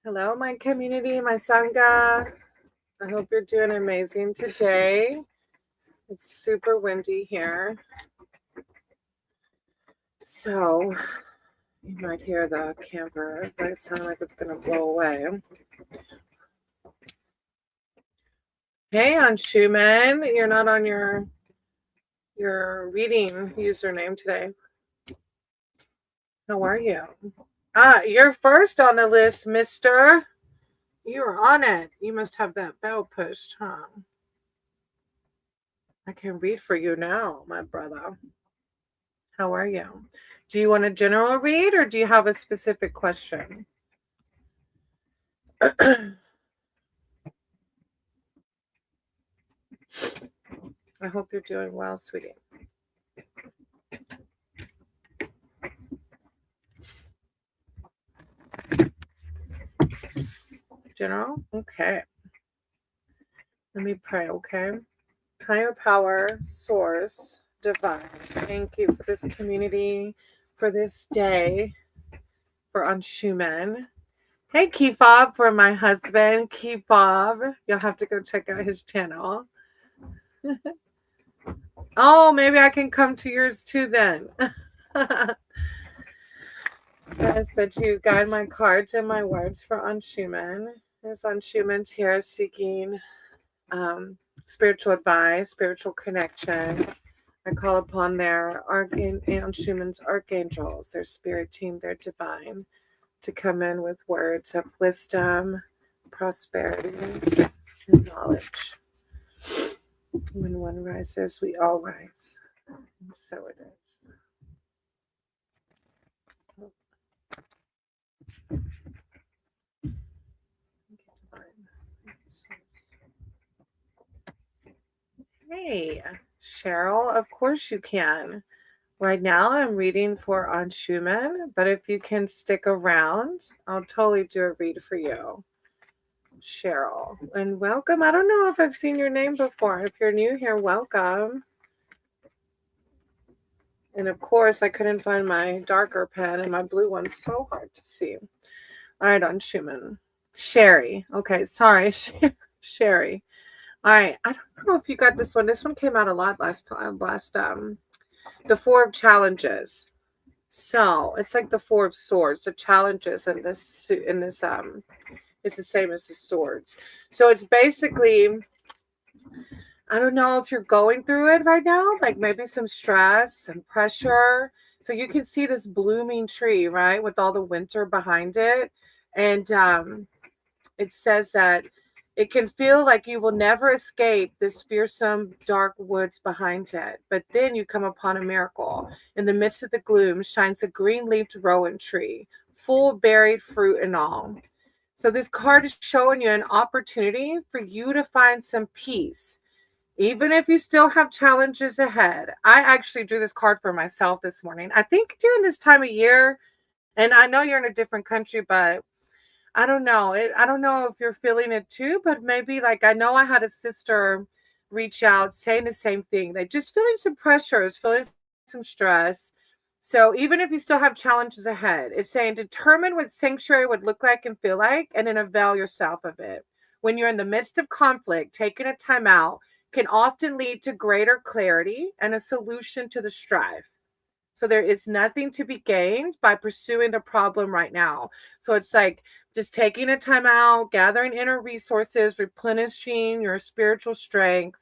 Hello, my community, my Sangha. I hope you're doing amazing today. It's super windy here. So you might hear the camper. It might sound like it's going to blow away. Hey, Anshuman, you're not on your reading username today. How are you? You're first on the list, mister. You're on it. You must have that bell pushed, huh? I can read for you now, my brother. How are you? Do you want a general read or do you have a specific question? I hope you're doing well, sweetie. General? Okay. Let me pray, okay? Higher power, source, divine. Thank you for this community, for this day, for Anshuman. Hey, Keefob, for my husband, Keefob. You'll have to go check out his channel. Oh, maybe I can come to yours too then. Yes, that you guide my cards and my words for Anshuman. As Anshuman's here seeking spiritual advice, spiritual connection. I call upon their Anshuman's archangels, their spirit team, their divine, to come in with words of wisdom, prosperity, and knowledge. When one rises, we all rise. And so it is. Hey, Cheryl, of course you can. Right now I'm reading for Anshuman, but if you can stick around, I'll totally do a read for you. Cheryl, and welcome. I don't know if I've seen your name before. If you're new here, welcome. And of course, I couldn't find my darker pen, and my blue one's so hard to see. All right, Anshuman. Sherry. Okay, sorry, Sherry. All right, I don't know if you got this one. This one came out a lot last time. The Four of Challenges. So it's like the Four of Swords. The challenges in this is the same as the swords. So it's basically, I don't know if you're going through it right now, like maybe some stress and pressure. So you can see this blooming tree, right, with all the winter behind it, and it says that it can feel like you will never escape this fearsome dark woods behind it. But then you come upon a miracle. In the midst of the gloom shines a green-leafed rowan tree, full of berried fruit and all. So this card is showing you an opportunity for you to find some peace, even if you still have challenges ahead. I actually drew this card for myself this morning. I think during this time of year, and I know you're in a different country, but I don't know. I don't know if you're feeling it too, but maybe like I know I had a sister reach out saying the same thing. They just feeling some pressures, feeling some stress. So even if you still have challenges ahead, it's saying determine what sanctuary would look like and feel like, and then avail yourself of it. When you're in the midst of conflict, taking a time out can often lead to greater clarity and a solution to the strife. So there is nothing to be gained by pursuing the problem right now. So it's like just taking a time out, gathering inner resources, replenishing your spiritual strength,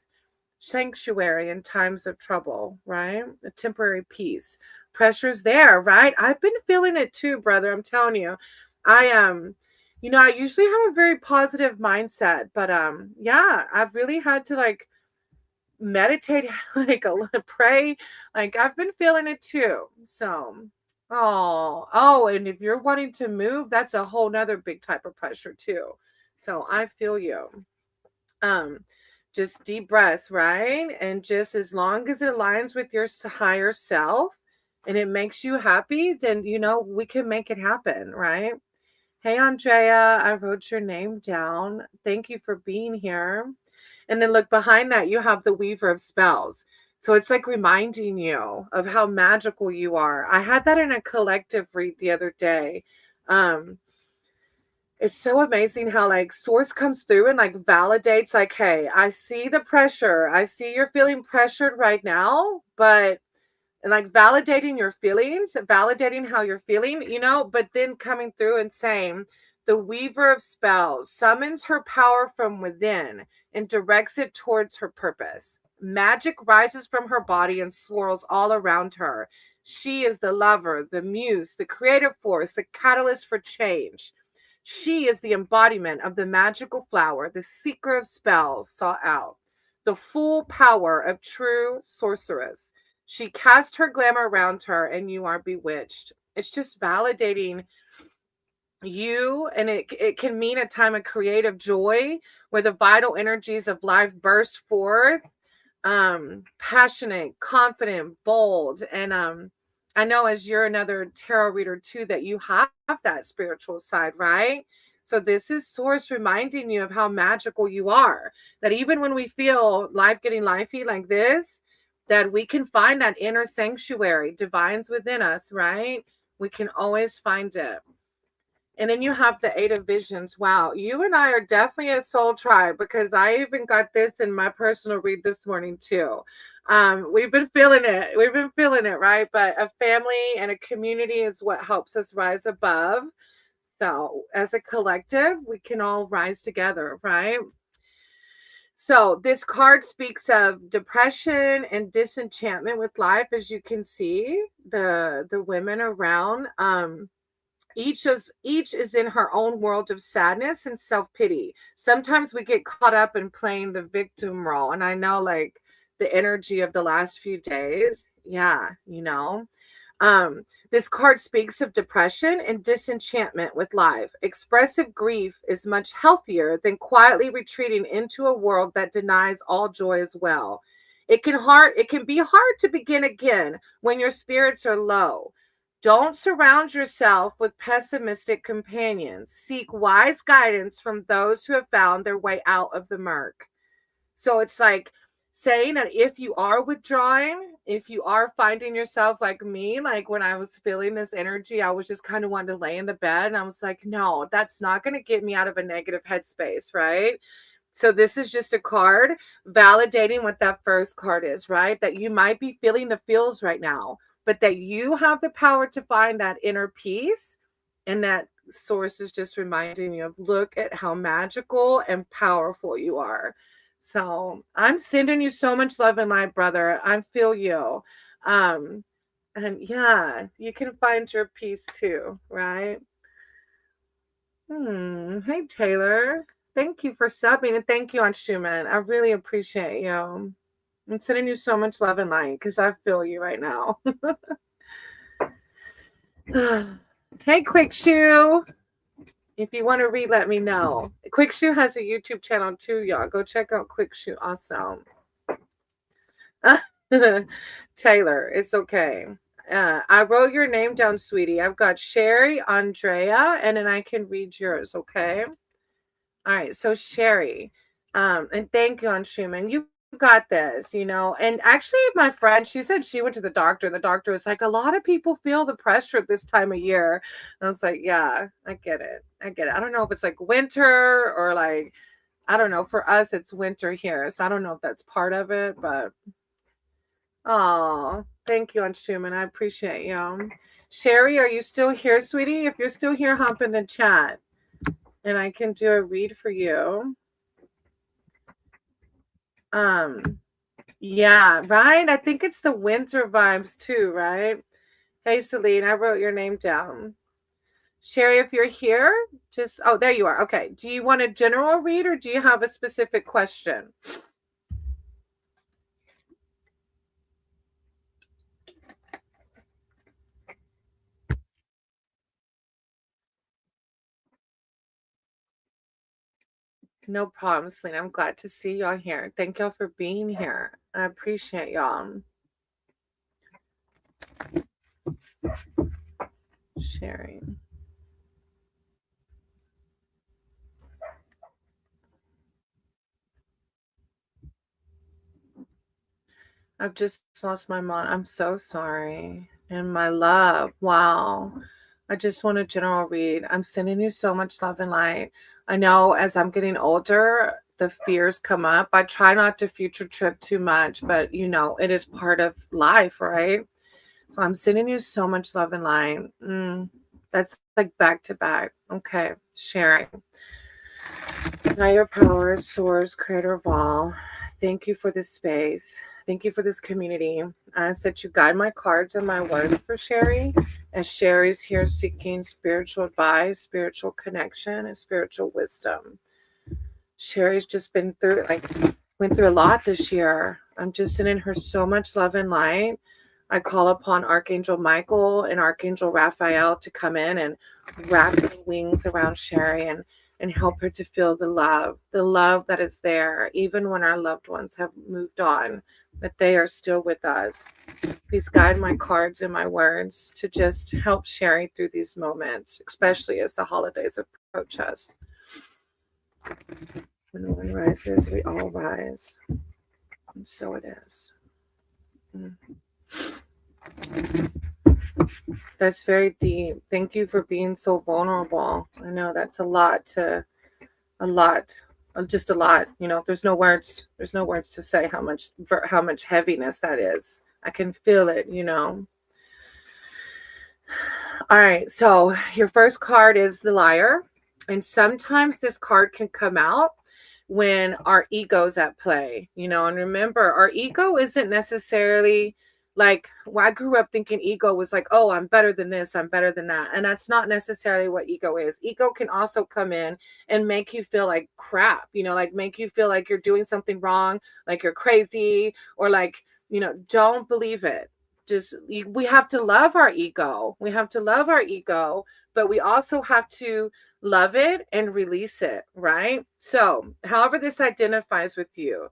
sanctuary in times of trouble, right? A temporary peace. Pressure's there, right? I've been feeling it too, brother. I'm telling you. I usually have a very positive mindset, but yeah, I've really had to like meditate, like pray. Like I've been feeling it too. So, and if you're wanting to move, that's a whole nother big type of pressure too. So I feel you. Um, just deep breaths, right? And just as long as it aligns with your higher self and it makes you happy, then we can make it happen, right? Hey, Andrea, I wrote your name down. Thank you for being here. And then look behind that, you have the Weaver of Spells. So it's like reminding you of how magical you are. I had that in a collective read the other day. Um, It's so amazing how like source comes through and like validates like, hey, I see the pressure. I see you're feeling pressured right now, but and like validating your feelings, validating how you're feeling, but then coming through and saying, the weaver of spells summons her power from within and directs it towards her purpose. Magic rises from her body and swirls all around her. She is the lover, the muse, the creative force, the catalyst for change. She is the embodiment of the magical flower, the seeker of spells sought out, the full power of true sorceress. She cast her glamour around her, and you are bewitched. It's just validating you, and it can mean a time of creative joy where the vital energies of life burst forth, passionate, confident, bold. And I know, as you're another tarot reader too, that you have that spiritual side, right? So this is source reminding you of how magical you are, that even when we feel life getting lifey like this, that we can find that inner sanctuary, divine's within us, right? We can always find it. And then you have the Eight of Visions. Wow, you and I are definitely a soul tribe, because I even got this in my personal read this morning too. We've been feeling it. We've been feeling it, right? But a family and a community is what helps us rise above. So as a collective, we can all rise together, right? So this card speaks of depression and disenchantment with life, as you can see the women around. Each is in her own world of sadness and self-pity. Sometimes we get caught up in playing the victim role, and I know, like, the energy of the last few days, yeah, this card speaks of depression and disenchantment with life. Expressive grief is much healthier than quietly retreating into a world that denies all joy as well. It can be hard to begin again when your spirits are low. Don't surround yourself with pessimistic companions. Seek wise guidance from those who have found their way out of the murk. So it's like saying that if you are withdrawing, if you are finding yourself like me, like when I was feeling this energy, I was just kind of wanting to lay in the bed. And I was like, no, that's not going to get me out of a negative headspace, right? So this is just a card validating what that first card is, right? That you might be feeling the feels right now, but that you have the power to find that inner peace. And that source is just reminding you of, look at how magical and powerful you are. So I'm sending you so much love and light, brother. I feel you. Um, and yeah, you can find your peace too, right? Hey, Taylor. Thank you for subbing, and thank you on Schumann. I really appreciate you. I'm sending you so much love and light because I feel you right now. Hey, Quick Shoe. If you want to read, let me know. Quick Shoe has a YouTube channel too, y'all. Go check out Quick Shoe. Awesome. Taylor, it's okay. I wrote your name down, sweetie. I've got Sherry, Andrea, and then I can read yours, okay? All right, so Sherry, and thank you on Schumann. You got this, And actually, my friend, she said she went to the doctor. The doctor was like, a lot of people feel the pressure at this time of year. And I was like, yeah, I get it. I get it. I don't know if it's like winter or like, I don't know. For us, it's winter here. So I don't know if that's part of it, but oh, thank you on Schumann. I appreciate you. Sherry, are you still here, sweetie? If you're still here, hop in the chat and I can do a read for you. Um, yeah, right? I think it's the winter vibes too, right? Hey, Celine, I wrote your name down. Sherry, if you're here, oh, there you are. Okay. Do you want a general read or do you have a specific question? No problem, Celine. I'm glad to see y'all here. Thank y'all for being here. I appreciate y'all. Sharing. I've just lost my mom. I'm so sorry. And my love. Wow. I just want a general read. I'm sending you so much love and light. I know as I'm getting older, the fears come up. I try not to future trip too much, but it is part of life, right? So I'm sending you so much love and light. That's like back to back. Okay, sharing. Higher power, source, creator of all. Thank you for this space. Thank you for this community. I ask that you guide my cards and my word for Sherry, as Sherry's here seeking spiritual advice, spiritual connection, and spiritual wisdom. Sherry's just went through a lot this year. I'm just sending her so much love and light. I call upon Archangel Michael and Archangel Raphael to come in and wrap their wings around Sherry and help her to feel the love that is there, even when our loved ones have moved on, that they are still with us. Please guide my cards and my words to just help Sherry through these moments, especially as the holidays approach us. When one rises, we all rise. And so it is. That's very deep. Thank you for being so vulnerable. I know that's just a lot. There's no words to say how much heaviness that is. I can feel it. All right, so your first card is the Liar, and sometimes this card can come out when our ego's at play, and remember, our ego isn't necessarily I grew up thinking ego was like, oh, I'm better than this, I'm better than that. And that's not necessarily what ego is. Ego can also come in and make you feel like crap, make you feel like you're doing something wrong, like you're crazy, or don't believe it. We have to love our ego. We have to love our ego, but we also have to love it and release it, right? So, however this identifies with you,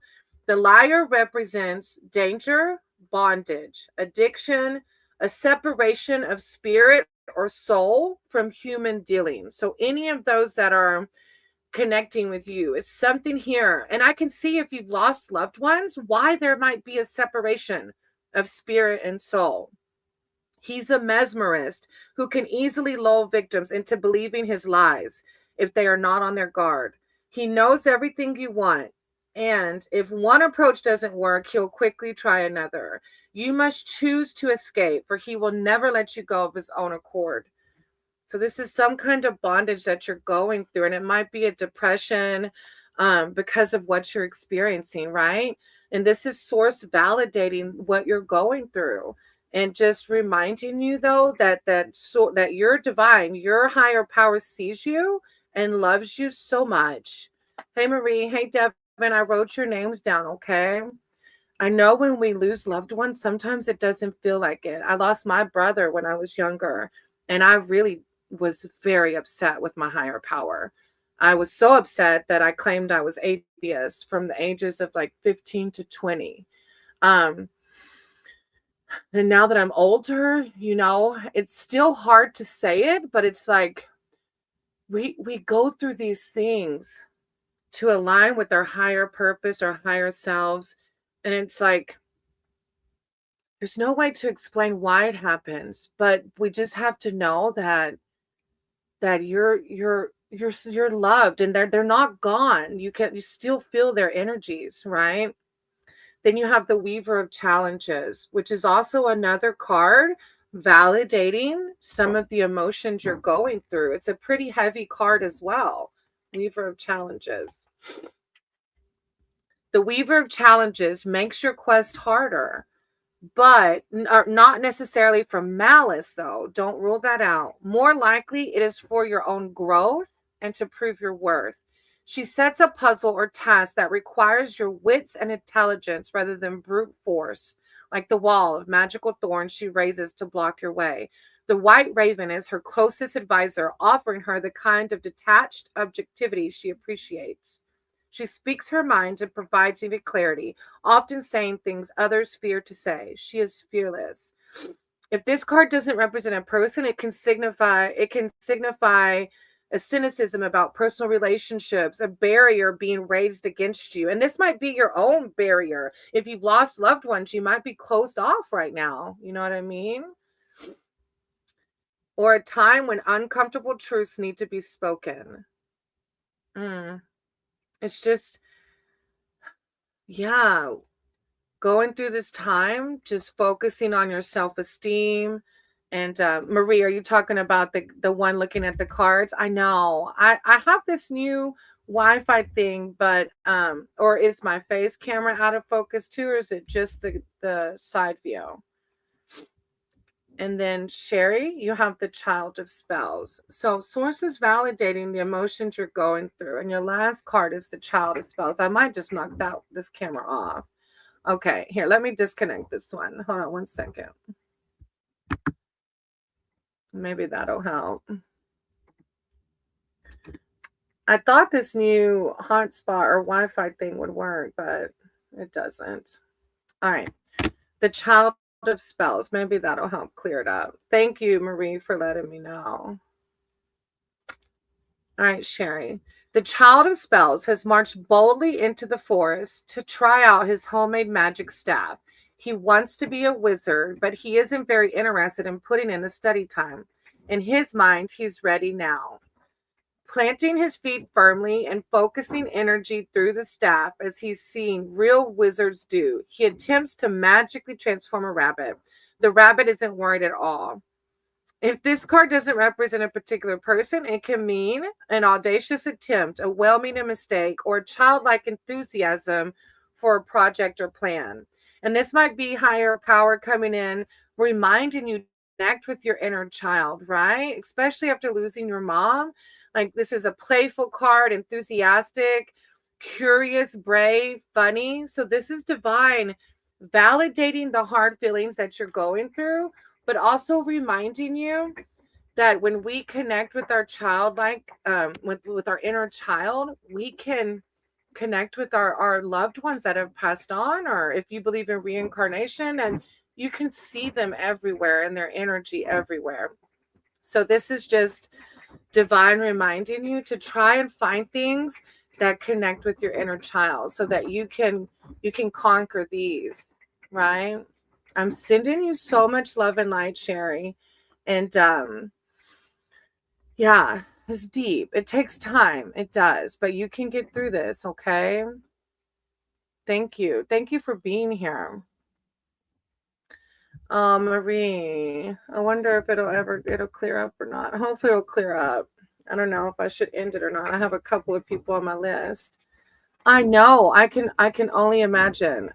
the Liar represents danger, bondage, addiction, a separation of spirit or soul from human dealing. So any of those that are connecting with you, it's something here. And I can see if you've lost loved ones, why there might be a separation of spirit and soul. He's a mesmerist who can easily lull victims into believing his lies if they are not on their guard. He knows everything you want. And if one approach doesn't work, he'll quickly try another. You must choose to escape, for he will never let you go of his own accord. So this is some kind of bondage that you're going through, and it might be a depression because of what you're experiencing, right? And this is source validating what you're going through, and just reminding you though that you're divine, your higher power sees you and loves you so much. Hey Marie, hey Devin, I wrote your names down, okay? I know when we lose loved ones, sometimes it doesn't feel like it. I lost my brother when I was younger, and I really was very upset with my higher power. I was so upset that I claimed I was atheist from the ages of 15 to 20. And now that I'm older, it's still hard to say it, but it's like we go through these things to align with our higher purpose, our higher selves. And it's like, there's no way to explain why it happens, but we just have to know that you're loved, and they're not gone. You still feel their energies, right? Then you have the Weaver of Challenges, which is also another card validating some of the emotions you're going through. It's a pretty heavy card as well. Weaver of Challenges. The Weaver of Challenges makes your quest harder, but not necessarily from malice, though. Don't rule that out. More likely, it is for your own growth and to prove your worth. She sets a puzzle or task that requires your wits and intelligence rather than brute force, like the wall of magical thorns she raises to block your way. The White Raven is her closest advisor, offering her the kind of detached objectivity she appreciates. She speaks her mind and provides even clarity, often saying things others fear to say. She is fearless. If this card doesn't represent a person, it can signify a cynicism about personal relationships, a barrier being raised against you. And this might be your own barrier. If you've lost loved ones, you might be closed off right now. You know what I mean? or a time when uncomfortable truths need to be spoken. It's just, yeah, going through this time, just focusing on your self-esteem. And Marie, are you talking about the one looking at the cards? I know. I have this new Wi-Fi thing, but or is my face camera out of focus too, or is it just the side view? And then Sherry, you have the Child of Spells. So source is validating the emotions you're going through, and your last card is the Child of Spells. I might just knock this camera off. Okay, here, let me disconnect this one. Hold on one second. Maybe that'll help. I thought this new hotspot or Wi-Fi thing would work, but it doesn't. All right. The Child of Spells. Maybe that'll help clear it up. Thank you, Marie, for letting me know. All right, Sherry. The Child of Spells has marched boldly into the forest to try out his homemade magic staff. He wants to be a wizard, but he isn't very interested in putting in the study time. In his mind, he's ready now. Planting his feet firmly and focusing energy through the staff as he's seen real wizards do, he attempts to magically transform a rabbit. The rabbit isn't worried at all. If this card doesn't represent a particular person, it can mean an audacious attempt, a well-meaning mistake, or childlike enthusiasm for a project or plan. And this might be higher power coming in, reminding you to connect with your inner child, right? Especially after losing your mom. Like, this is a playful card, enthusiastic, curious, brave, funny. So this is divine, validating the hard feelings that you're going through, but also reminding you that when we connect with our childlike, with our inner child, we can connect with our loved ones that have passed on, or if you believe in reincarnation, and you can see them everywhere and their energy everywhere. So this is just divine reminding you to try and find things that connect with your inner child so that you can conquer these, right? I'm sending you so much love and light, Sherry. And yeah, it's deep. It takes time. It does, but you can get through this, okay? Thank you. Thank you for being here. Marie, I wonder if it'll clear up or not. Hopefully it'll clear up. I don't know if I should end it or not. I have a couple of people on my list. I know. I can only imagine.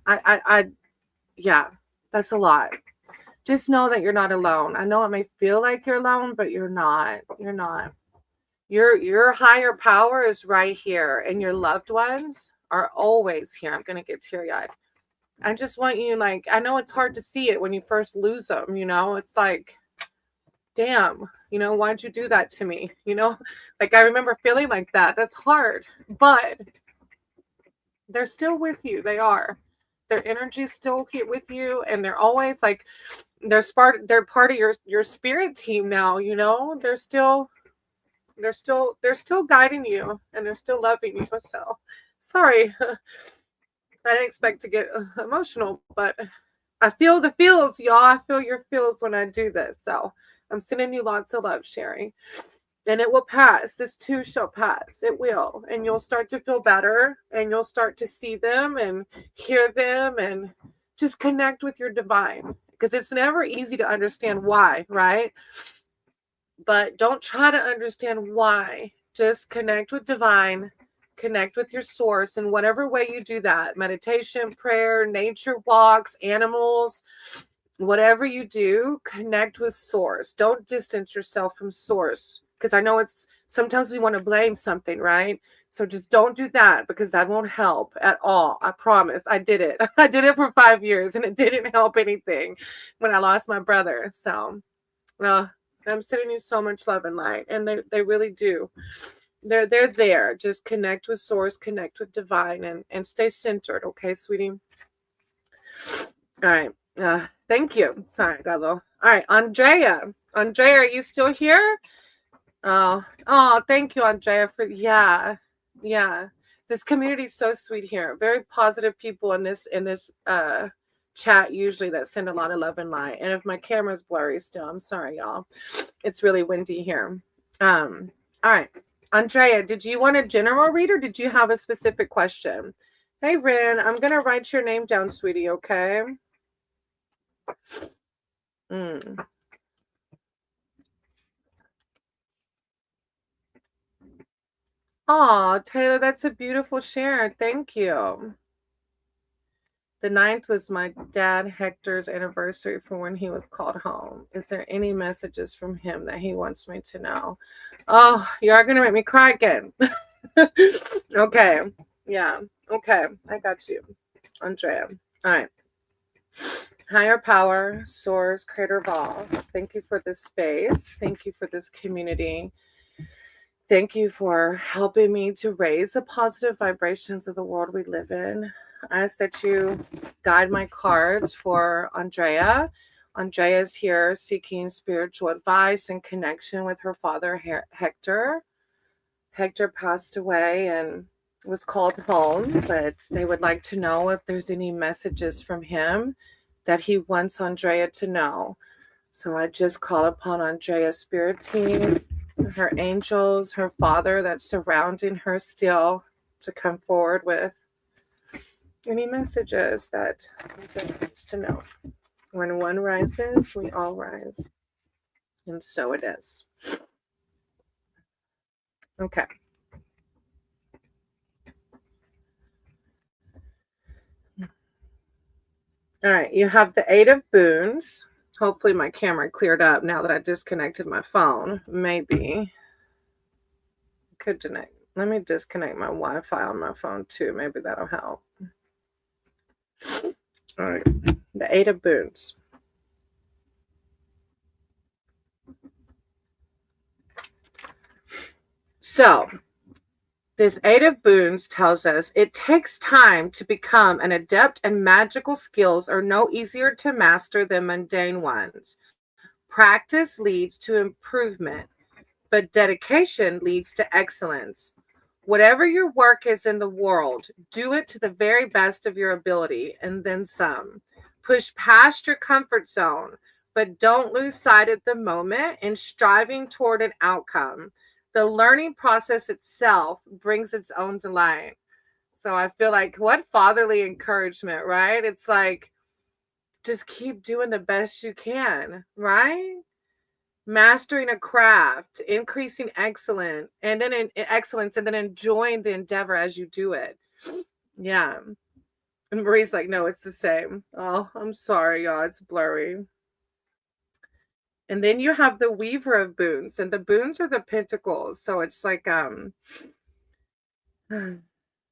Yeah, that's a lot. Just know that you're not alone. I know it may feel like you're alone, but you're not. You're not. Your higher power is right here, and your loved ones are always here. I'm gonna get teary-eyed. I just want you, like, I know it's hard to see it when you first lose them, it's like, damn, why'd you do that to me? Like, I remember feeling like that. That's hard, but they're still with you. They are. Their energy's still here with you, and they're always like, they're part of your spirit team now. They're still guiding you, and they're still loving you. So sorry. I didn't expect to get emotional, but I feel the feels, y'all. I feel your feels when I do this. So I'm sending you lots of love, Sherry. And it will pass. This too shall pass. It will. And you'll start to feel better, and you'll start to see them and hear them and just connect with your divine. Because it's never easy to understand why, right? But don't try to understand why. Just connect with divine. Connect with your source in whatever way you do that. Meditation, prayer, nature walks, animals, whatever you do, connect with source. Don't distance yourself from source, because I know it's sometimes we want to blame something, right? So just don't do that, because that won't help at all. I promise. I did it. I did it for 5 years, and it didn't help anything when I lost my brother. So I'm sending you so much love and light, and they really do. They're there. Just connect with source, connect with divine, and stay centered, okay, sweetie? All right. Thank you. Sorry, I got a little. All right, Andrea. Andrea, are you still here? Oh, thank you, Andrea, for yeah. This community is so sweet here. Very positive people in this chat usually that send a lot of love and light. And if my camera's blurry still, I'm sorry, y'all. It's really windy here. All right. Andrea, did you want a general read or did you have a specific question? Hey, Rin, I'm going to write your name down, sweetie, okay? Oh, Taylor, that's a beautiful share. Thank you. The 9th was my dad Hector's anniversary for when he was called home. Is there any messages from him that he wants me to know? Oh, you are going to make me cry again. Okay. Yeah. Okay. I got you, Andrea. All right. Higher power, source, creator of all. Thank you for this space. Thank you for this community. Thank you for helping me to raise the positive vibrations of the world we live in. I ask that you guide my cards for Andrea. Andrea is here seeking spiritual advice and connection with her father, Hector. Hector passed away and was called home, but they would like to know if there's any messages from him that he wants Andrea to know. So I just call upon Andrea's spirit team, her angels, her father that's surrounding her still to come forward with any messages that Andrea needs to know. When one rises, we all rise. And so it is. Okay. All right, you have the 8 of Boons. Hopefully my camera cleared up now that I disconnected my phone. Maybe. Could connect. Let me disconnect my Wi-Fi on my phone too. Maybe that'll help. All right, the 8 of Boons. So this 8 of Boons tells us it takes time to become an adept, and magical skills are no easier to master than mundane ones. Practice leads to improvement, but dedication leads to excellence. Whatever your work is in the world, do it to the very best of your ability and then some. Push past your comfort zone, but don't lose sight of the moment in striving toward an outcome. The learning process itself brings its own delight. So I feel like what fatherly encouragement, right? It's like, just keep doing the best you can, right? Mastering a craft, increasing excellence, and then enjoying the endeavor as you do it. Yeah. And Marie's like, no, it's the same. Oh, I'm sorry, y'all. It's blurry. And then you have the Weaver of Boons, and the Boons are the pentacles. So it's like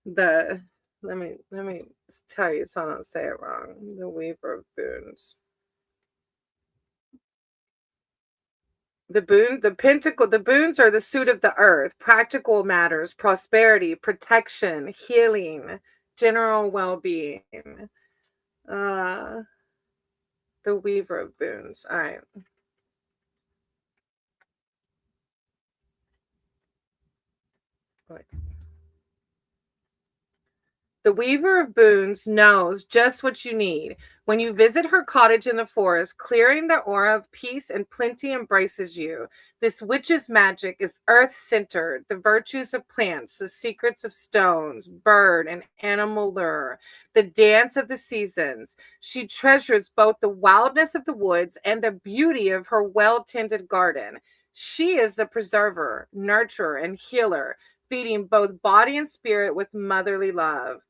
the let me tell you so I don't say it wrong. The Weaver of Boons. The boons are the suit of the earth, practical matters, prosperity, protection, healing, general well-being. The Weaver of Boons. All right. The Weaver of Boons knows just what you need. When you visit her cottage in the forest, clearing the aura of peace and plenty embraces you. This witch's magic is earth-centered, the virtues of plants, the secrets of stones, bird and animal lure, the dance of the seasons. She treasures both the wildness of the woods and the beauty of her well-tended garden. She is the preserver, nurturer, and healer, feeding both body and spirit with motherly love.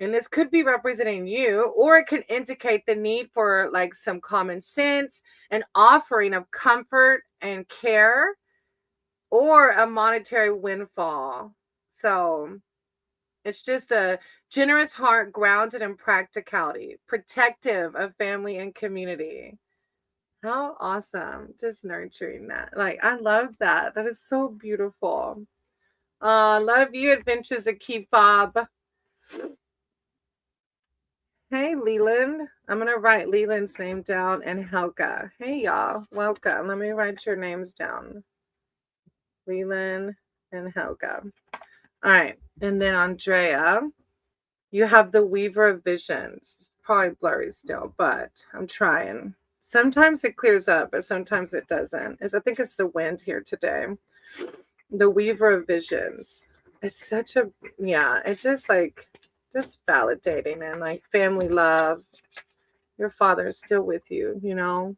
And this could be representing you, or it can indicate the need for like some common sense, an offering of comfort and care, or a monetary windfall. So it's just a generous heart grounded in practicality, protective of family and community. How awesome. Just nurturing that. Like, I love that. That is so beautiful. Love you, Adventures of Kefab. Hey, Leland. I'm going to write Leland's name down and Helga. Hey, y'all. Welcome. Let me write your names down. Leland and Helga. All right. And then Andrea, you have the Weaver of Visions. probably blurry still, but I'm trying. Sometimes it clears up, but sometimes it doesn't. I think it's the wind here today. The Weaver of Visions. It's such a, yeah, it's just like, just validating and like family love. Your father is still with you, you know?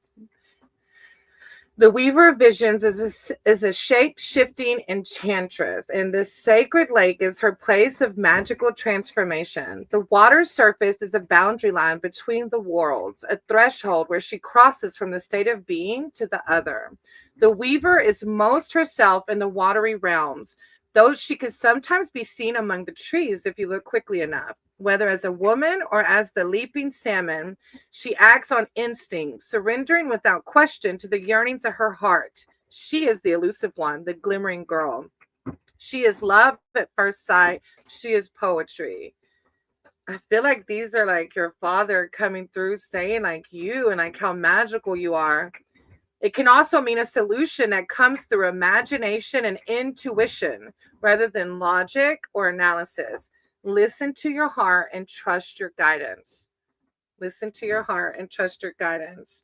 The Weaver of Visions is a shape-shifting enchantress, and this sacred lake is her place of magical transformation. The water's surface is a boundary line between the worlds, a threshold where she crosses from the state of being to the other. The Weaver is most herself in the watery realms, though she could sometimes be seen among the trees if you look quickly enough. Whether as a woman or as the leaping salmon, she acts on instinct, surrendering without question to the yearnings of her heart. She is the elusive one, the glimmering girl. She is love at first sight. She is poetry. I feel like these are like your father coming through saying like you and like how magical you are. It can also mean a solution that comes through imagination and intuition rather than logic or analysis. Listen to your heart and trust your guidance. Listen to your heart and trust your guidance.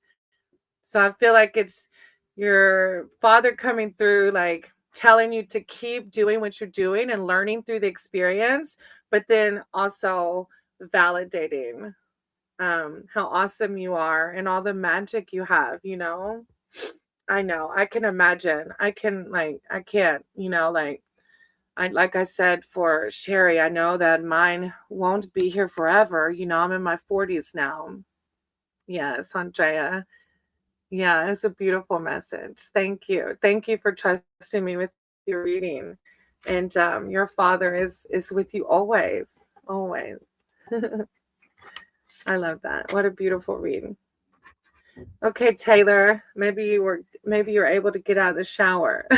So I feel like it's your father coming through, like telling you to keep doing what you're doing and learning through the experience, but then also validating how awesome you are and all the magic you have, you know? I know. I can imagine. I can't, you know, like I said for Sherry, I know that mine won't be here forever. You know, I'm in my 40s now. Yes, Andrea. Yeah, it's a beautiful message. Thank you. Thank you for trusting me with your reading. And your father is with you always. Always. I love that. What a beautiful reading. Okay, Taylor, maybe you're able to get out of the shower.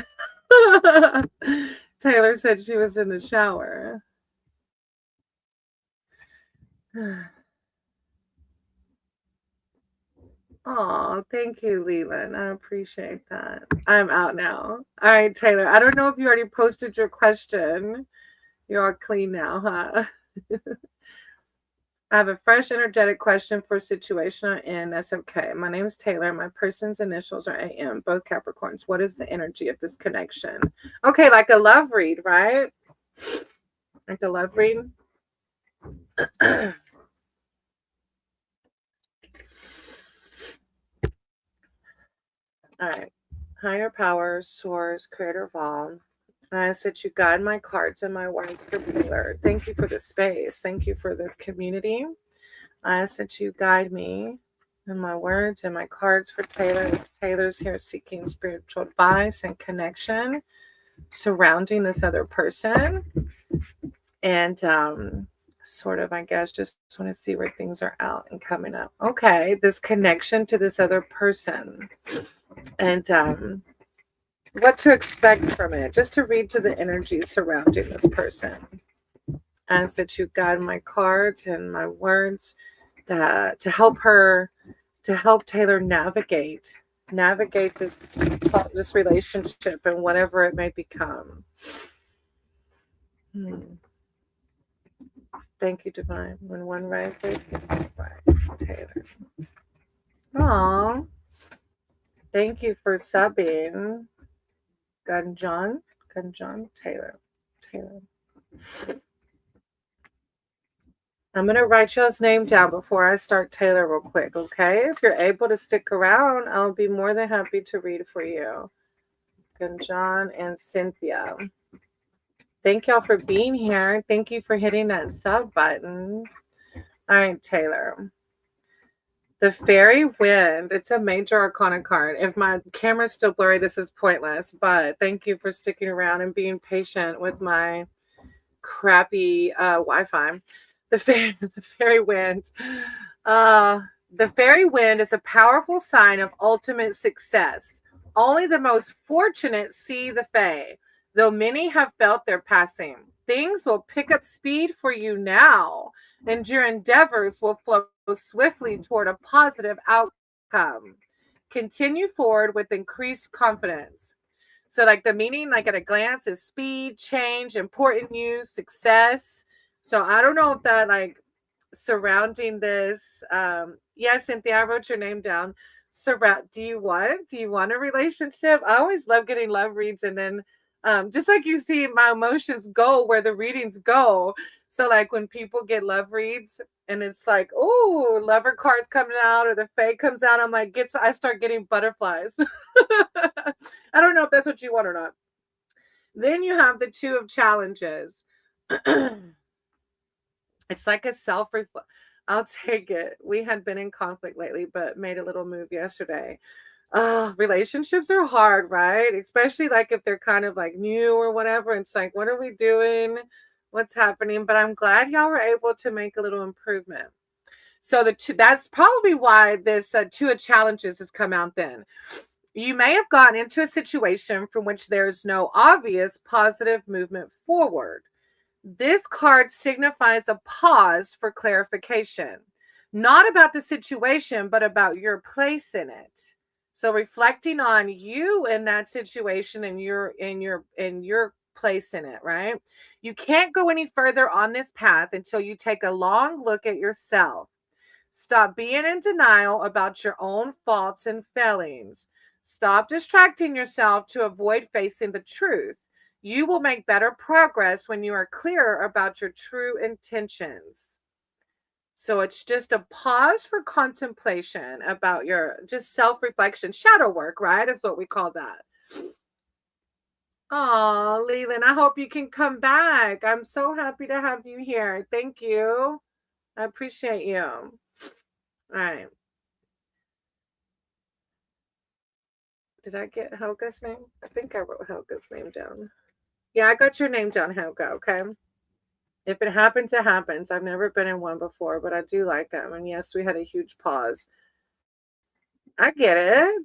Taylor said she was in the shower. Oh, thank you, Leland. I appreciate that. I'm out now. All right, Taylor. I don't know if you already posted your question. You're all clean now, huh? I have a fresh, energetic question for situational, and that's okay. My name is Taylor. My person's initials are AM, both Capricorns. What is the energy of this connection? Okay, like a love read, right? Like a love read. All right. Higher power, source, creator of all. I ask that you guide my cards and my words for Taylor. Thank you for the space. Thank you for this community. I ask that you guide me and my words and my cards for Taylor. Taylor's here seeking spiritual advice and connection surrounding this other person. And sort of, I guess, just want to see where things are out and coming up. Okay, this connection to this other person. And what to expect from it, just to read to the energy surrounding this person. Ask that you guide my cards and my words that to help Taylor navigate this relationship and whatever it may become. Thank you, Divine. When one rises, Taylor. Aw. Thank you for subbing. Gunjon Taylor. I'm going to write y'all's name down before I start Taylor real quick, okay? If you're able to stick around, I'll be more than happy to read for you. Gunjon and Cynthia. Thank y'all for being here. Thank you for hitting that sub button. All right, Taylor. The Fairy Wind. It's a major arcana card. If my camera's still blurry, this is pointless, but thank you for sticking around and being patient with my crappy Wi-Fi. The Fairy Wind. The Fairy Wind is a powerful sign of ultimate success. Only the most fortunate see the Fae, though many have felt their passing. Things will pick up speed for you now, and your endeavors will flow swiftly toward a positive outcome. Continue forward with increased confidence. So, like, the meaning, like at a glance, is speed, change, important news, success. So I don't know if that like surrounding this. Yes, Cynthia, I wrote your name down. Surround. Do you want a relationship? I always love getting love reads, and then just like you see, my emotions go where the readings go. So like when people get love reads, and it's like, oh, lover cards coming out, or the fae comes out, I'm like, I start getting butterflies. I don't know if that's what you want or not. Then you have the two of challenges. It's like a self reflect. I'll take it. We had been in conflict lately, but made a little move yesterday. Relationships are hard, right? Especially like if they're kind of like new or whatever. It's like, what are we doing? What's happening? But I'm glad y'all were able to make a little improvement. So that's probably why this two of challenges has come out then. You may have gotten into a situation from which there's no obvious positive movement forward. This card signifies a pause for clarification, not about the situation, but about your place in it. So reflecting on you in that situation and your place in it, right? You can't go any further on this path until you take a long look at yourself. Stop being in denial about your own faults and failings. Stop distracting yourself to avoid facing the truth. You will make better progress when you are clear about your true intentions. So it's just a pause for contemplation about your just self-reflection, shadow work, right? Is what we call that. Oh, Leland, I hope you can come back. I'm so happy to have you here. Thank you. I appreciate you. All right. Did I get Helga's name? I think I wrote Helga's name down. Yeah, I got your name down, Helga, okay? If it happens, it happens. I've never been in one before, but I do like them. And yes, we had a huge pause. I get it.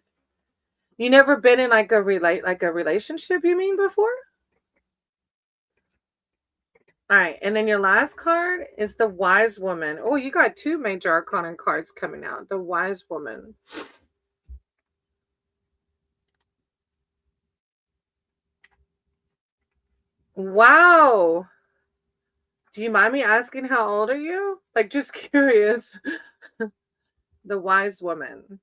You never been in like a relationship, you mean, before? All right, and then your last card is the Wise Woman. Oh, you got two major arcana cards coming out. The Wise Woman. Wow. Do you mind me asking how old are you? Like, just curious. The Wise Woman.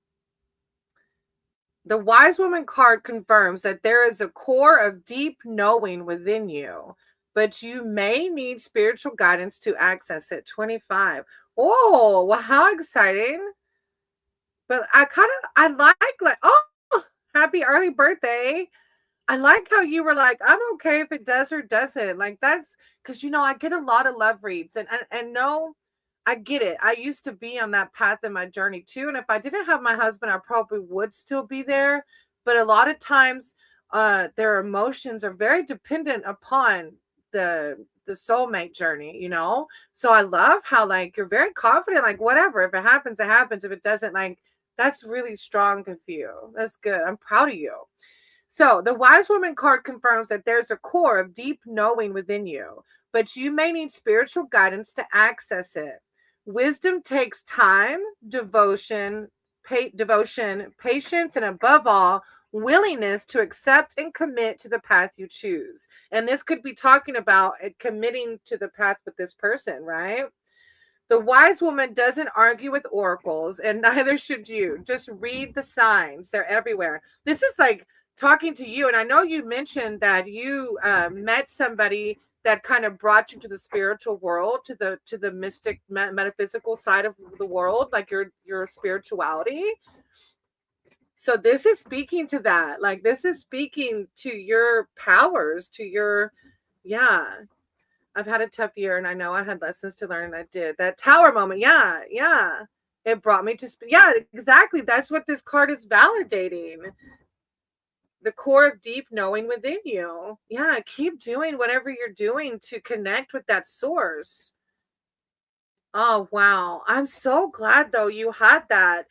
The Wise Woman card confirms that there is a core of deep knowing within you, but you may need spiritual guidance to access it. 25. Oh, well, how exciting. But I like, oh, happy early birthday. I like how you were like, I'm okay if it does or doesn't. Like that's because I get a lot of love reads and no, I get it. I used to be on that path in my journey too. And if I didn't have my husband, I probably would still be there. But a lot of times their emotions are very dependent upon the soulmate journey. So I love how like you're very confident, like whatever. If it happens, it happens. If it doesn't, like that's really strong of you. That's good. I'm proud of you. So, the Wise Woman card confirms that there's a core of deep knowing within you, but you may need spiritual guidance to access it. Wisdom takes time, devotion, patience, and above all, willingness to accept and commit to the path you choose. And this could be talking about committing to the path with this person, right? The Wise Woman doesn't argue with oracles, and neither should you. Just read the signs, they're everywhere. This is like talking to you, and I know you mentioned that you met somebody that kind of brought you to the spiritual world, to the mystic metaphysical side of the world, like your spirituality. So this is speaking to that. Like this is speaking to your powers, to your yeah. I've had a tough year and I know I had lessons to learn and I did. That tower moment. Yeah, yeah. It brought me to yeah, exactly. That's what this card is validating. The core of deep knowing within you. Yeah, keep doing whatever you're doing to connect with that source. Oh, wow. I'm so glad though you had that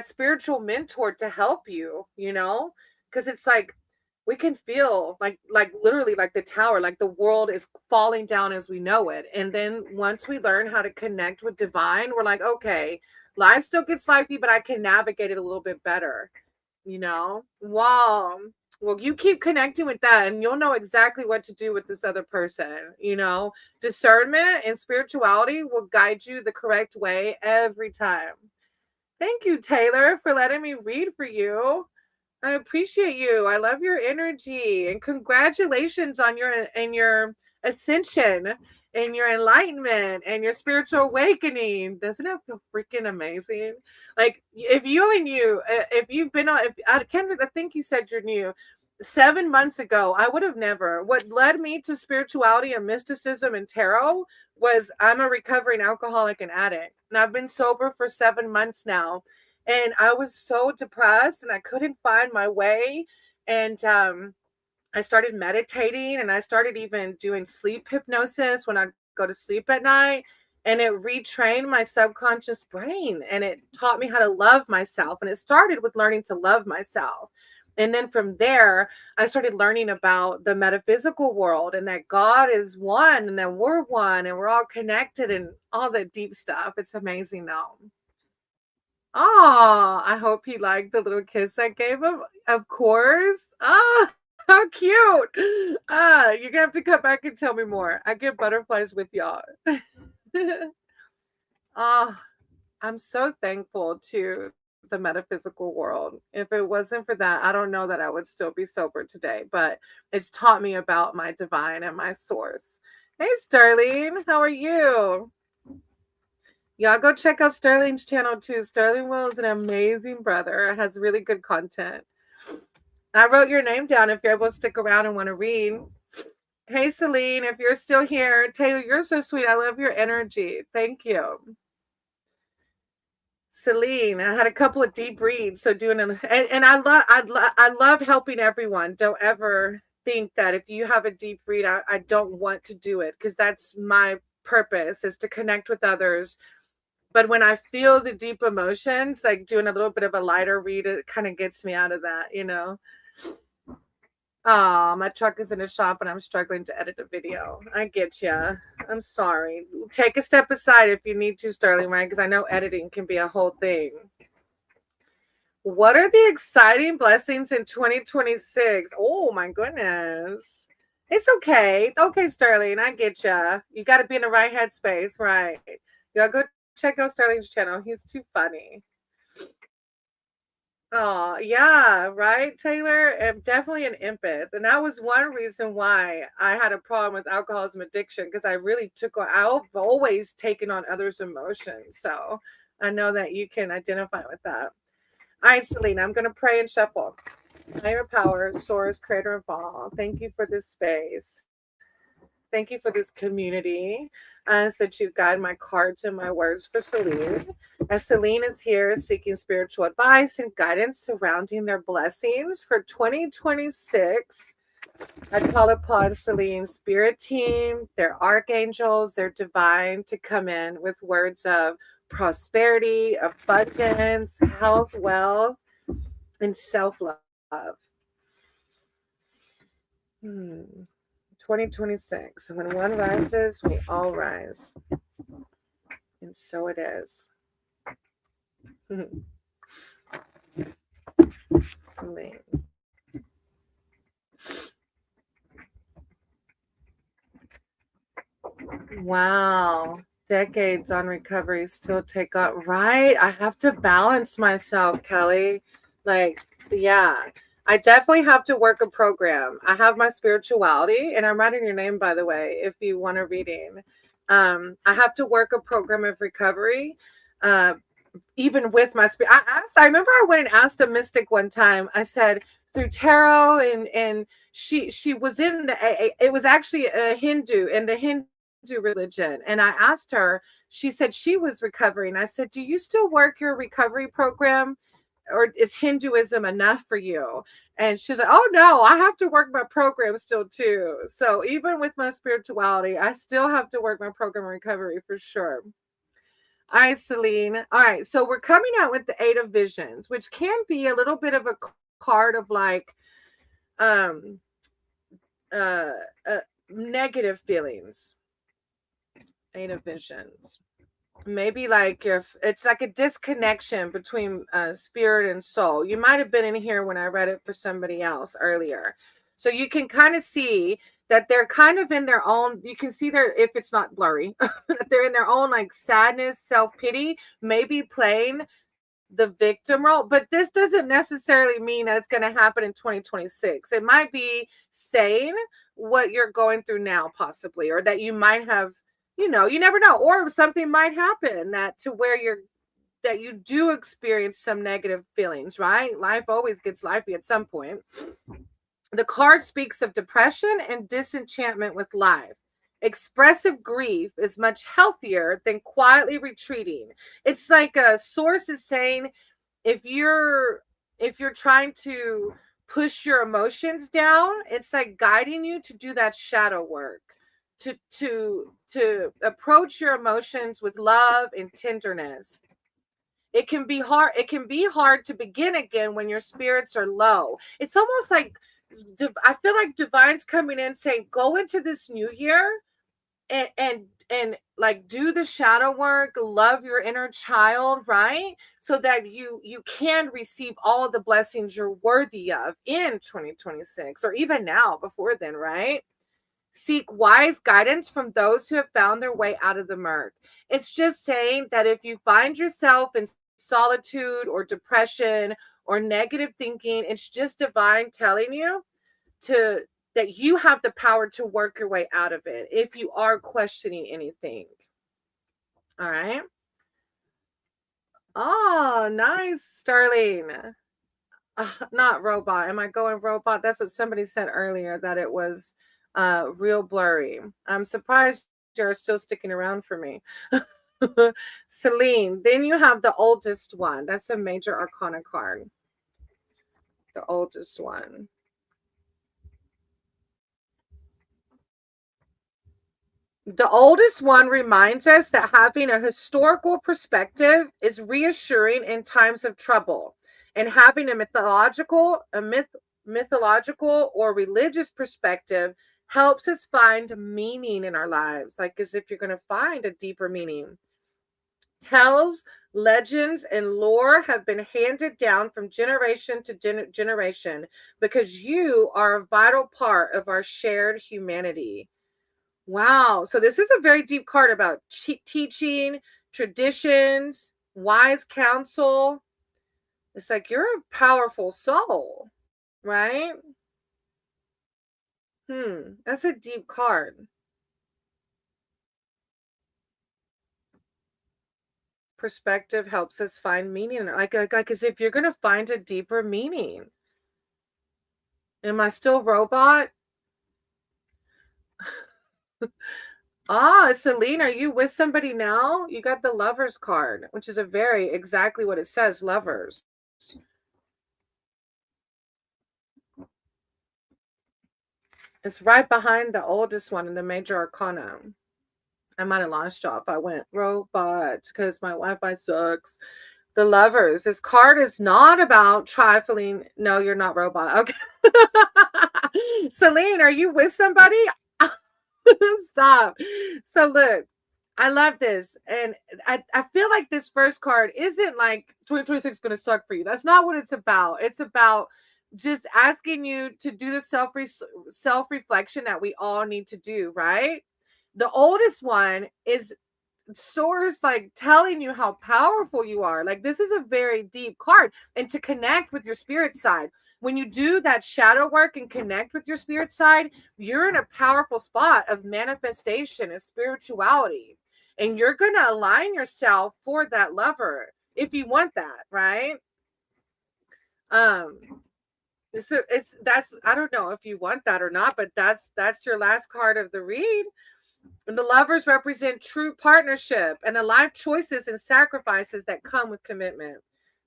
spiritual mentor to help you, because it's like we can feel like literally like the tower, like the world is falling down as we know it. And then once we learn how to connect with divine, we're like, okay, life still gets lifey, but I can navigate it a little bit better. Wow. Well, you keep connecting with that and you'll know exactly what to do with this other person. Discernment and spirituality will guide you the correct way every time. Thank you, Taylor, for letting me read for you. I appreciate you. I love your energy and congratulations on your ascension and your enlightenment and your spiritual awakening. Doesn't that feel freaking amazing? Like if you only knew, if you've been on, if I can't, I think you said you're new. 7 months ago, I would have never. What led me to spirituality and mysticism and tarot was I'm a recovering alcoholic and addict, and I've been sober for 7 months now, and I was so depressed and I couldn't find my way. And I started meditating and I started even doing sleep hypnosis when I go to sleep at night. And it retrained my subconscious brain and it taught me how to love myself. And it started with learning to love myself. And then from there, I started learning about the metaphysical world and that God is one and that we're one and we're all connected and all the deep stuff. It's amazing though. Oh, I hope he liked the little kiss I gave him. Of course. Oh, how cute. You're gonna have to come back and tell me more. I get butterflies with y'all. Oh, I'm so thankful to the metaphysical world. If it wasn't for that, I don't know that I would still be sober today, but it's taught me about my divine and my source. Hey, Sterling, how are you? Y'all go check out Sterling's channel too. Sterling Will is an amazing brother. Has really good content. I wrote your name down if you're able to stick around and want to read. Hey, Celine, if you're still here. Taylor, you're so sweet. I love your energy. Thank you. Celine, I had a couple of deep reads. So and I love helping everyone. Don't ever think that if you have a deep read, I don't want to do it because that's my purpose is to connect with others. But when I feel the deep emotions, like doing a little bit of a lighter read, it kind of gets me out of that. Oh, my truck is in a shop and I'm struggling to edit a video. I get ya. I'm sorry. Take a step aside if you need to, Sterling, right? Because I know editing can be a whole thing. What are the exciting blessings in 2026? Oh, my goodness. It's okay. Okay, Sterling, I get ya. You got to be in the right headspace, right? Y'all go check out Sterling's channel. He's too funny. Oh, yeah, right, Taylor? Definitely an empath. And that was one reason why I had a problem with alcoholism addiction because I've always taken on others' emotions. So I know that you can identify with that. All right, Selena, I'm going to pray and shuffle. Higher power, source, creator of all. Thank you for this space. Thank you for this community. I ask that you guide my cards and my words for Celine. As Celine is here seeking spiritual advice and guidance surrounding their blessings for 2026, I call upon Celine's spirit team, their archangels, their divine to come in with words of prosperity, abundance, health, wealth, and self-love. 2026. When one rises, we all rise. And so it is. Wow. Decades on recovery still take up. Right. I have to balance myself, Kelly. Yeah. I definitely have to work a program. I have my spirituality, and I'm writing your name, by the way, if you want a reading. I have to work a program of recovery. Even with my spirit, I remember I went and asked a mystic one time. I said through tarot, and she was in it was actually a Hindu in the Hindu religion, and I asked her. She said she was recovering. I said, "Do you still work your recovery program, or is Hinduism enough for you?" And she's like, "Oh no, I have to work my program still too." So even with my spirituality, I still have to work my program of recovery for sure. All right, Celine. All right, so we're coming out with the Eight of Visions, which can be a little bit of a card of like negative feelings. Eight of Visions. maybe like if it's like a disconnection between spirit and soul. You might have been in here when I read it for somebody else earlier. So you can kind of see that they're kind of in their own, you can see their, if it's not blurry, that they're in their own like sadness, self-pity, maybe playing the victim role. But this doesn't necessarily mean that it's going to happen in 2026. It might be saying what you're going through now, possibly, or that you might have, you never know, or something might happen that to where that you do experience some negative feelings, right? Life always gets lifey at some point. The card speaks of depression and disenchantment with life. Expressive grief is much healthier than quietly retreating. It's like a source is saying, if you're trying to push your emotions down, it's like guiding you to do that shadow work, to approach your emotions with love and tenderness. It can be hard to begin again when your spirits are low. It's almost like I feel like divine's coming in saying, go into this new year and like do the shadow work, love your inner child, right? So that you can receive all of the blessings you're worthy of in 2026, or even now before then, right? Seek wise guidance from those who have found their way out of the murk. It's just saying that if you find yourself in solitude or depression or negative thinking, it's just divine telling you to that you have the power to work your way out of it if you are questioning anything. All right. Oh, nice, Sterling. Not robot. Am I going robot? That's what somebody said earlier, that it was real blurry. I'm surprised you're still sticking around for me. Celine. Then you have the oldest one. That's a major arcana card. The oldest one. The oldest one reminds us that having a historical perspective is reassuring in times of trouble, and having a mythological or religious perspective helps us find meaning in our lives, like as if you're going to find a deeper meaning. Tales, legends, and lore have been handed down from generation to generation because you are a vital part of our shared humanity. Wow. So this is a very deep card about teaching, traditions, wise counsel. It's like you're a powerful soul, right? That's a deep card. Perspective helps us find meaning. Like as if you're gonna find a deeper meaning. Am I still robot? Celine, are you with somebody now? You got the lovers card, which is a very exactly what it says, lovers. It's right behind the oldest one in the major arcana. I might have lost y'all if I went robot because my Wi-Fi sucks. The lovers. This card is not about trifling. No, you're not robot. Okay. Celine, are you with somebody? Stop. So look, I love this. And I feel like this first card isn't like 2026 is going to suck for you. That's not what it's about. It's about just asking you to do the self-reflection that we all need to do, right? The oldest one is source like telling you how powerful you are. Like this is a very deep card, and to connect with your spirit side, when you do that shadow work and connect with your spirit side, you're in a powerful spot of manifestation and spirituality, and you're going to align yourself for that lover if you want that, right? um it's that's, I don't know if you want that or not, but that's your last card of the read. And the lovers represent true partnership and the life choices and sacrifices that come with commitment.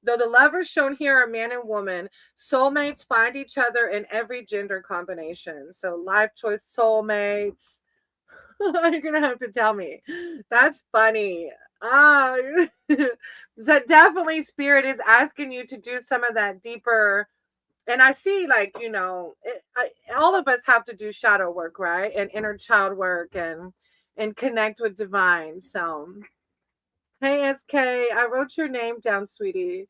Though the lovers shown here are man and woman, soulmates find each other in every gender combination. So life choice soulmates. You're gonna have to tell me. That's funny. Ah, so definitely spirit is asking you to do some of that deeper. And I see, like, all of us have to do shadow work, right? And inner child work and connect with divine. So Hey, SK. I wrote your name down, sweetie.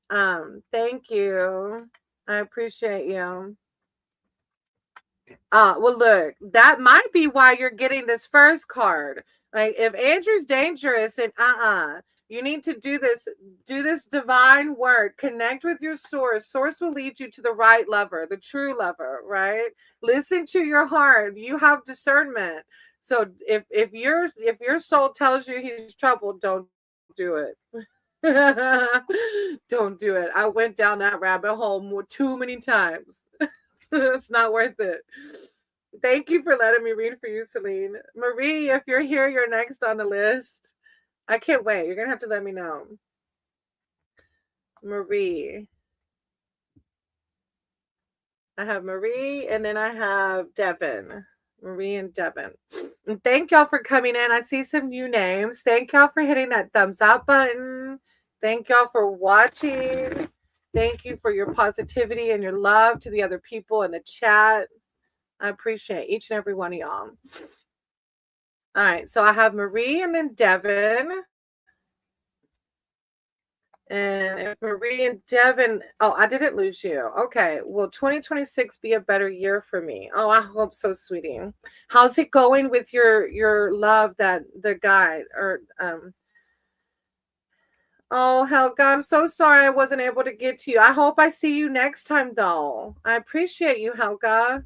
Thank you. I appreciate you. Well, look, that might be why you're getting this first card. Like, if Andrew's dangerous and you need to do this divine work, connect with your source. Source will lead you to the right lover, the true lover, right? Listen to your heart. You have discernment. So if your soul tells you he's trouble, don't do it. Don't do it. I went down that rabbit hole too many times. It's not worth it. Thank you for letting me read for you, Celine. Marie, if you're here, you're next on the list. I can't wait. You're going to have to let me know. Marie. I have Marie and then I have Devin. Marie and Devin. And thank y'all for coming in. I see some new names. Thank y'all for hitting that thumbs up button. Thank y'all for watching. Thank you for your positivity and your love to the other people in the chat. I appreciate each and every one of y'all. All right, so I have Marie and then Devin. And if Marie and Devin, oh, I didn't lose you. Okay, will 2026 be a better year for me? Oh, I hope so, sweetie. How's it going with your love that the guy or Oh, Helga, I'm so sorry I wasn't able to get to you. I hope I see you next time, though. I appreciate you, Helga.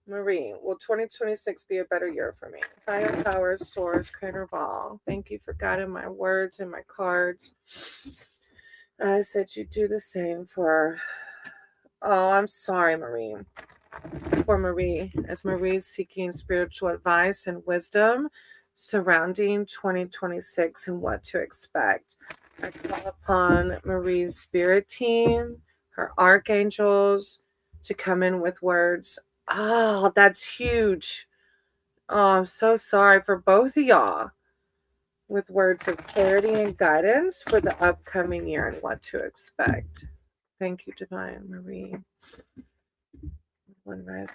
Marie, will 2026 be a better year for me? Higher powers, source, creator of all. Thank you for guiding my words and my cards. I said you do the same for. Oh, I'm sorry, Marie. For Marie, as Marie's seeking spiritual advice and wisdom surrounding 2026 and what to expect. I call upon Marie's spirit team, her archangels, to come in with words. Oh, that's huge. Oh, I'm so sorry for both of y'all. With words of clarity and guidance for the upcoming year and what to expect. Thank you, Divine Marie. One rise,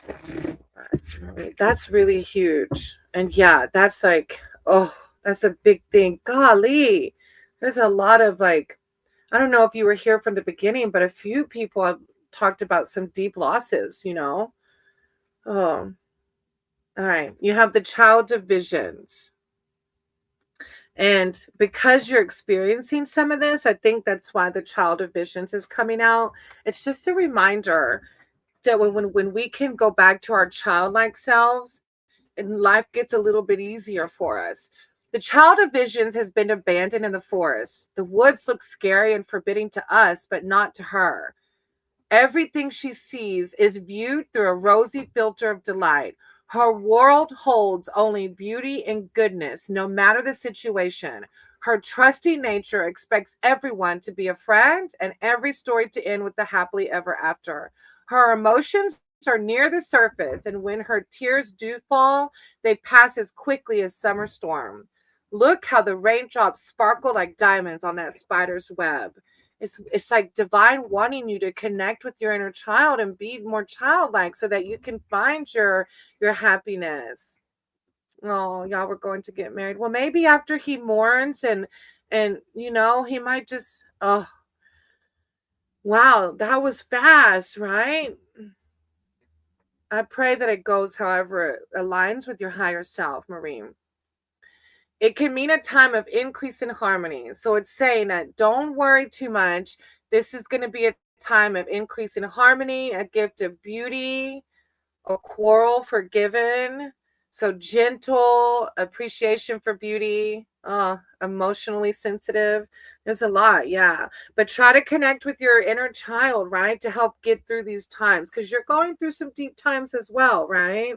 Marie. That's really huge. And yeah, that's like, oh, that's a big thing. Golly, there's a lot of like, I don't know if you were here from the beginning, but a few people have talked about some deep losses, you know? Oh, all right. You have the child of visions. And because you're experiencing some of this, I think that's why the child of visions is coming out. It's just a reminder that when we can go back to our childlike selves and life gets a little bit easier for us. The child of visions has been abandoned in the forest. The woods look scary and forbidding to us, but not to her. Everything she sees is viewed through a rosy filter of delight. Her world holds only beauty and goodness, no matter the situation. Her trusting nature expects everyone to be a friend and every story to end with the happily ever after. Her emotions are near the surface, and when her tears do fall, they pass as quickly as summer storm. Look how the raindrops sparkle like diamonds on that spider's web. It's like divine wanting you to connect with your inner child and be more childlike so that you can find your happiness. Oh, y'all were going to get married. Well, maybe after he mourns and you know, he might just oh wow, that was fast, right? I pray that it goes however it aligns with your higher self, Marine. It can mean a time of increase in harmony. So it's saying that don't worry too much. This is going to be a time of increase in harmony, a gift of beauty, a quarrel forgiven. So gentle, appreciation for beauty, emotionally sensitive. There's a lot, yeah. But try to connect with your inner child, right? To help get through these times because you're going through some deep times as well, right?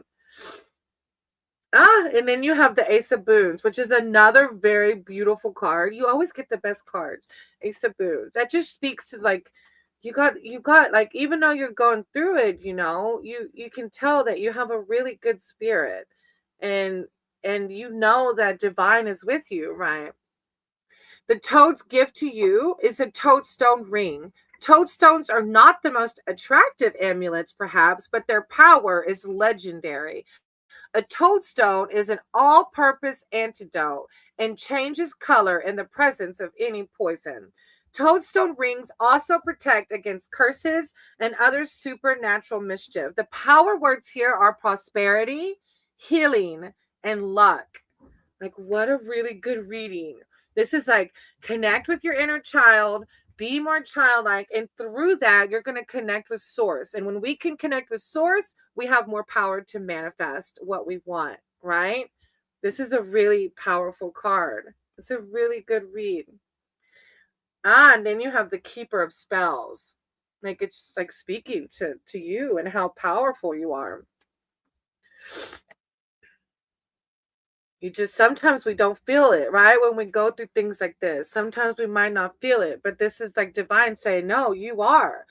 And then you have the Ace of Boons, which is another very beautiful card. You always get the best cards. Ace of Boons. That just speaks to like you got like even though you're going through it, you know, you can tell that you have a really good spirit. And you know that divine is with you, right? The toad's gift to you is a toadstone ring. Toadstones are not the most attractive amulets, perhaps, but their power is legendary. A toadstone is an all-purpose antidote and changes color in the presence of any poison. Toadstone rings also protect against curses and other supernatural mischief. The power words here are prosperity, healing, and luck. Like, what a really good reading. This is like, connect with your inner child, be more childlike, and through that, you're going to connect with source. And when we can connect with source, we have more power to manifest what we want, right? This is a really powerful card. It's a really good read. And then you have the Keeper of Spells. Like, it's like speaking to you and how powerful you are. You just, sometimes we don't feel it, right? When we go through things like this, sometimes we might not feel it, but this is like divine saying, no, you are.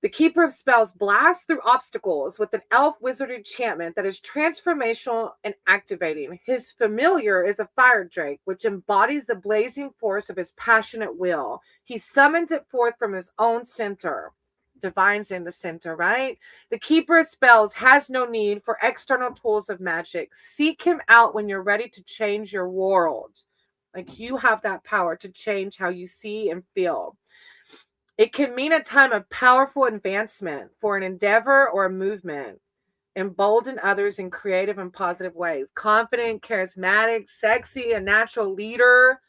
The Keeper of Spells blasts through obstacles with an elf wizard enchantment that is transformational and activating. His familiar is a fire drake, which embodies the blazing force of his passionate will. He summons it forth from his own center. Divine's in the center, right? The Keeper of Spells has no need for external tools of magic. Seek him out when you're ready to change your world. Like, you have that power to change how you see and feel. It can mean a time of powerful advancement for an endeavor or a movement. Embolden others in creative and positive ways. Confident, charismatic, sexy, a natural leader.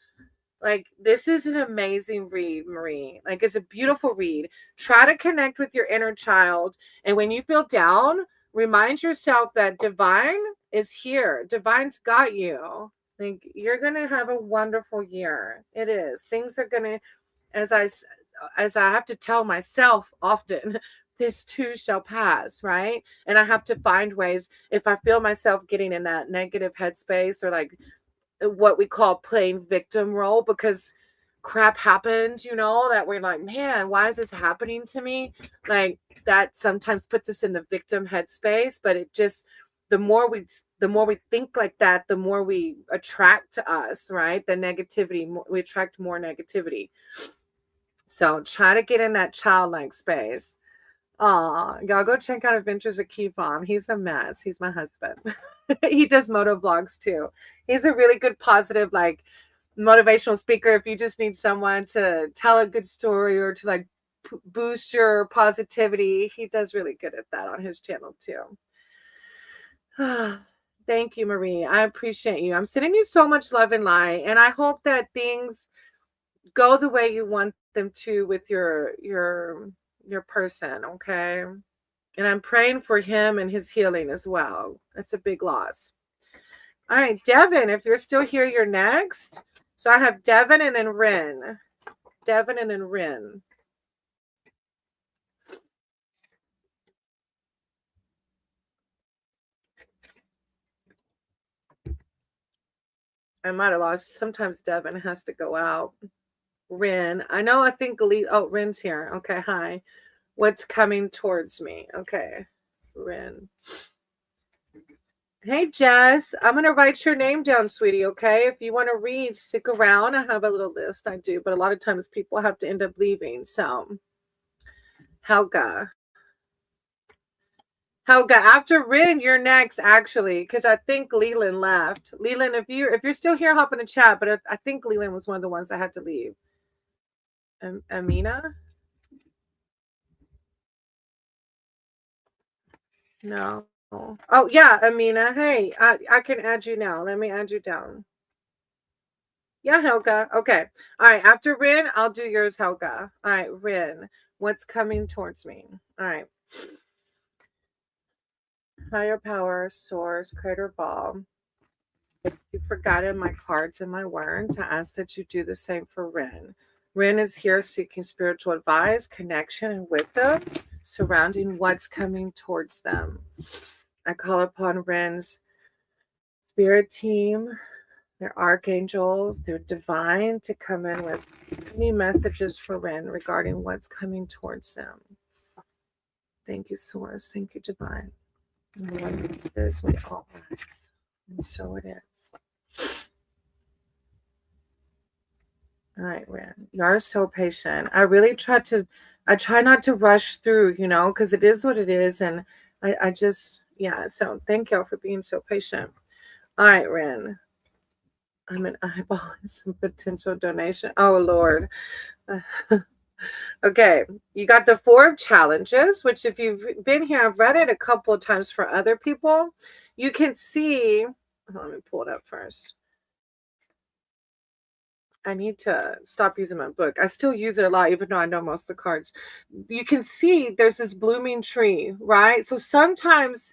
Like, this is an amazing read, Marie. Like, it's a beautiful read. Try to connect with your inner child. And when you feel down, remind yourself that divine is here. Divine's got you. Like, you're going to have a wonderful year. It is. Things are going to, as I have to tell myself often, this too shall pass, right? And I have to find ways, if I feel myself getting in that negative headspace or like what we call playing victim role, because crap happened, that we're like, man, why is this happening to me? Like, that sometimes puts us in the victim headspace, but it just, the more we think like that, the more we attract to us, right? The negativity, we attract more negativity. So try to get in that childlike space. Y'all go check out Adventures of Kifon. He's a mess. He's my husband. He does moto vlogs too. He's a really good, positive, like, motivational speaker. If you just need someone to tell a good story or to like boost your positivity, he does really good at that on his channel too. Thank you, Marie. I appreciate you. I'm sending you so much love and light, and I hope that things go the way you want them to with your person, okay? And I'm praying for him and his healing as well. That's a big loss. All right, Devin, if you're still here, you're next. So I have Devin and then Rin. Devin and then Rin. I might have lost. Sometimes Devin has to go out. Rin. I think Rin's here. Okay, hi. What's coming towards me? Okay, Rin. Hey, Jess. I'm going to write your name down, sweetie, okay? If you want to read, stick around. I have a little list. I do, but a lot of times people have to end up leaving. So, Helga. After Rin, you're next, actually, because I think Leland left. Leland, if you're still here, hop in the chat, but I think Leland was one of the ones that had to leave. Amina? No. Oh, yeah, Amina. Hey, I can add you now. Let me add you down. Yeah, Helga. Okay. All right. After Rin, I'll do yours, Helga. All right, Rin. What's coming towards me? All right. Higher power, source, creator ball. If you've forgotten my cards and my words, I ask that you do the same for Rin. Rin is here seeking spiritual advice, connection, and wisdom surrounding what's coming towards them. I call upon Rin's spirit team, their archangels, their divine, to come in with any messages for Rin regarding what's coming towards them. Thank you, Source. Thank you, Divine. And when it is, we all rise. And so it is. All right, Rin. You are so patient. I try not to rush through, because it is what it is. And I just, Yeah, so thank y'all for being so patient. All right, Ren. I'm an eyeball and some potential donation. Oh, Lord. Okay, you got the 4 of challenges, which if you've been here, I've read it a couple of times for other people. You can see, let me pull it up first. I need to stop using my book. I still use it a lot, even though I know most of the cards. You can see there's this blooming tree, right? So sometimes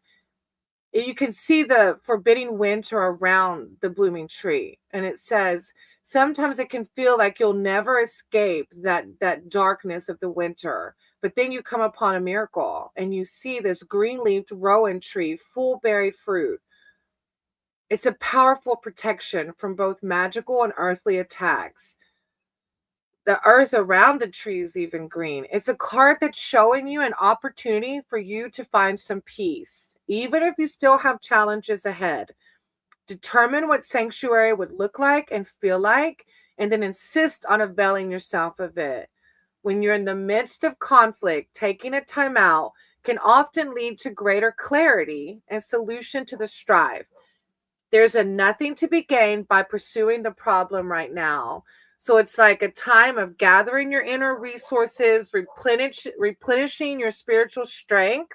you can see the forbidding winter around the blooming tree. And it says, sometimes it can feel like you'll never escape that darkness of the winter. But then you come upon a miracle and you see this green-leafed rowan tree, full berried fruit. It's a powerful protection from both magical and earthly attacks. The earth around the tree is even green. It's a card that's showing you an opportunity for you to find some peace, even if you still have challenges ahead. Determine what sanctuary would look like and feel like, and then insist on availing yourself of it. When you're in the midst of conflict, taking a time out can often lead to greater clarity and solution to the strife. There's a nothing to be gained by pursuing the problem right now. So it's like a time of gathering your inner resources, replenishing your spiritual strength,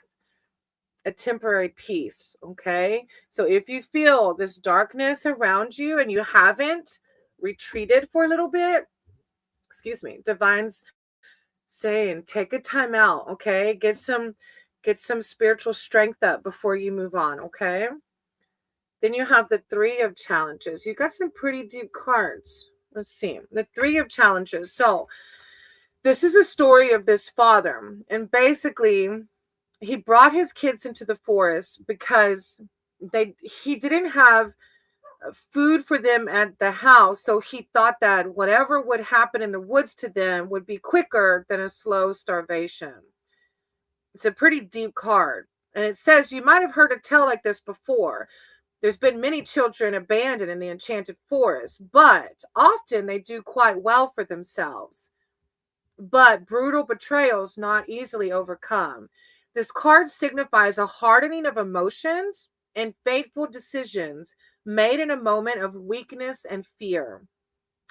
a temporary peace. Okay. So if you feel this darkness around you and you haven't retreated for a little bit, excuse me, Divine's saying take a time out. Okay. Get some spiritual strength up before you move on. Okay. Then you have the 3 of challenges. You got some pretty deep cards. Let's see. The 3 of challenges. So this is a story of this father. And basically, he brought his kids into the forest because he didn't have food for them at the house. So he thought that whatever would happen in the woods to them would be quicker than a slow starvation. It's a pretty deep card. And it says, you might have heard a tale like this before. There's been many children abandoned in the enchanted forest, but often they do quite well for themselves. But brutal betrayals not easily overcome. This card signifies a hardening of emotions and fateful decisions made in a moment of weakness and fear.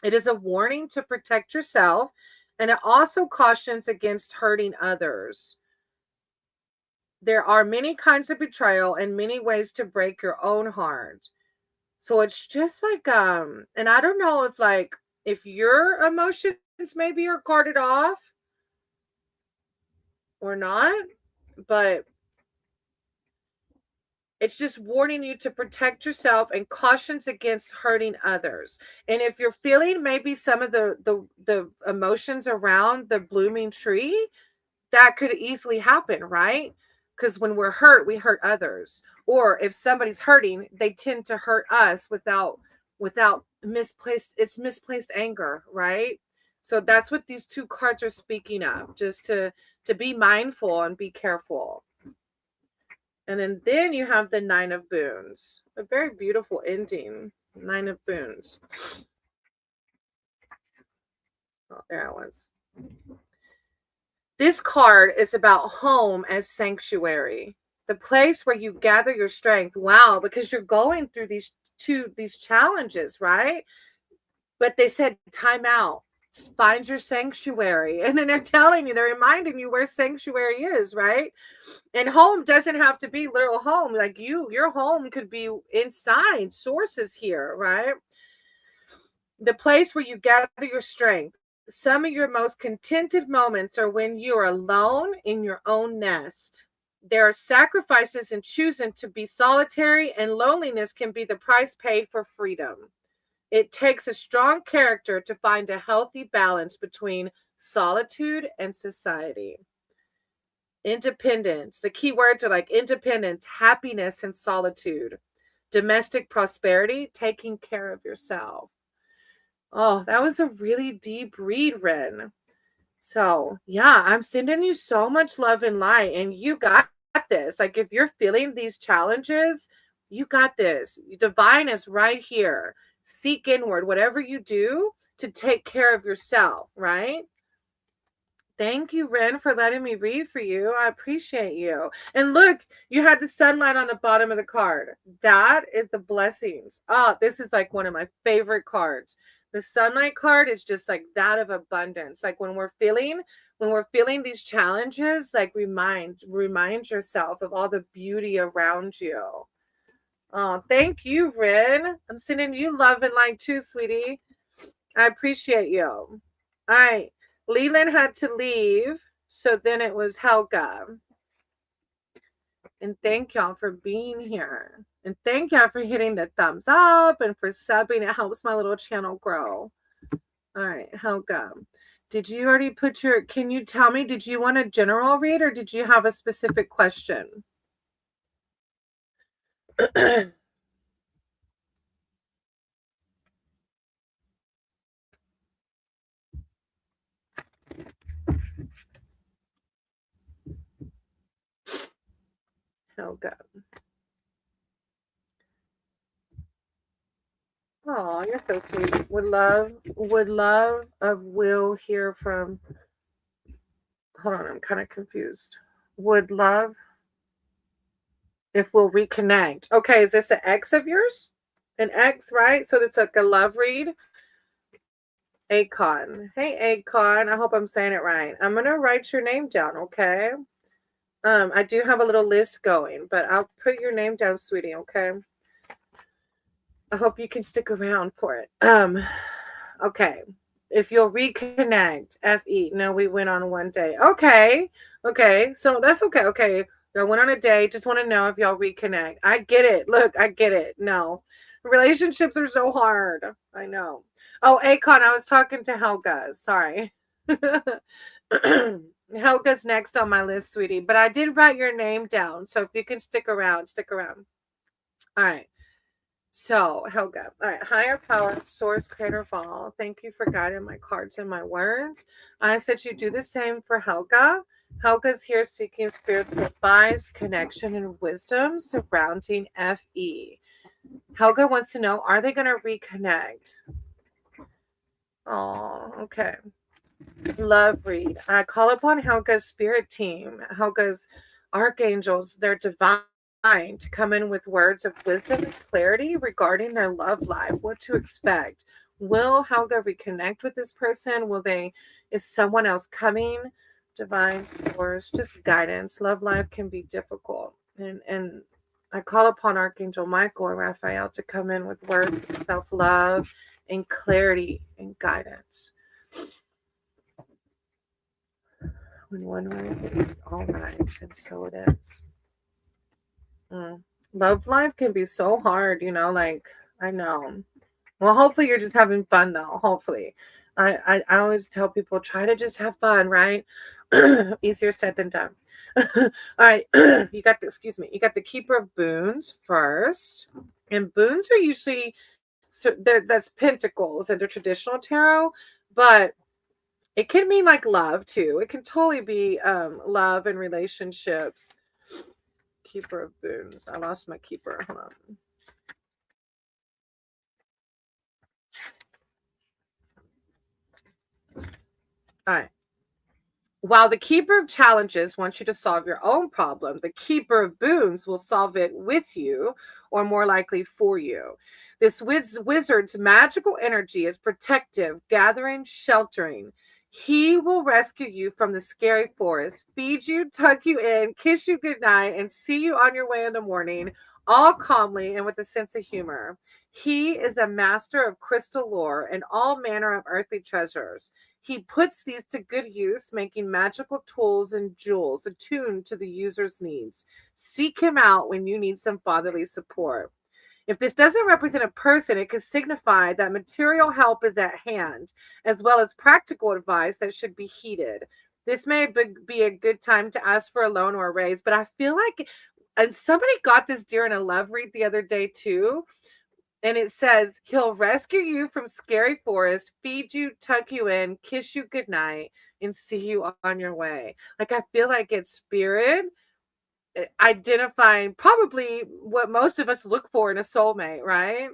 It is a warning to protect yourself, and it also cautions against hurting others. There are many kinds of betrayal and many ways to break your own heart. So it's just like and I don't know if your emotions maybe are guarded off or not, but it's just warning you to protect yourself and cautions against hurting others. And if you're feeling maybe some of the emotions around the blooming tree, that could easily happen, right? Because when we're hurt, we hurt others. Or if somebody's hurting, they tend to hurt us without misplaced anger, right? So that's what these 2 cards are speaking of, just to be mindful and be careful. And then you have the 9 of Boons, a very beautiful ending. 9 of Boons. Oh, there it was. This card is about home as sanctuary, the place where you gather your strength. Wow, because you're going through these challenges, right? But they said time out. Find your sanctuary. And then they're reminding you where sanctuary is, right? And home doesn't have to be literal home. Like your home could be inside sources here, right? The place where you gather your strength. Some of your most contented moments are when you are alone in your own nest. There are sacrifices in choosing to be solitary, and loneliness can be the price paid for freedom. It takes a strong character to find a healthy balance between solitude and society. Independence. The key words are like independence, happiness, and solitude. Domestic prosperity, taking care of yourself. Oh, that was a really deep read, Ren. So, yeah, I'm sending you so much love and light, and you got this. Like, if you're feeling these challenges, you got this. Divine is right here. Seek inward, whatever you do to take care of yourself, right? Thank you, Ren, for letting me read for you. I appreciate you. And look, you had the sunlight on the bottom of the card. That is the blessings. Oh, this is like one of my favorite cards. The sunlight card is just like that of abundance. Like when we're feeling these challenges, like remind yourself of all the beauty around you. Oh, thank you, Ren. I'm sending you love and light too, sweetie. I appreciate you. All right. Leland had to leave, so then it was Helga. And thank y'all for being here. And thank y'all for hitting the thumbs up and for subbing. It helps my little channel grow. All right, Helga. Did you already put can you tell me, did you want a general read or did you have a specific question? Helga. Oh, you're so sweet. Would love of Will hear from. Hold on, I'm kind of confused. Would love if we'll reconnect. Okay, is this an ex of yours? An ex, right? So it's like a love read. Akon. Hey, Akon. I hope I'm saying it right. I'm gonna write your name down, okay? I do have a little list going, but I'll put your name down, sweetie, okay? I hope you can stick around for it. Okay. If you'll reconnect, FE. No, we went on one day. Okay. So that's okay. Okay. I went on a date. Just want to know if y'all reconnect. I get it. Look, I get it. No. Relationships are so hard. I know. Oh, Akon, I was talking to Helga. Sorry. Helga's next on my list, sweetie. But I did write your name down. So if you can stick around, stick around. All right. So, Helga. All right. Higher power, source, creator of all. Thank you for guiding my cards and my words. I said you do the same for Helga. Helga's here seeking spiritual advice, connection, and wisdom surrounding FE. Helga wants to know, are they going to reconnect? Oh, okay. Love read. I call upon Helga's spirit team, Helga's archangels, their divine, to come in with words of wisdom and clarity regarding their love life, what to expect. Will Helga reconnect with this person? Is someone else coming? Divine force, just guidance. Love life can be difficult. And I call upon Archangel Michael and Raphael to come in with words of self-love and clarity and guidance. When one rises, all rise, and so it is. Love life can be so hard, like, I know. Well, hopefully you're just having fun though. Hopefully. I always tell people, try to just have fun, right? Easier said than done. All right. You got the Keeper of Boons first. And boons are usually, that's pentacles in the traditional tarot, but it can mean like love too. It can totally be love and relationships. Keeper of Boons. I lost my keeper. Hold on. All right. While the Keeper of Challenges wants you to solve your own problem, the Keeper of Boons will solve it with you, or more likely for you. This wizard's magical energy is protective, gathering, sheltering. He will rescue you from the scary forest, feed you, tuck you in, kiss you goodnight, and see you on your way in the morning, all calmly and with a sense of humor. He is a master of crystal lore and all manner of earthly treasures. He puts these to good use, making magical tools and jewels attuned to the user's needs. Seek him out when you need some fatherly support. If this doesn't represent a person, it could signify that material help is at hand, as well as practical advice that should be heeded. This may be a good time to ask for a loan or a raise, but I feel like, and somebody got this during a love read the other day too, and it says, he'll rescue you from scary forest, feed you, tuck you in, kiss you goodnight, and see you on your way. Like, I feel like it's spirit identifying probably what most of us look for in a soulmate, right?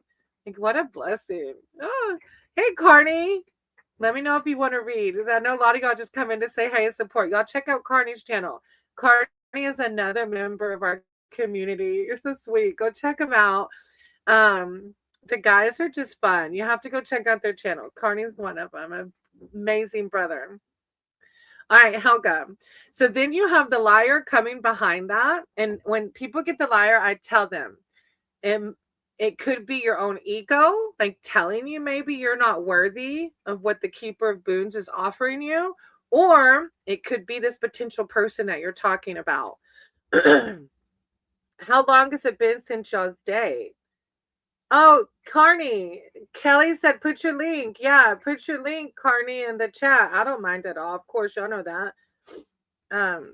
Like, what a blessing. Oh, hey, Carney. Let me know if you want to read, because I know a lot of y'all just come in to say hi and support. Y'all check out Carney's channel. Carney is another member of our community. You're so sweet. Go check them out. The guys are just fun. You have to go check out their channels. Carney's one of them. An amazing brother. All right, Helga. So then you have the liar coming behind that. And when people get the liar, I tell them it, it could be your own ego, like telling you maybe you're not worthy of what the Keeper of Boons is offering you. Or it could be this potential person that you're talking about. How long has it been since y'all's date? Oh, Carney. Kelly said, put your link. Yeah, put your link, Carney, in the chat. I don't mind at all. Of course, y'all know that.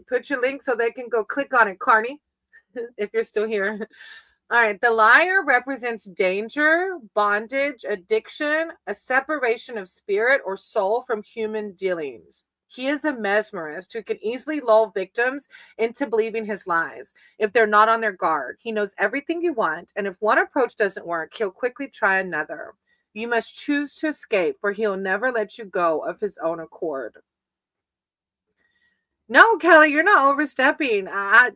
Put your link so they can go click on it, Carney, if you're still here. All right. The liar represents danger, bondage, addiction, a separation of spirit or soul from human dealings. He is a mesmerist who can easily lull victims into believing his lies if they're not on their guard. He knows everything you want, and if one approach doesn't work, he'll quickly try another. You must choose to escape, for he'll never let you go of his own accord. No, Kelly, you're not overstepping.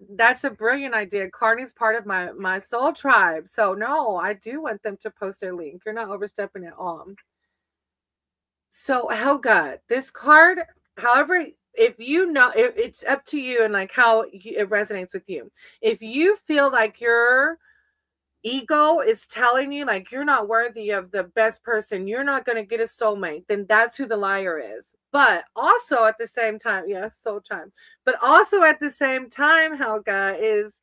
That's a brilliant idea. Carney's part of my soul tribe. So no, I do want them to post their link. You're not overstepping at all. So Helga, this card, however, if you know, it's up to you and like how it resonates with you. If you feel like your ego is telling you like you're not worthy of the best person, you're not going to get a soulmate, then that's who the liar is. But also at the same time, yes, soul time. But also at the same time, Helga, is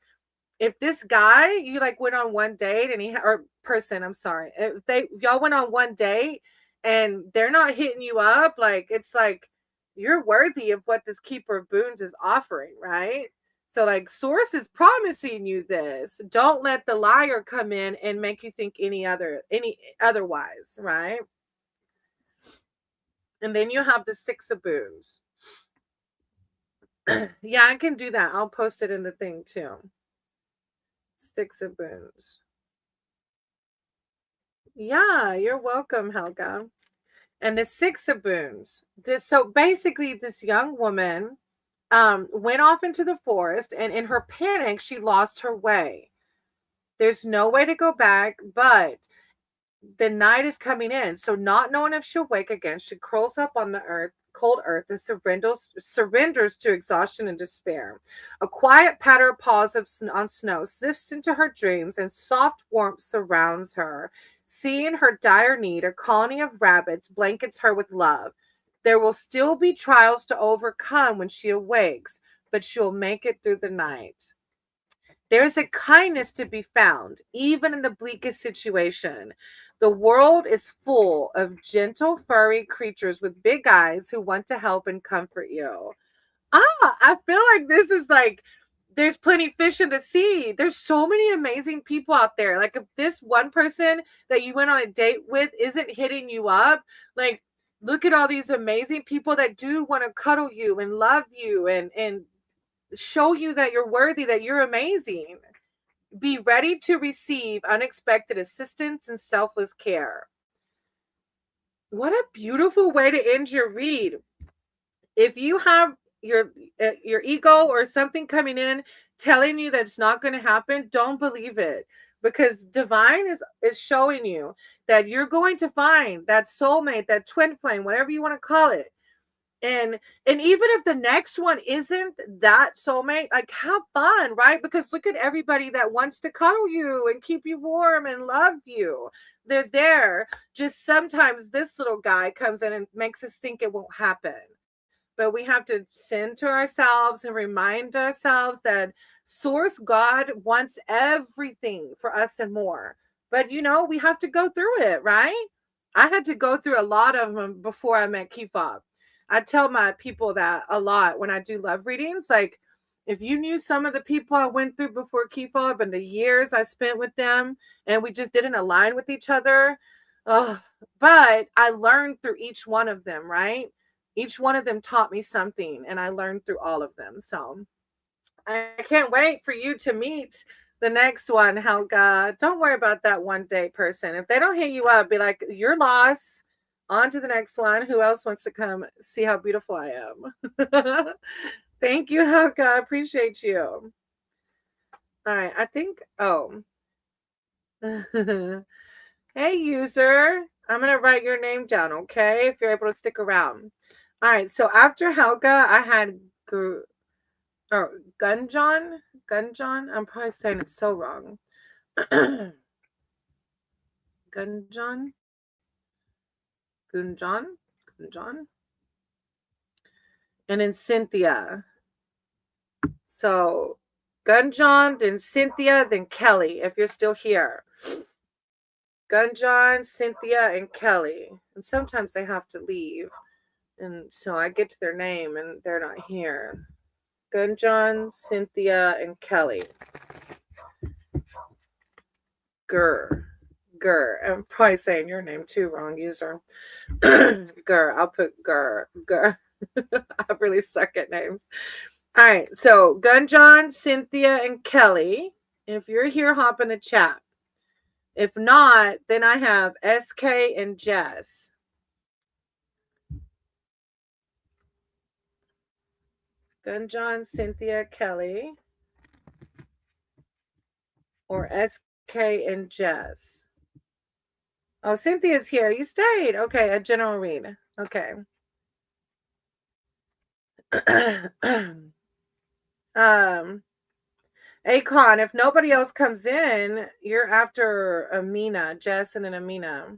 if this guy you like went on one date and or person, I'm sorry, if y'all went on one date and they're not hitting you up, like it's like you're worthy of what this Keeper of Boons is offering, right? So like source is promising you this. Don't let the liar come in and make you think any otherwise, right? And then you have the Six of Boons. Yeah, I can do that. I'll post it in the thing too. Six of Boons. Yeah, you're welcome, Helga. And the Six of Boons. So basically, this young woman went off into the forest, and in her panic, she lost her way. There's no way to go back, but the night is coming in. So, not knowing if she'll wake again, she curls up on the cold earth, and surrenders to exhaustion and despair. A quiet patter of paws on snow sifts into her dreams, and soft warmth surrounds her. Seeing her dire need, a colony of rabbits blankets her with love. There will still be trials to overcome when she awakes, but she'll make it through the night. There's a kindness to be found, even in the bleakest situation. The world is full of gentle, furry creatures with big eyes who want to help and comfort you. I feel like this is like there's plenty fish in the sea. There's so many amazing people out there. Like if this one person that you went on a date with isn't hitting you up, like look at all these amazing people that do want to cuddle you and love you and show you that you're worthy, that you're amazing. Be ready to receive unexpected assistance and selfless care. What a beautiful way to end your read. If you have your ego or something coming in telling you that it's not going to happen, don't believe it, because divine is showing you that you're going to find that soulmate, that twin flame, whatever you want to call it. And even if the next one isn't that soulmate, like have fun, right? Because look at everybody that wants to cuddle you and keep you warm and love you. They're there. Just sometimes this little guy comes in and makes us think it won't happen. But we have to center ourselves and remind ourselves that source God wants everything for us and more. But we have to go through it, right? I had to go through a lot of them before I met Kifab. I tell my people that a lot when I do love readings. Like, if you knew some of the people I went through before Kifab and the years I spent with them, and we just didn't align with each other. But I learned through each one of them, right? Each one of them taught me something, and I learned through all of them. So I can't wait for you to meet the next one, Helga. Don't worry about that one date person. If they don't hit you up, be like, you're lost. On to the next one. Who else wants to come see how beautiful I am? Thank you, Helga. I appreciate you. All right, I think, oh. Hey, user. I'm going to write your name down, okay? If you're able to stick around. All right, so after Helga, I had Gunjon. Gunjon? I'm probably saying it so wrong. Gunjon? Gunjon? Gunjon? And then Cynthia. So Gunjon, then Cynthia, then Kelly, if you're still here. Gunjon, Cynthia, and Kelly. And sometimes they have to leave. And so I get to their name and they're not here. Gunjon, Cynthia, and Kelly. Gur. I'm probably saying your name too wrong, user. Gur. I'll put Gur. I really suck at names. All right. So Gunjon, Cynthia, and Kelly. If you're here, hop in the chat. If not, then I have SK and Jess. Gunjon, Cynthia, Kelly. Or SK and Jess. Oh, Cynthia's here. You stayed. Okay, a general read. Okay. Akon, if nobody else comes in, you're after Amina, Jess, and then Amina.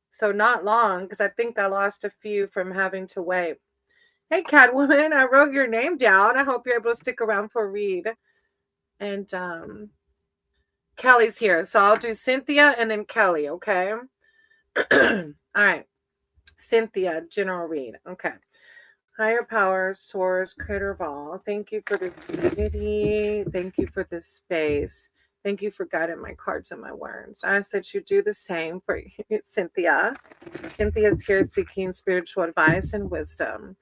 So not long, because I think I lost a few from having to wait. Hey, Catwoman, I wrote your name down. I hope you're able to stick around for a read. And Kelly's here. So I'll do Cynthia and then Kelly, okay? All right. Cynthia, general read. Okay. Higher power, source, creator of all. Thank you for this community. Thank you for this space. Thank you for guiding my cards and my words. I ask that you do the same for Cynthia. Cynthia's here seeking spiritual advice and wisdom.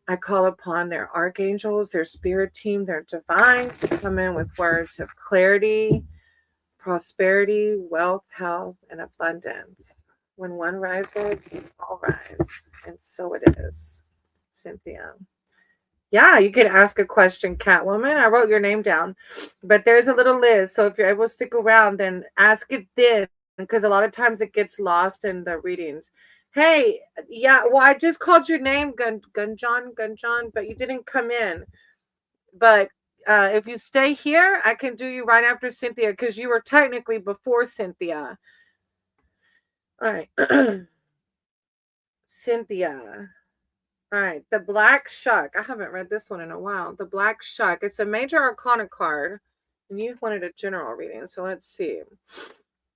I call upon their archangels, their spirit team, their divine to come in with words of clarity, prosperity, wealth, health, and abundance. When one rises, all rise. And so it is. Cynthia. Yeah, you can ask a question, Catwoman. I wrote your name down. But there's a little Liz. So if you're able to stick around, then ask it then. Because a lot of times it gets lost in the readings. Hey, yeah, well, I just called your name, Gunjon, but you didn't come in. But if you stay here, I can do you right after Cynthia because you were technically before Cynthia. All right. Cynthia. All right. The Black Shuck. I haven't read this one in a while. The Black Shuck. It's a major arcana card. And you wanted a general reading. So let's see. It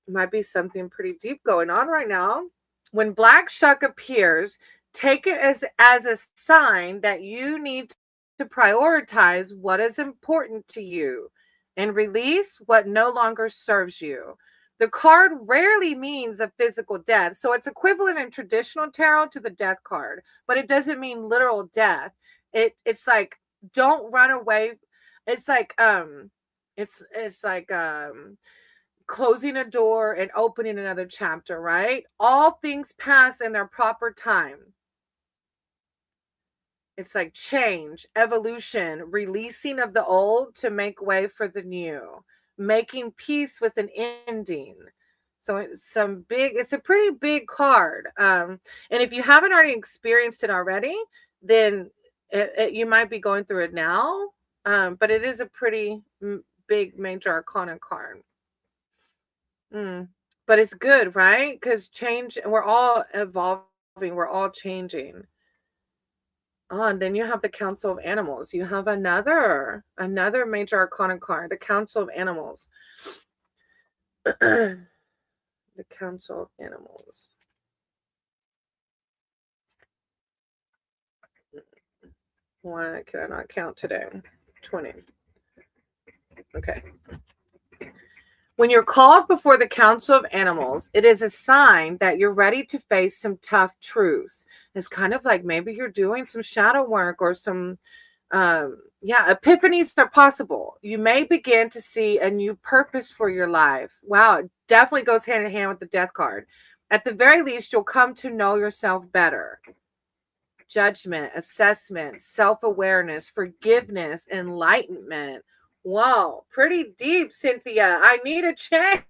might be something pretty deep going on right now. When Black Shuck appears, take it as a sign that you need to prioritize what is important to you and release what no longer serves you. The card rarely means a physical death. So it's equivalent in traditional tarot to the death card, but it doesn't mean literal death. It's like don't run away. It's like closing a door and opening another chapter, right? All things pass in their proper time. It's like change, evolution, releasing of the old to make way for the new, making peace with an ending. So it's a pretty big card. And if you haven't already experienced it already, then you might be going through it now. But it is a pretty big major arcana card. But it's good, right? Because change, we're all evolving, we're all changing. Oh, and then you have the Council of Animals. You have another major arcana card, the Council of Animals. The Council of Animals. Why can I not count today? 20. Okay. When you're called before the Council of Animals, it is a sign that you're ready to face some tough truths. It's kind of like maybe you're doing some shadow work or some, epiphanies are possible. You may begin to see a new purpose for your life. Wow, it definitely goes hand in hand with the death card. At the very least, you'll come to know yourself better. Judgment, assessment, self-awareness, forgiveness, enlightenment. Whoa, pretty deep, Cynthia. I need a change.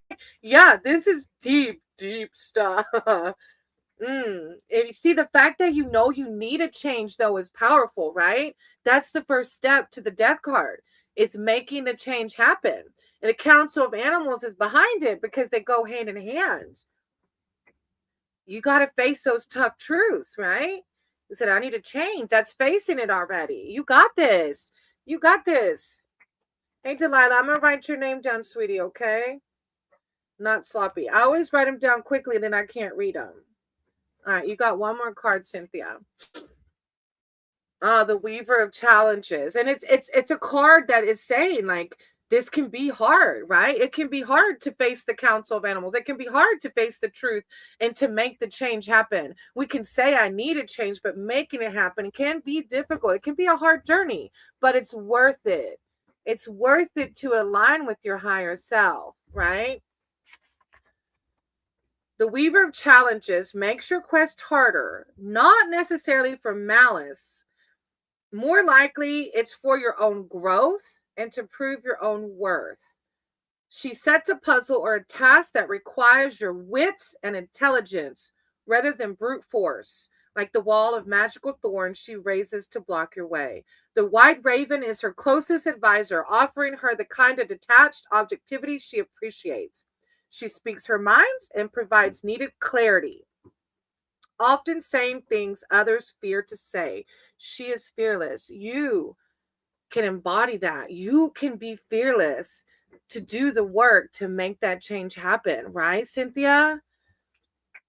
Yeah, this is deep, deep stuff. If you see, the fact that you know you need a change, though, is powerful, right? That's the first step to the death card. Is making the change happen. And the Council of Animals is behind it because they go hand in hand. You got to face those tough truths, right? You said, I need to change. That's facing it already. You got this. You got this. Hey, Delilah, I'm going to write your name down, sweetie, okay? Not sloppy. I always write them down quickly, and then I can't read them. All right, you got one more card, Cynthia. The Weaver of Challenges. And it's a card that is saying, like, this can be hard, right? It can be hard to face the Council of Animals. It can be hard to face the truth and to make the change happen. We can say, I need a change, but making it happen can be difficult. It can be a hard journey, but it's worth it. It's worth it to align with your higher self, right? The Weaver of Challenges makes your quest harder, not necessarily for malice. More likely, it's for your own growth and to prove your own worth. She sets a puzzle or a task that requires your wits and intelligence rather than brute force, like the wall of magical thorns she raises to block your way. The White Raven is her closest advisor, offering her the kind of detached objectivity she appreciates. She speaks her mind and provides needed clarity, often saying things others fear to say. She is fearless. You can embody that. You can be fearless to do the work to make that change happen, right, Cynthia?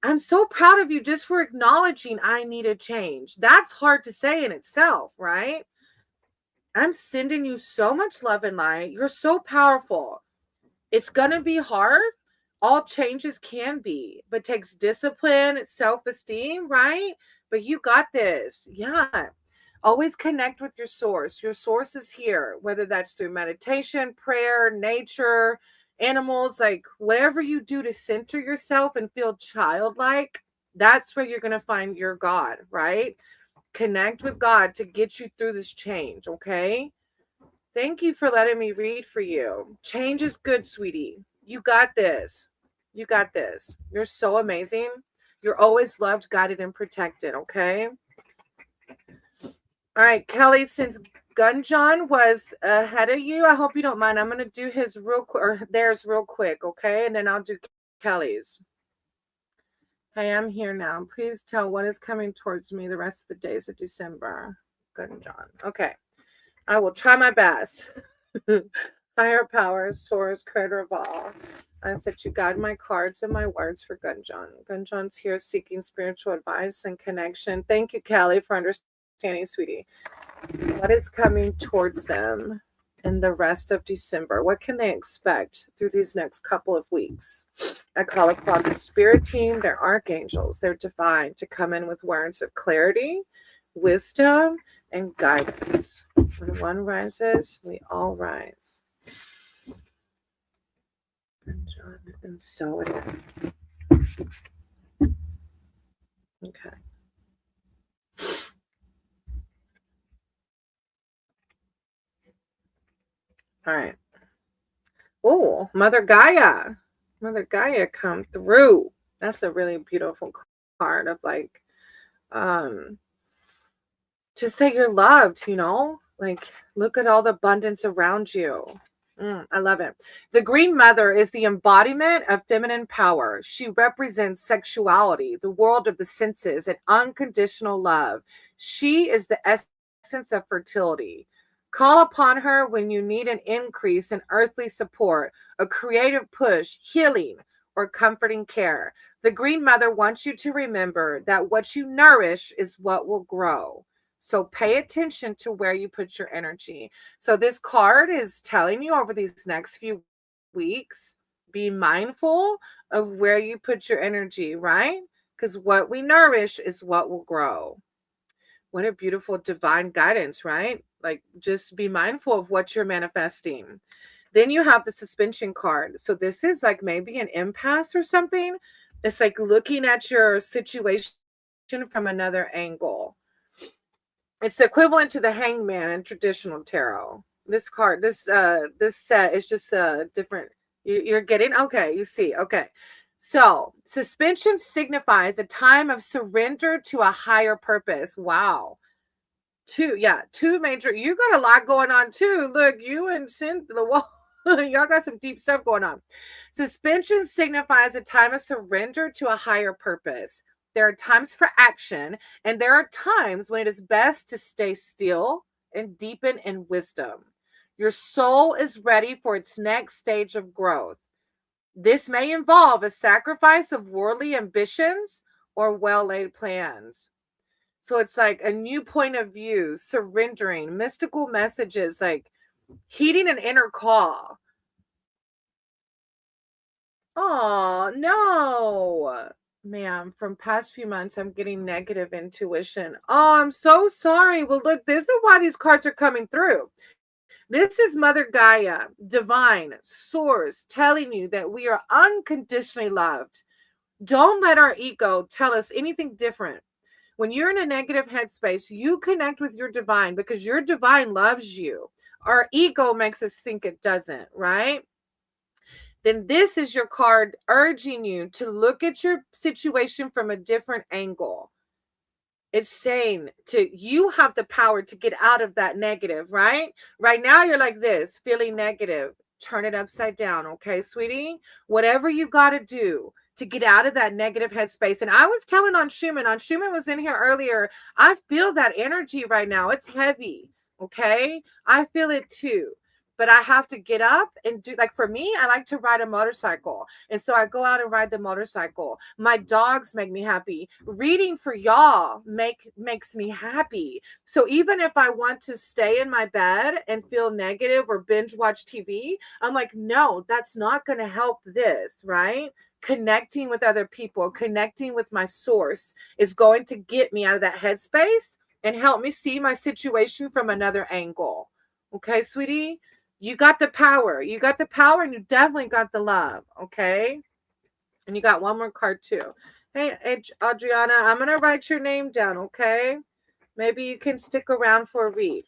I'm so proud of you just for acknowledging I need a change. That's hard to say in itself, right? I'm sending you so much love and light. You're so powerful. It's going to be hard. All changes can be, but takes discipline, self-esteem, right? But you got this. Yeah. Always connect with your source. Your source is here, whether that's through meditation, prayer, nature, animals, like whatever you do to center yourself and feel childlike, that's where you're going to find your God, right? Connect with God to get you through this change, okay? Thank you for letting me read for you. Change is good, sweetie. You got this. You got this. You're so amazing. You're always loved, guided, and protected, okay? All right, Kelly, since Gunjon was ahead of you, I hope you don't mind. I'm going to do his real quick, or theirs real quick, okay? And then I'll do Kelly's. Hey, I'm here now. Please tell what is coming towards me the rest of the days of December. Gunjon. Okay. I will try my best. Higher powers, source, creator of all. I said you guide my cards and my words for Gunjon. Gunjon's here seeking spiritual advice and connection. Thank you, Kelly, for understanding, sweetie. What is coming towards them in the rest of December? What can they expect through these next couple of weeks? I call upon their spirit team, their archangels, their divine, to come in with words of clarity, wisdom, and guidance. When one rises, we all rise. And so it is. Okay. All right. Oh, Mother Gaia. Mother Gaia come through. That's a really beautiful card of like, just that you're loved, you know? Like, look at all the abundance around you. I love it. The Green Mother is the embodiment of feminine power. She represents sexuality, the world of the senses, and unconditional love. She is the essence of fertility. Call upon her when you need an increase in earthly support, a creative push, healing, or comforting care. The Green Mother wants you to remember that what you nourish is what will grow. So pay attention to where you put your energy. So this card is telling you over these next few weeks, be mindful of where you put your energy, right? Because what we nourish is what will grow. What a beautiful divine guidance, right? Like, just be mindful of what you're manifesting. Then you have the suspension card. So this is like maybe an impasse or something, It's like looking at your situation from another angle. It's equivalent to the Hangman in traditional tarot. This card, this set is just a different. You're getting okay. You see, okay. So suspension signifies the time of surrender to a higher purpose. Wow. Two major. You got a lot going on too. Look, you and the wall. Y'all got some deep stuff going on. Suspension signifies a time of surrender to a higher purpose. There are times for action, and there are times when it is best to stay still and deepen in wisdom. Your soul is ready for its next stage of growth. This may involve a sacrifice of worldly ambitions or well laid plans. So it's like a new point of view, surrendering, mystical messages, like heeding an inner call. Oh, no. Ma'am, from past few months, I'm getting negative intuition. Oh, I'm so sorry. Well, look, this is why these cards are coming through. This is Mother Gaia, divine source, telling you that we are unconditionally loved. Don't let our ego tell us anything different. When you're in a negative headspace, you connect with your divine because your divine loves you. Our ego makes us think it doesn't, right? Then this is your card urging you to look at your situation from a different angle. It's saying you have the power to get out of that negative, right? Right now you're like this, feeling negative. Turn it upside down, okay, sweetie? Whatever you got to do to get out of that negative headspace. And I was telling Schumann was in here earlier. I feel that energy right now. It's heavy, okay? I feel it too. But I have to get up and do, like, for me, I like to ride a motorcycle. And so I go out and ride the motorcycle. My dogs make me happy. Reading for y'all makes me happy. So even if I want to stay in my bed and feel negative or binge watch TV, I'm like, no, that's not going to help this, right? Connecting with other people, connecting with my source is going to get me out of that headspace and help me see my situation from another angle. Okay, sweetie? You got the power. You got the power and you definitely got the love. Okay. And you got one more card too. Hey, Adriana, I'm going to write your name down. Okay. Maybe you can stick around for a read.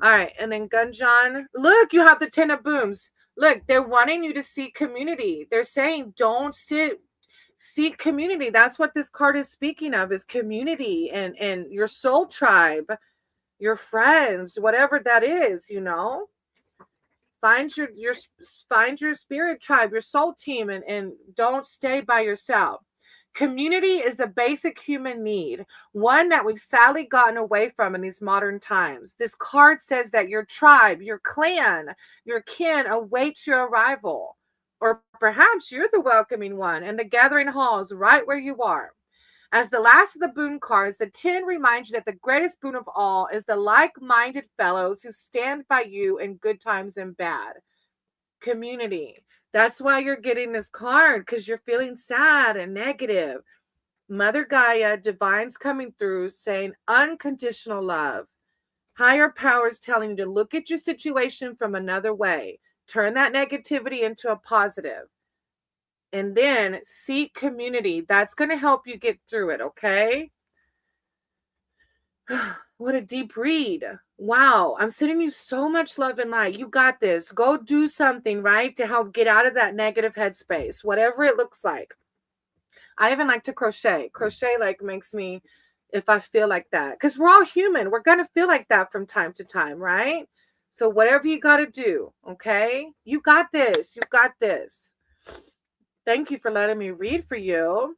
All right. And then Gunjan, look, you have the 10 of booms. Look, they're wanting you to seek community. They're saying don't seek community. That's what this card is speaking of, is community and your soul tribe, your friends, whatever that is, you know. Find your spirit tribe, your soul team, and don't stay by yourself. Community is the basic human need, one that we've sadly gotten away from in these modern times. This card says that your tribe, your clan, your kin awaits your arrival. Or perhaps you're the welcoming one, and the gathering hall is right where you are. As the last of the boon cards, the 10 reminds you that the greatest boon of all is the like-minded fellows who stand by you in good times and bad. Community. That's why you're getting this card, because you're feeling sad and negative. Mother Gaia, divine's coming through saying unconditional love. Higher powers telling you to look at your situation from another way. Turn that negativity into a positive. And then seek community. That's going to help you get through it, okay? What a deep read. Wow. I'm sending you so much love and light. You got this. Go do something, right, to help get out of that negative headspace, whatever it looks like. I even like to crochet. Crochet like makes me, if I feel like that, because we're all human. We're going to feel like that from time to time, right? So whatever you got to do, okay? You got this. You got this. Thank you for letting me read for you. All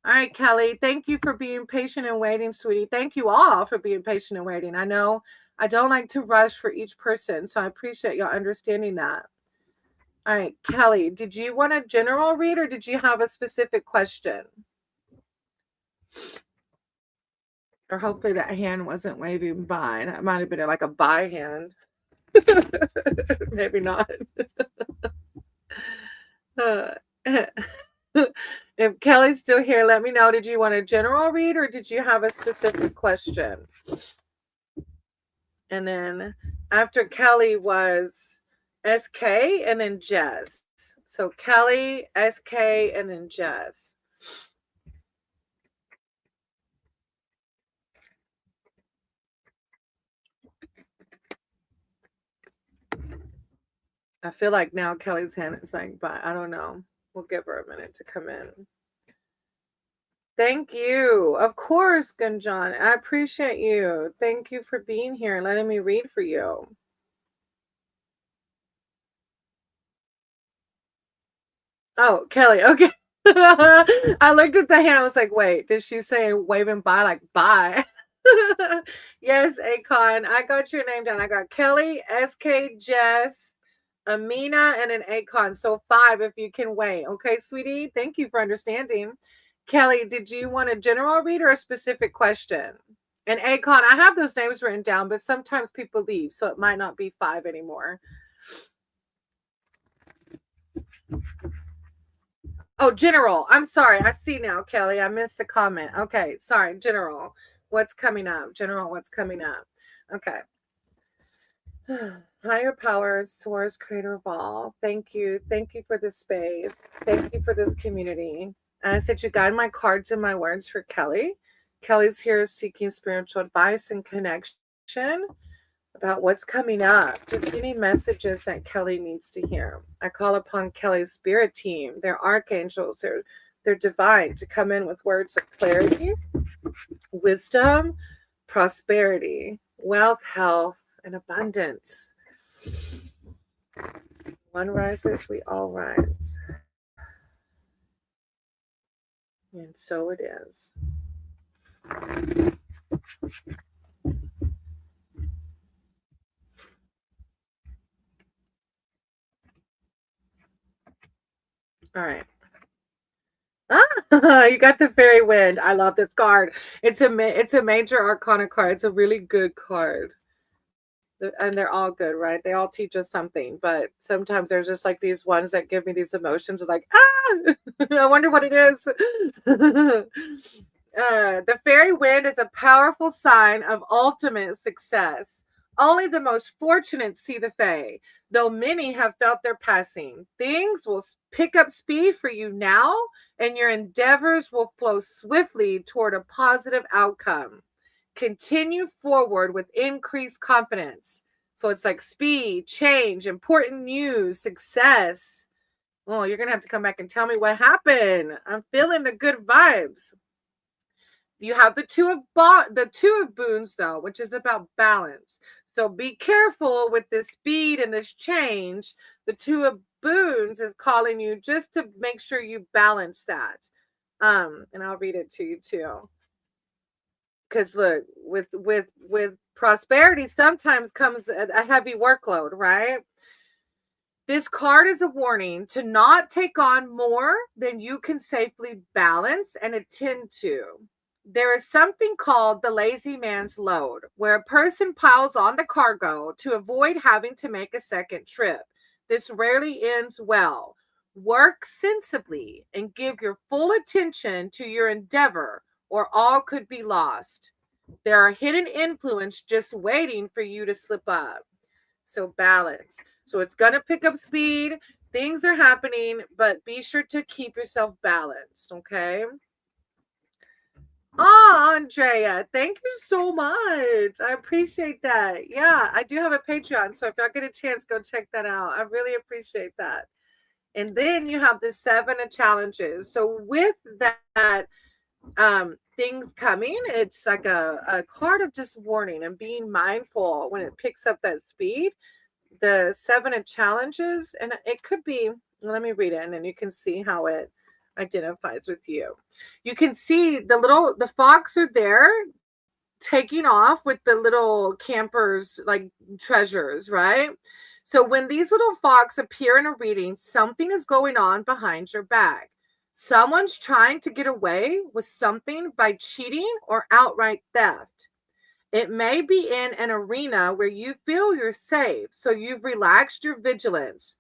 right, Kelly, thank you for being patient and waiting, sweetie. Thank you all for being patient and waiting. I know I don't like to rush for each person, so I appreciate y'all understanding that. All right, Kelly, did you want a general read or did you have a specific question? Or hopefully that hand wasn't waving by. That might have been like a bye hand. Maybe not. If Kelly's still here, let me know. Did you want a general read or did you have a specific question? And then after Kelly was SK and then Jess. So Kelly, SK, and then Jess. I feel like now Kelly's hand is saying bye. I don't know. We'll give her a minute to come in. Thank you. Of course, Gunjan. I appreciate you. Thank you for being here and letting me read for you. Oh, Kelly. Okay. I looked at the hand. I was like, wait, did she say waving bye? Like, bye. Yes, Akon. I got your name down. I got Kelly, SK, Jess, Amina, and an Akon. So 5 if you can wait. Okay, sweetie. Thank you for understanding. Kelly, did you want a general read or a specific question? And Akon, I have those names written down, but sometimes people leave, so it might not be 5 anymore. Oh, general. I'm sorry. I see now, Kelly. I missed a comment. Okay, sorry. General. What's coming up? General, what's coming up? Okay. Higher powers, source, creator of all. Thank you. Thank you for this space. Thank you for this community. And I said you guide my cards and my words for Kelly. Kelly's here seeking spiritual advice and connection about what's coming up. Just any messages that Kelly needs to hear. I call upon Kelly's spirit team, their archangels, their divine to come in with words of clarity, wisdom, prosperity, wealth, health, and abundance. One rises, we all rise. And so it is. All right. Ah, you got the fairy wind. I love this card. It's a major arcana card. It's a really good card. And they're all good, right? They all teach us something, but sometimes there's just like these ones that give me these emotions of like, ah, I wonder what it is. The fairy wind is a powerful sign of ultimate success. Only the most fortunate see the fae, though many have felt their passing. Things will pick up speed for you now, and your endeavors will flow swiftly toward a positive outcome. Continue forward with increased confidence. So it's like speed, change, important news, success. Oh, you're gonna have to come back and tell me what happened. I'm feeling the good vibes. You have the two of boons though, which is about balance. So be careful with this speed and this change. The two of boons is calling you just to make sure you balance that. And I'll read it to you too. Because look, with prosperity sometimes comes a heavy workload, right? This card is a warning to not take on more than you can safely balance and attend to. There is something called the lazy man's load, where a person piles on the cargo to avoid having to make a second trip. This rarely ends well. Work sensibly and give your full attention to your endeavor, or all could be lost. There are hidden influence just waiting for you to slip up. So balance. So it's going to pick up speed. Things are happening, but be sure to keep yourself balanced, okay? Oh, Andrea, thank you so much. I appreciate that. Yeah, I do have a Patreon, so if y'all get a chance, go check that out. I really appreciate that. And then you have the 7 of challenges. So with that, things coming, it's like a card of just warning and being mindful when it picks up that speed. The 7 of challenges, and it could be, let me read it and then you can see how it identifies with you. You can see the fox are there taking off with the little campers like treasures, right? So when these little fox appear in a reading, something is going on behind your back. Someone's trying to get away with something by cheating or outright theft. It may be in an arena where you feel you're safe, so you've relaxed your vigilance.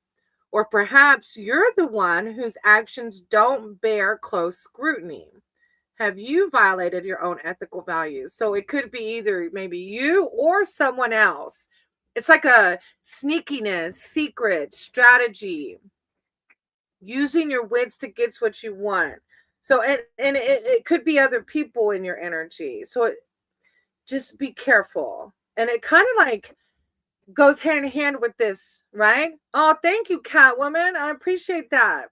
Or perhaps you're the one whose actions don't bear close scrutiny. Have you violated your own ethical values? So it could be either maybe you or someone else. It's like a sneakiness, secret, strategy. using your wits to get what you want. So it could be other people in your energy. So just be careful. And it kind of like goes hand in hand with this, right? Oh, thank you, Catwoman. I appreciate that.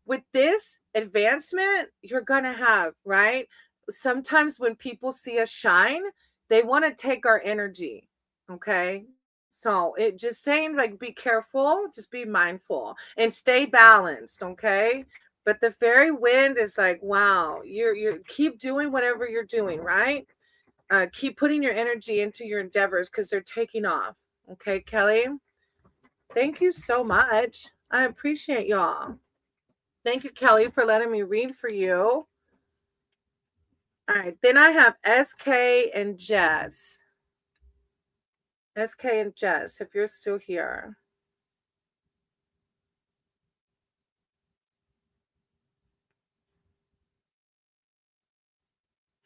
With this advancement, you're going to have, right? Sometimes when people see us shine, they want to take our energy. Okay. So it just saying, like, be careful, just be mindful and stay balanced. Okay. But the fairy wind is like, wow, you keep doing whatever you're doing, right? Keep putting your energy into your endeavors because they're taking off. Okay, Kelly. Thank you so much. I appreciate y'all. Thank you, Kelly, for letting me read for you. All right. Then I have SK and Jess. SK and Jess, if you're still here.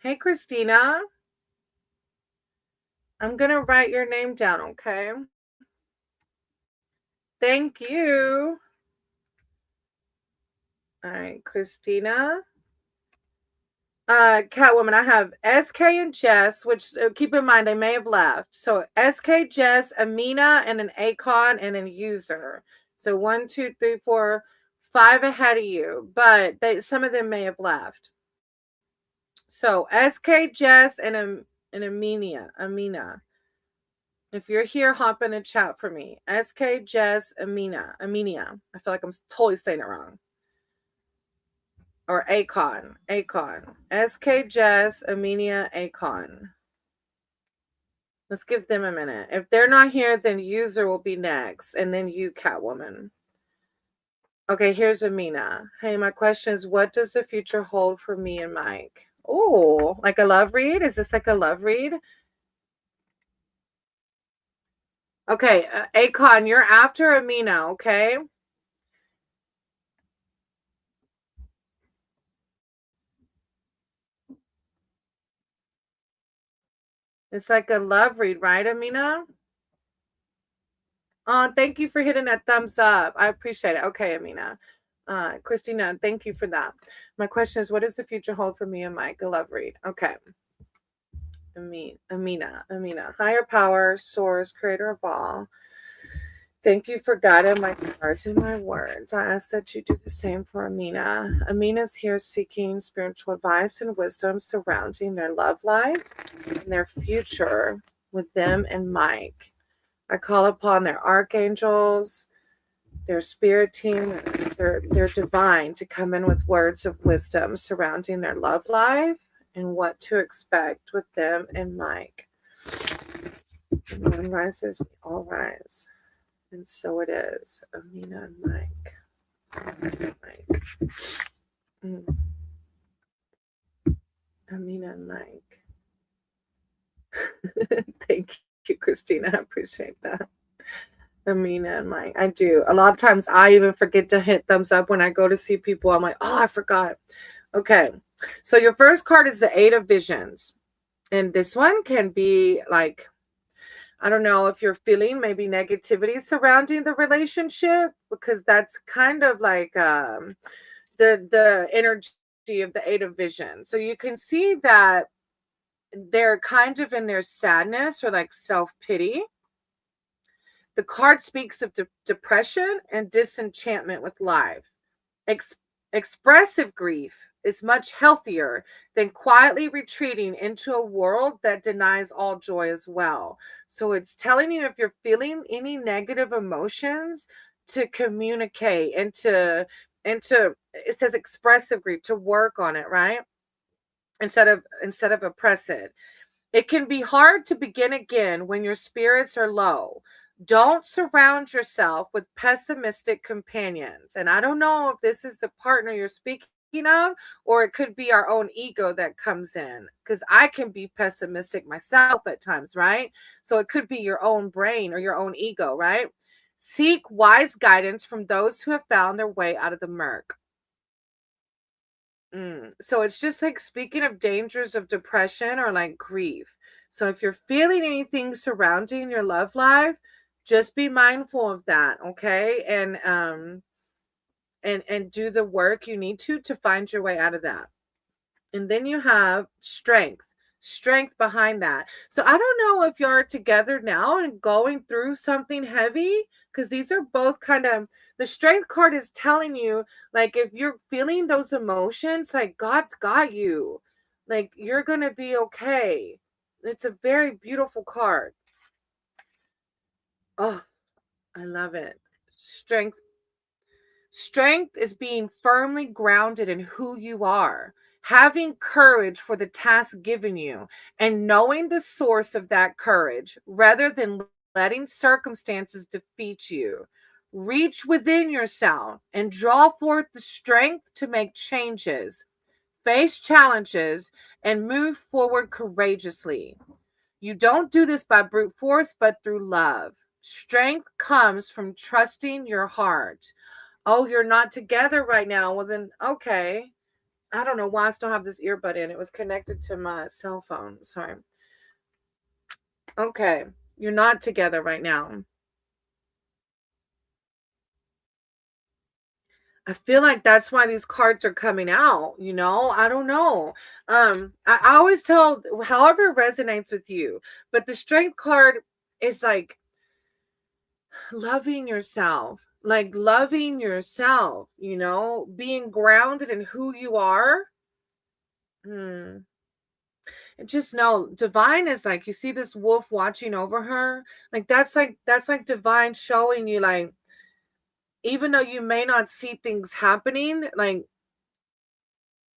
Hey, Christina. I'm going to write your name down, okay? Thank you. All right, Christina. Catwoman, I have SK and Jess, which keep in mind they may have left. So SK, Jess, Amina, and an Akon and an user. So 1, 2, 3, 4, 5 ahead of you, but some of them may have left. So SK, Jess, and Amina. If you're here, hop in a chat for me. SK, Jess, Amina. I feel like I'm totally saying it wrong. Or Akon. SK, Jess, Amina, Akon. Let's give them a minute. If they're not here, then user will be next. And then you, Catwoman. Okay, here's Amina. Hey, my question is, what does the future hold for me and Mike? Oh, like a love read? Is this like a love read? Okay, Akon, you're after Amina, okay? It's like a love read, right, Amina? Thank you for hitting that thumbs up. I appreciate it. Okay, Amina. Christina, thank you for that. My question is, what does the future hold for me and Mike? A love read. Okay. Amina. Higher power, source, creator of all. Thank you for guiding my cards and my words. I ask that you do the same for Amina. Amina's here seeking spiritual advice and wisdom surrounding their love life and their future with them and Mike. I call upon their archangels, their spirit team, their divine to come in with words of wisdom surrounding their love life and what to expect with them and Mike. The moon rises, we all rise. And so it is. Amina and Mike. Amina and Mike. Thank you, Christina. I appreciate that. Amina and Mike. I do. A lot of times I even forget to hit thumbs up when I go to see people. I'm like, oh, I forgot. Okay. So your first card is the Eight of Visions. And this one can be like, I don't know if you're feeling maybe negativity surrounding the relationship, because that's kind of like the energy of the Eight of Visions. So you can see that they're kind of in their sadness or like self-pity. The card speaks of depression and disenchantment with life. Expressive grief is much healthier than quietly retreating into a world that denies all joy as well. So it's telling you, if you're feeling any negative emotions, to communicate and to it says expressive grief, to work on it, right? Instead of oppress it. It can be hard to begin again when your spirits are low. Don't surround yourself with pessimistic companions. And I don't know if this is the partner you're speaking of, or it could be our own ego that comes in, because I can be pessimistic myself at times, right? So it could be your own brain or your own ego, right? Seek wise guidance from those who have found their way out of the murk. So it's just like speaking of dangers of depression or like grief. So if you're feeling anything surrounding your love life, just be mindful of that, okay? and do the work you need to find your way out of that. And then you have strength behind that. So I don't know if you're together now and going through something heavy, because these are both kind of, the strength card is telling you, like, if you're feeling those emotions, like, God's got you. Like, you're going to be okay. It's a very beautiful card. Oh, I love it. Strength. Strength is being firmly grounded in who you are, having courage for the task given you, and knowing the source of that courage rather than letting circumstances defeat you. Reach within yourself and draw forth the strength to make changes, face challenges, and move forward courageously. You don't do this by brute force, but through love. Strength comes from trusting your heart. Oh, you're not together right now. Well, then, okay. I don't know why I still have this earbud in. It was connected to my cell phone. Sorry. Okay. You're not together right now. I feel like that's why these cards are coming out, I don't know. I always tell however it resonates with you, but the strength card is like loving yourself, being grounded in who you are. Hmm. And just know divine is like, you see this wolf watching over her, like that's like divine showing you, like, even though you may not see things happening, like,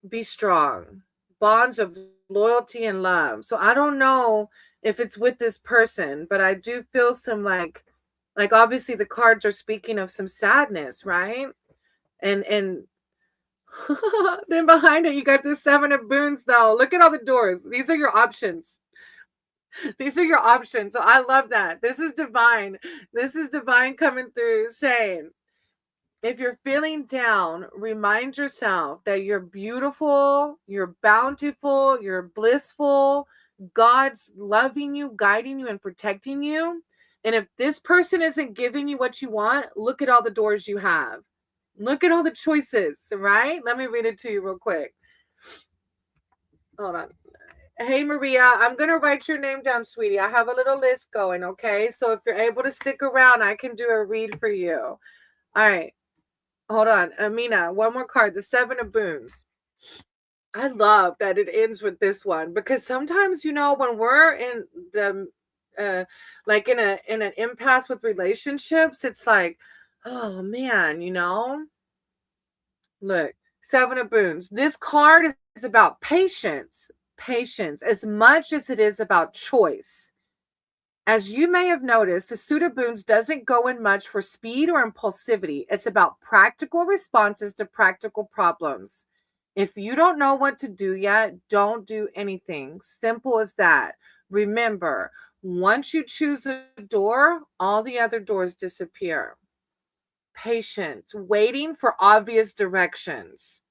be strong. Bonds of loyalty and love. So I don't know if it's with this person, but I do feel some, like obviously the cards are speaking of some sadness, right? And then behind it you got this Seven of Boons though. Look at all the doors. These are your options. These are your options. So I love that. This is divine. This is divine coming through saying, if you're feeling down, remind yourself that you're beautiful, you're bountiful, you're blissful. God's loving you, guiding you, and protecting you. And if this person isn't giving you what you want, look at all the doors you have. Look at all the choices, right? Let me read it to you real quick. Hold on. Hey, Maria, I'm going to write your name down, sweetie. I have a little list going, okay? So if you're able to stick around, I can do a read for you. All right. Hold on. Amina, one more card. The Seven of Boons. I love that it ends with this one, because sometimes, when we're in the like in an impasse with relationships, it's like, oh man, look, Seven of Boons. This card is about patience as much as it is about choice. As you may have noticed, the Suit of Boons doesn't go in much for speed or impulsivity. It's about practical responses to practical problems. If you don't know what to do yet, don't do anything. Simple as that. Remember, once you choose a door, all the other doors disappear. Patience, waiting for obvious directions.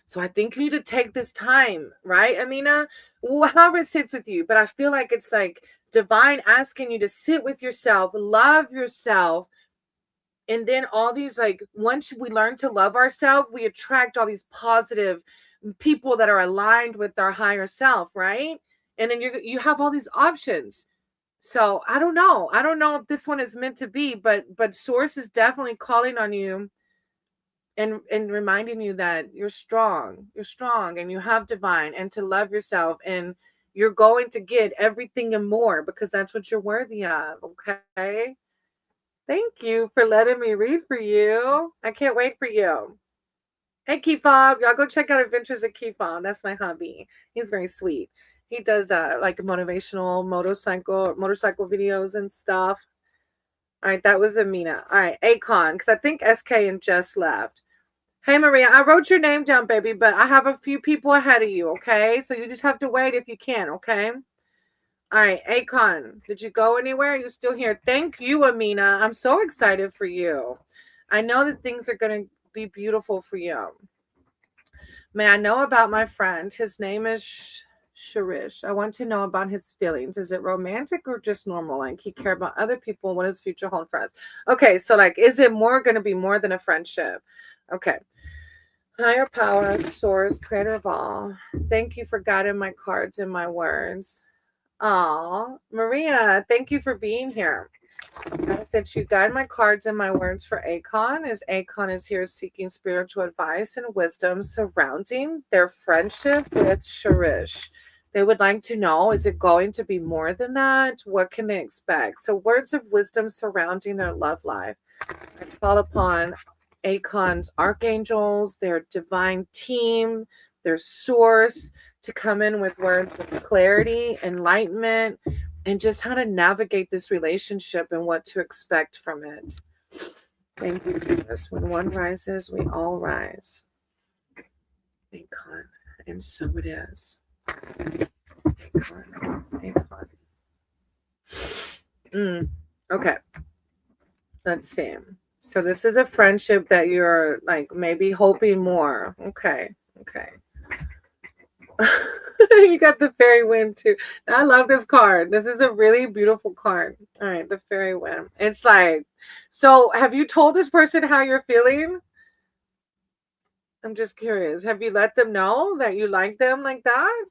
So I think you need to take this time, right, Amina? However it sits with you, but I feel like it's like divine asking you to sit with yourself, love yourself. And then all these, like, once we learn to love ourselves, we attract all these positive people that are aligned with our higher self, right? And then you have all these options. So I don't know. I don't know if this one is meant to be, but source is definitely calling on you and reminding you that you're strong and you have divine, and to love yourself, and you're going to get everything and more, because that's what you're worthy of. Okay. Thank you for letting me read for you. I can't wait for you. Hey, Kifab, y'all go check out Adventures of Kifab. That's my hubby. He's very sweet. He does like motivational motorcycle videos and stuff. All right, that was Amina. All right, Akon, because I think SK and Jess left. Hey, Maria, I wrote your name down, baby, but I have a few people ahead of you, okay? So you just have to wait if you can, okay? All right, Akon, did you go anywhere? Are you still here? Thank you, Amina. I'm so excited for you. I know that things are going to be beautiful for you. May I know about my friend? His name is Sharish. I want to know about his feelings. Is it romantic or just normal? Like, he care about other people and what his future hold for us? Okay, so like, is it going to be more than a friendship? Okay. Higher power, source, creator of all. Thank you for guiding my cards and my words. Aw, Maria, thank you for being here. I said you guide my cards and my words for Akon, as Akon is here seeking spiritual advice and wisdom surrounding their friendship with Sharish. They would like to know, is it going to be more than that? What can they expect? So words of wisdom surrounding their love life. I call upon Akon's archangels, their divine team, their source to come in with words of clarity, enlightenment, and just how to navigate this relationship and what to expect from it. Thank you for this. When one rises, we all rise. Akon. And so it is. Akon. Akon. Okay. Let's see. So this is a friendship that you're like maybe hoping more. Okay. You got the fairy wind too. I love this card. This is a really beautiful card. All right, the fairy wind. It's like, so have you told this person how you're feeling? I'm just curious. Have you let them know that you like them like that?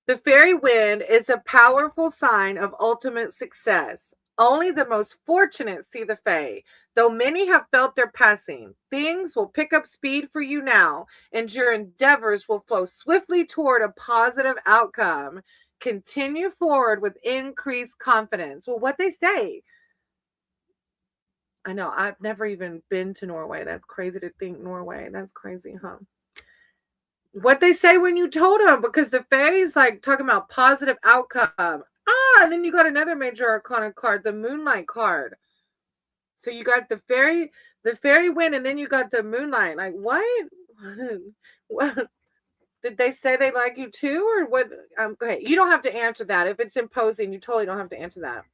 The fairy wind is a powerful sign of ultimate success. Only the most fortunate see the fae. Though many have felt their passing, things will pick up speed for you now, and your endeavors will flow swiftly toward a positive outcome. Continue forward with increased confidence. Well, what they say. I know, I've never even been to Norway. That's crazy to think Norway. That's crazy, huh? What they say when you told them, because the fairies like talking about positive outcome. And then you got another major arcana card, the moonlight card. So you got the fairy wind, and then you got the moonlight. Like what? What? Did they say they like you too, or what? Okay, you don't have to answer that. If it's imposing, you totally don't have to answer that.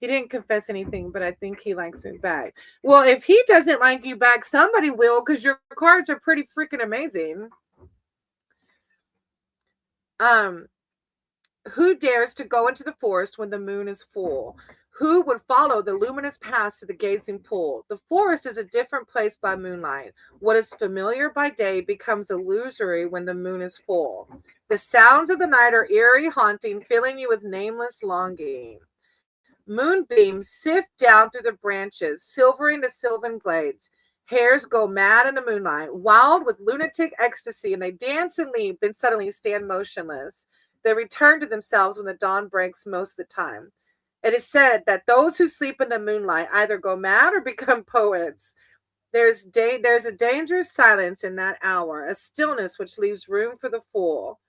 He didn't confess anything, but I think he likes me back. Well, if he doesn't like you back, somebody will, because your cards are pretty freaking amazing. Who dares to go into the forest when the moon is full? Who would follow the luminous paths to the gazing pool? The forest is a different place by moonlight. What is familiar by day becomes illusory when the moon is full. The sounds of the night are eerie, haunting, filling you with nameless longing. Moonbeams sift down through the branches, silvering the sylvan glades. Hares go mad in the moonlight, wild with lunatic ecstasy, and they dance and leap, then suddenly stand motionless. They return to themselves when the dawn breaks most of the time. It is said that those who sleep in the moonlight either go mad or become poets. There's a dangerous silence in that hour, a stillness which leaves room for the fool.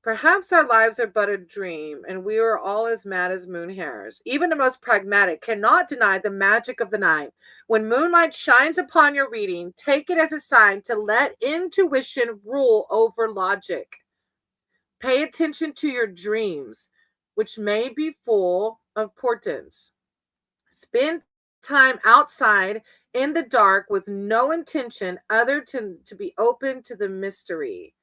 Perhaps our lives are but a dream, and we are all as mad as moon hares. Even the most pragmatic cannot deny the magic of the night. When moonlight shines upon your reading, take it as a sign to let intuition rule over logic. Pay attention to your dreams, which may be full of portents. Spend time outside in the dark with no intention other to be open to the mystery.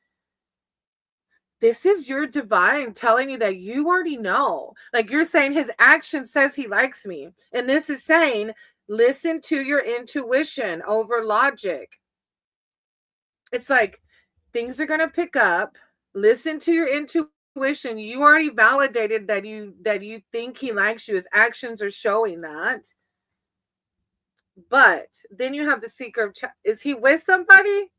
This is your divine telling you that you already know. Like you're saying his action says he likes me. And this is saying, listen to your intuition over logic. It's like things are going to pick up. Listen to your intuition. You already validated that you think he likes you. His actions are showing that. But then you have the seeker of is he with somebody?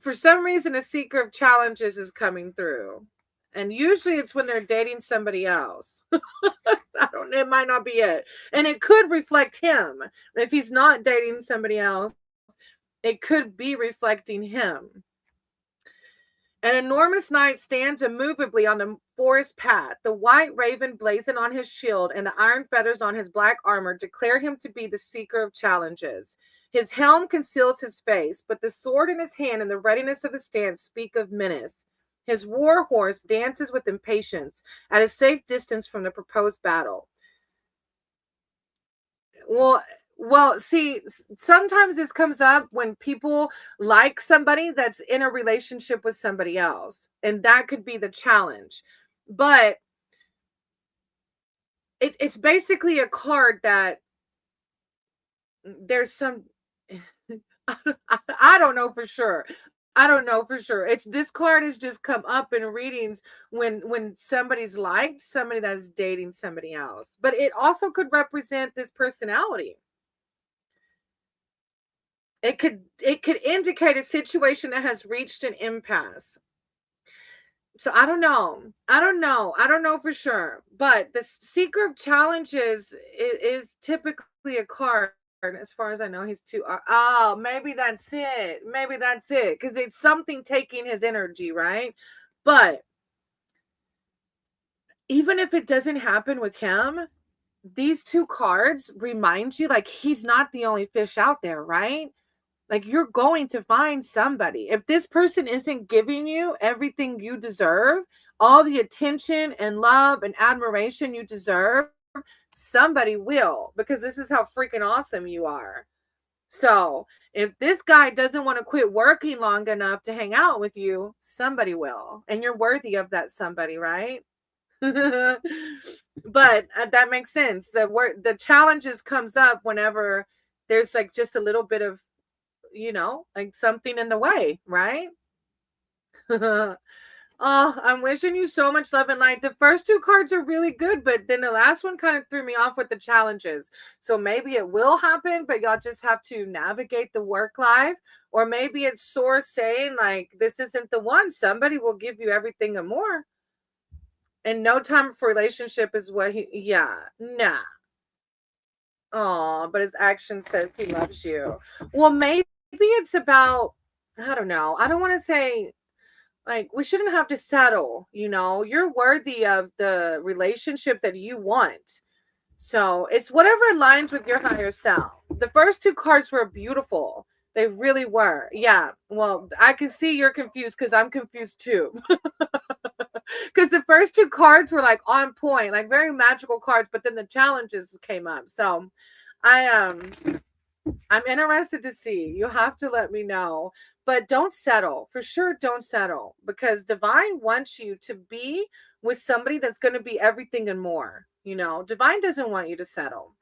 For some reason a seeker of challenges is coming through, and usually it's when they're dating somebody else. It might not be it, and it could reflect him. If he's not dating somebody else, it could be reflecting him. An enormous knight stands immovably on the forest path. The white raven blazoned on his shield and the iron feathers on his black armor declare him to be the seeker of challenges. His helm conceals his face, but the sword in his hand and the readiness of his stance speak of menace. His war horse dances with impatience at a safe distance from the proposed battle. Well, see, sometimes this comes up when people like somebody that's in a relationship with somebody else, and that could be the challenge. But it's basically a card that there's some I don't know for sure. I don't know for sure. It's this card has just come up in readings when somebody's liked somebody that's dating somebody else. But it also could represent this personality. It could indicate a situation that has reached an impasse. So I don't know. I don't know. I don't know for sure. But the seeker of challenges is typically a card. As far as I know, he's too. Oh, maybe that's it. Maybe that's it. Because it's something taking his energy, right? But even if it doesn't happen with him, these two cards remind you like he's not the only fish out there, right? Like you're going to find somebody. If this person isn't giving you everything you deserve, all the attention and love and admiration you deserve, somebody will, because this is how freaking awesome you are. So if this guy doesn't want to quit working long enough to hang out with you, somebody will. And you're worthy of that somebody, right? But that makes sense. The challenges comes up whenever there's like just a little bit of like something in the way, right? Oh, I'm wishing you so much love and light. The first two cards are really good, but then the last one kind of threw me off with the challenges. So maybe it will happen, but y'all just have to navigate the work life. Or maybe it's Source saying, like, this isn't the one. Somebody will give you everything and more. And no time for relationship is what nah. Oh, but his action says he loves you. Well, maybe it's about, I don't know. I don't want to say like we shouldn't have to settle, You're worthy of the relationship that you want. So it's whatever aligns with your higher self. The first two cards were beautiful. They really were. Yeah. Well, I can see you're confused because I'm confused too. Because the first two cards were like on point, like very magical cards, but then the challenges came up. So I'm interested to see. You have to let me know. But don't settle. For sure, don't settle. Because Divine wants you to be with somebody that's going to be everything and more. Divine doesn't want you to settle.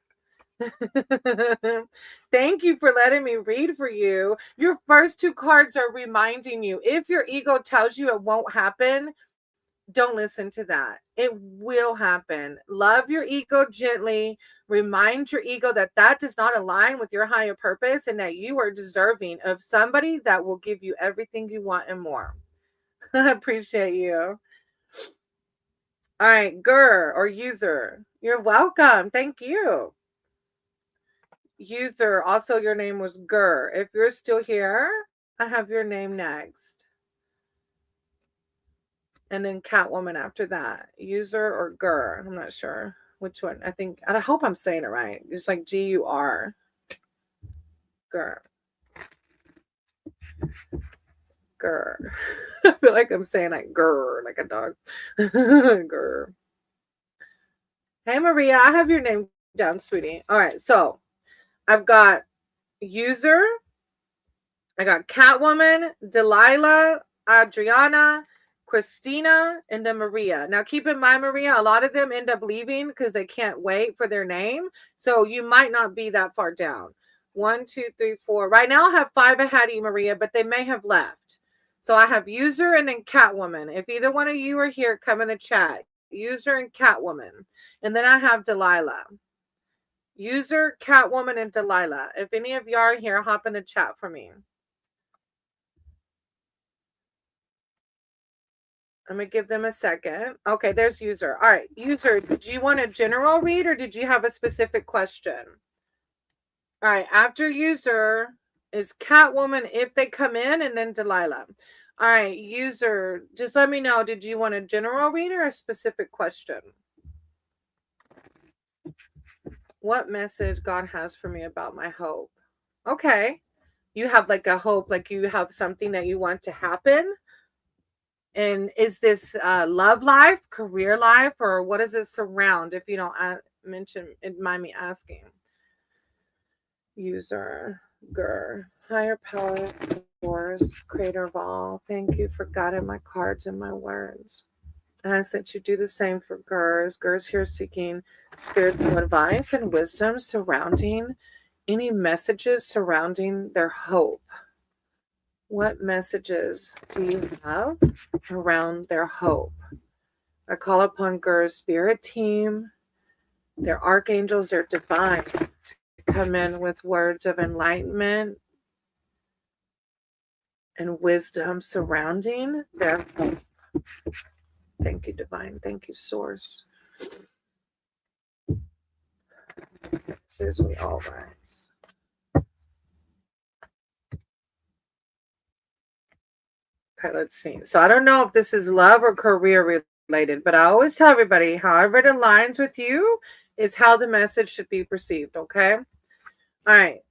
Thank you for letting me read for you. Your first two cards are reminding you. If your ego tells you it won't happen, don't listen to that. It will happen. Love your ego gently. Remind your ego that that does not align with your higher purpose and that you are deserving of somebody that will give you everything you want and more. I appreciate you. All right, Gur or user. You're welcome. Thank you. User, also your name was Gur. If you're still here, I have your name next. And then Catwoman after that. User or Gur. I'm not sure which one. I hope I'm saying it right. It's like Gur. Gur. Gur. I feel like I'm saying like Gur, like a dog. Gur. Hey, Maria, I have your name down, sweetie. All right, so I've got User. I got Catwoman, Delilah, Adriana, Christina, and then Maria. Now, keep in mind, Maria, a lot of them end up leaving because they can't wait for their name. So you might not be that far down. 1, 2, 3, 4. Right now, I have 5 ahead of you, Maria, but they may have left. So I have User and then Catwoman. If either one of you are here, come in the chat. User and Catwoman. And then I have Delilah. User, Catwoman, and Delilah. If any of y'all are here, hop in the chat for me. I'm going to give them a second. Okay, there's User. All right, User, did you want a general read or did you have a specific question? All right, after User is Catwoman if they come in, and then Delilah. All right, User, just let me know. Did you want a general read or a specific question? What message God has for me about my hope? Okay. You have like a hope, like you have something that you want to happen. And is this love life, career life, or what does it surround? If you don't mind me asking. User, Gur, higher power, yours, creator of all. Thank you for guiding my cards and my words. I ask that you do the same for Gur's. Gur's here seeking spiritual advice and wisdom surrounding Any messages surrounding their hope? What messages do you have around their hope? I call upon Gur's spirit team, their archangels, their divine, to come in with words of enlightenment and wisdom surrounding their hope. Thank you, divine. Thank you, source. Says we all rise. Okay, let's see. So I don't know if this is love or career related, but I always tell everybody however it aligns with you is how the message should be perceived, okay? All right.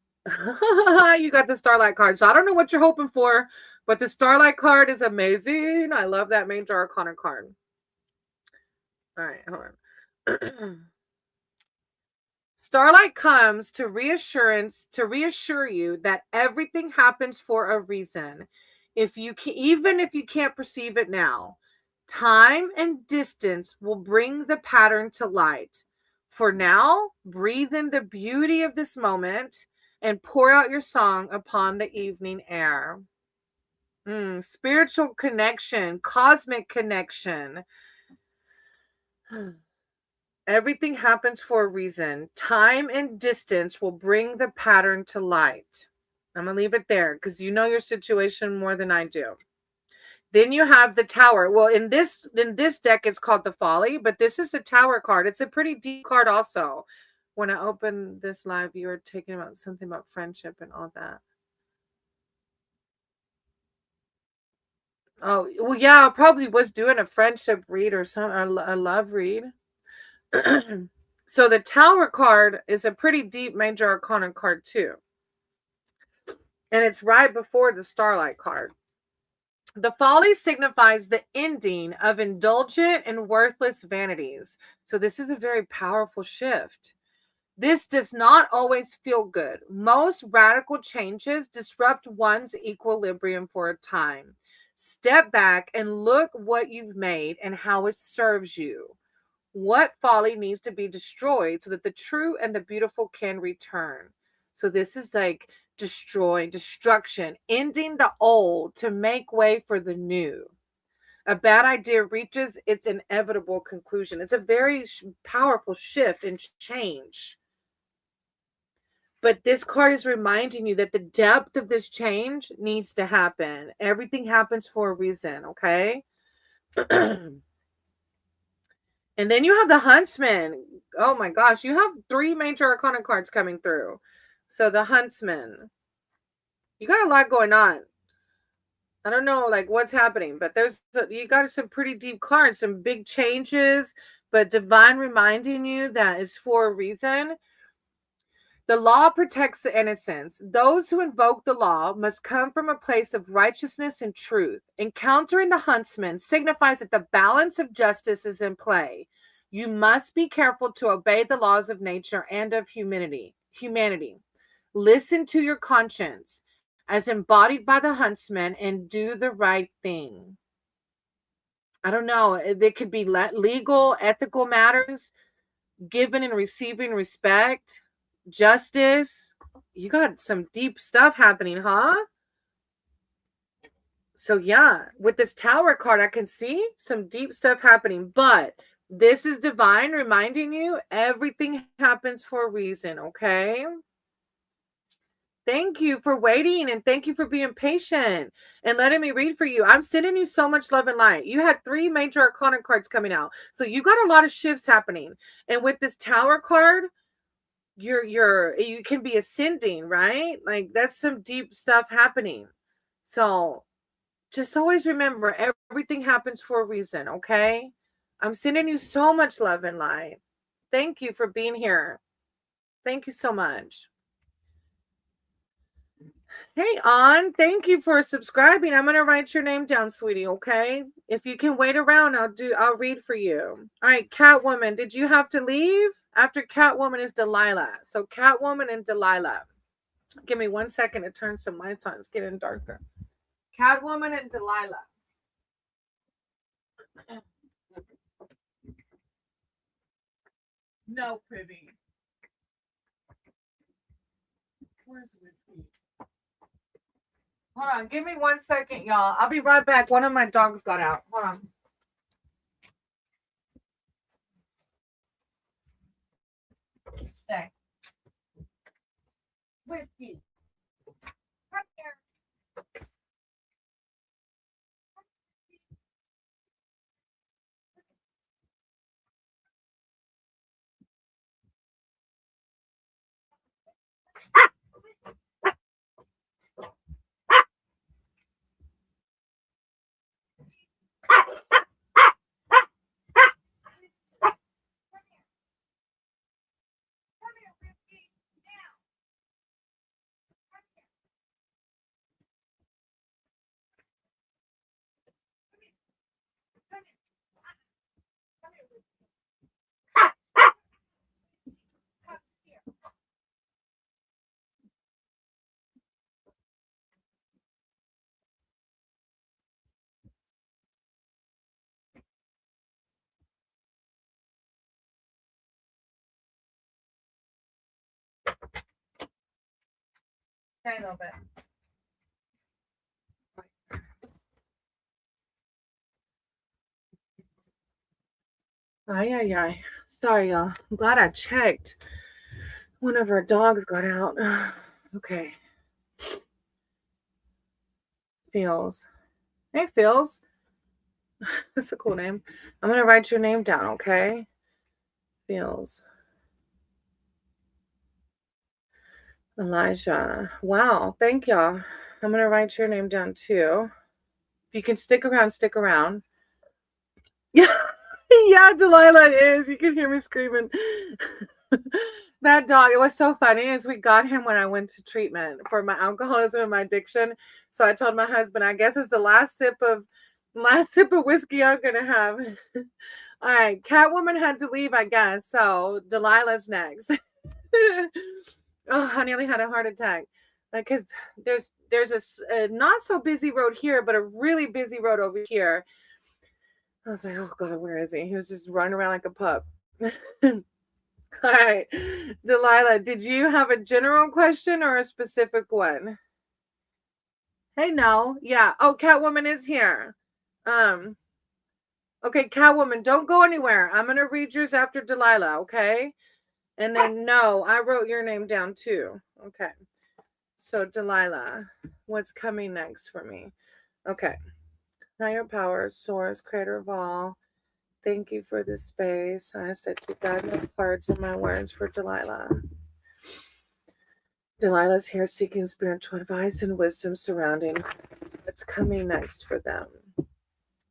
You got the Starlight card. So I don't know what you're hoping for, but the Starlight card is amazing. I love that Major Arcana card. All right, hold on. Starlight comes to reassure you that everything happens for a reason. Even if you can't perceive it now, time and distance will bring the pattern to light. For now, breathe in the beauty of this moment and pour out your song upon the evening air. Spiritual connection, cosmic connection. Everything happens for a reason. Time and distance will bring the pattern to light. I'm going to leave it there because you know your situation more than I do. Then you have the Tower. Well, in this deck, it's called the Folly, but this is the Tower card. It's a pretty deep card also. When I opened this live, you were talking about something about friendship and all that. Oh, well, yeah, I probably was doing a friendship read or a love read. So the Tower card is a pretty deep Major Arcana card too. And it's right before the Starlight card. The Folly signifies the ending of indulgent and worthless vanities. So this is a very powerful shift. This does not always feel good. Most radical changes disrupt one's equilibrium for a time. Step back and look what you've made and how it serves you. What folly needs to be destroyed so that the true and the beautiful can return. So this is like destruction, ending the old to make way for the new. A bad idea reaches its inevitable conclusion. It's a very powerful shift and change. But this card is reminding you that the depth of this change needs to happen. Everything happens for a reason, okay? And then you have the Huntsman. Oh my gosh, you have 3 Major Arcana cards coming through. So the Huntsman. You got a lot going on. I don't know like what's happening, but you got some pretty deep cards, some big changes, but divine reminding you that it's for a reason. The law protects the innocents. Those who invoke the law must come from a place of righteousness and truth. Encountering the Huntsman signifies that the balance of justice is in play. You must be careful to obey the laws of nature and of humanity. Listen to your conscience as embodied by the Huntsman and do the right thing. I don't know. It could be legal, ethical matters, giving and receiving respect, justice. You got some deep stuff happening, huh? So yeah, with this Tower card, I can see some deep stuff happening, but this is divine reminding you everything happens for a reason, okay? Thank you for waiting and thank you for being patient and letting me read for you. I'm sending you so much love and light. You had 3 Major Arcana cards coming out. So you got a lot of shifts happening. And with this Tower card, you can be ascending, right? Like that's some deep stuff happening. So just always remember everything happens for a reason, okay? I'm sending you so much love and light. Thank you for being here. Thank you so much. Hey, On, thank you for subscribing. I'm gonna write your name down, sweetie, okay? If you can wait around, I'll read for you. All right, Catwoman, did you have to leave? After Catwoman is Delilah. So Catwoman and Delilah. Give me 1 second to turn some lights on. It's getting darker. Catwoman and Delilah. No, Privy. Where's Whiskey? Hold on. Give me 1 second, y'all. I'll be right back. One of my dogs got out. Hold on. Stay. Whiskey. Come here. Stay a little bit. Ay. Sorry, y'all. I'm glad I checked. One of our dogs got out. Okay. Feels. Hey, Feels. That's a cool name. I'm going to write your name down, okay? Feels. Elijah. Wow. Thank y'all. I'm going to write your name down too. If you can stick around, stick around. Yeah. Yeah, Delilah is. You can hear me screaming. That dog, it was so funny as we got him when I went to treatment for my alcoholism and my addiction. So I told my husband, I guess it's the last sip of whiskey I'm gonna have. All right, Catwoman had to leave, I guess. So Delilah's next. Oh, I nearly had a heart attack. Because there's a not so busy road here, but a really busy road over here. I was like, oh God, where is he? He was just running around like a pup. All right. Delilah, did you have a general question or a specific one? Hey, no. Yeah. Oh, Catwoman is here. Okay, Catwoman, don't go anywhere. I'm going to read yours after Delilah, okay? And then, no, I wrote your name down too. Okay. So, Delilah, what's coming next for me? Okay. Higher power, source, creator of all. Thank you for this space. I ask that you guide my parts and my words for Delilah. Delilah's here seeking spiritual advice and wisdom surrounding what's coming next for them.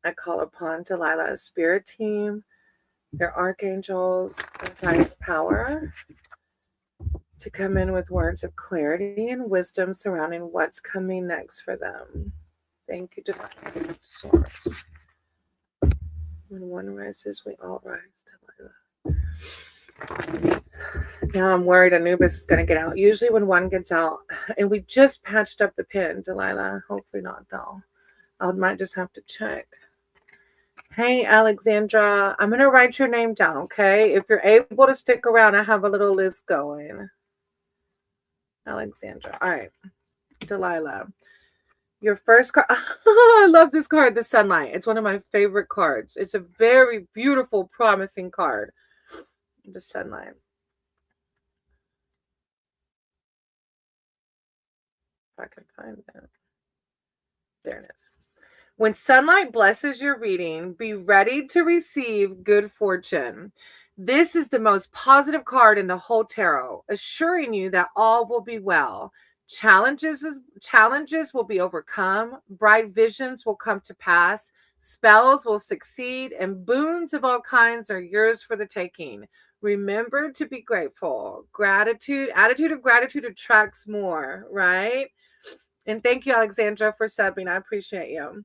I call upon Delilah's spirit team, their archangels, and higher power to come in with words of clarity and wisdom surrounding what's coming next for them. Thank you, Divine Source. When one rises, we all rise, Delilah. Now I'm worried Anubis is going to get out. Usually when one gets out, and we just patched up the pin, Delilah. Hopefully not, though. I might just have to check. Hey, Alexandra. I'm going to write your name down, okay? If you're able to stick around, I have a little list going. Alexandra. All right. Delilah. Your first card. I love this card, the Sunlight. It's one of my favorite cards. It's a very beautiful, promising card. The Sunlight. If I can find that. There it is. When sunlight blesses your reading, be ready to receive good fortune. This is the most positive card in the whole tarot, assuring you that all will be well. Challenges will be overcome. Bright visions will come to pass. Spells will succeed, and boons of all kinds are yours for the taking. Remember to be grateful. Attitude of gratitude attracts more, right? And thank you, Alexandra, for subbing. I appreciate you.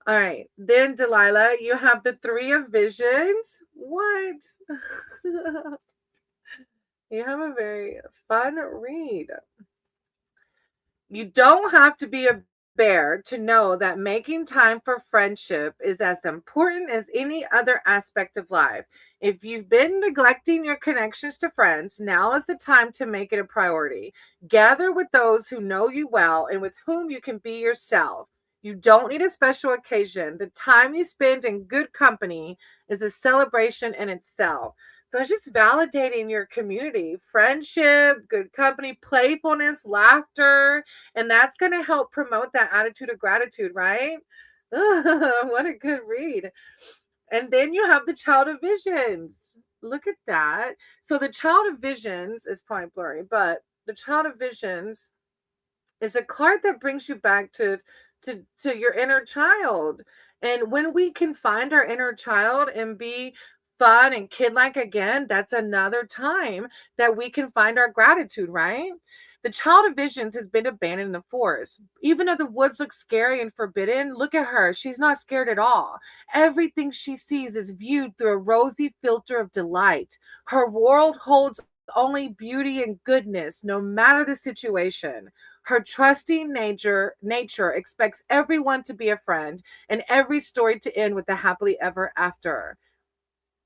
All right. Then, Delilah, you have the Three of Visions. What? You have a very fun read. You don't have to be a bear to know that making time for friendship is as important as any other aspect of life. If you've been neglecting your connections to friends, now is the time to make it a priority. Gather with those who know you well and with whom you can be yourself. You don't need a special occasion. The time you spend in good company is a celebration in itself. So it's just validating your community, friendship, good company, playfulness, laughter, and that's going to help promote that attitude of gratitude, right? What a good read. And then you have the child of visions. Look at that. So the child of visions is probably blurry, but the child of visions is a card that brings you back to your inner child. And when we can find our inner child and be fun and kid like again, that's another time that we can find our gratitude, right? The child of visions has been abandoned in the forest. Even though the woods look scary and forbidden, look at her. She's not scared at all. Everything she sees is viewed through a rosy filter of delight. Her world holds only beauty and goodness, no matter the situation. Her trusting nature expects everyone to be a friend and every story to end with a happily ever after.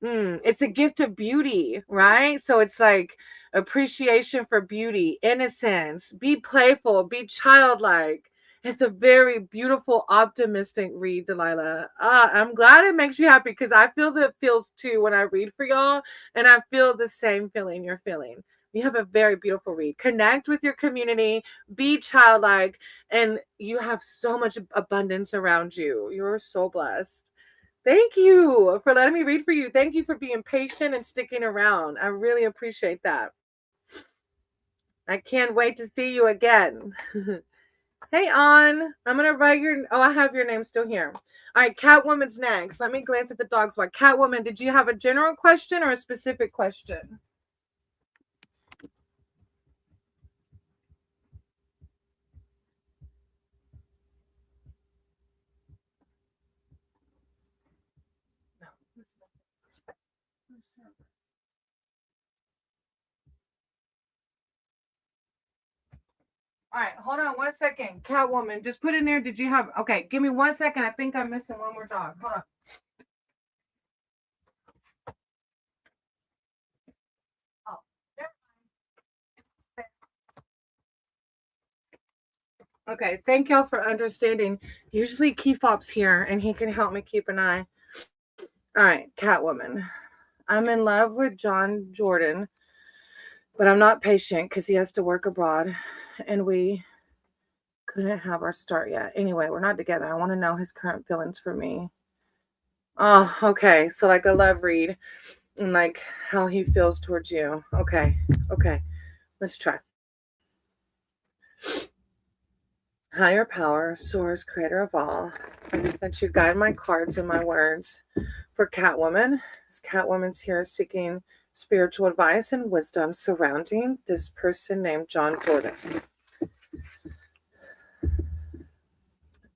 It's a gift of beauty, right? So it's like appreciation for beauty, innocence, be playful, be childlike. It's a very beautiful, optimistic read, Delilah. I'm glad it makes you happy because I feel the feels too when I read for y'all, and I feel the same feeling you're feeling. You have a very beautiful read. Connect with your community, be childlike, and you have so much abundance around you. You're so blessed. Thank you for letting me read for you. Thank you for being patient and sticking around. I really appreciate that. I can't wait to see you again. Hey, On. I'm going to write your. Oh, I have your name still here. All right, Catwoman's next. Let me glance at the dogs. What? Catwoman, did you have a general question or a specific question? No. All right, hold on 1 second. Catwoman, just put in there. Did you have. Okay, give me 1 second. I think I'm missing one more dog. Hold on. Oh, okay, thank y'all for understanding. Usually Kefop's here and he can help me keep an eye. All right, Catwoman. I'm in love with John Jordan, but I'm not patient because he has to work abroad and we couldn't have our start yet. Anyway, we're not together. I want to know his current feelings for me. Oh, okay. So like a love read and like how he feels towards you. Okay. Okay. Let's try. Higher power, source, creator of all, that you guide my cards and my words for Catwoman. As Catwoman's here seeking spiritual advice and wisdom surrounding this person named John Jordan.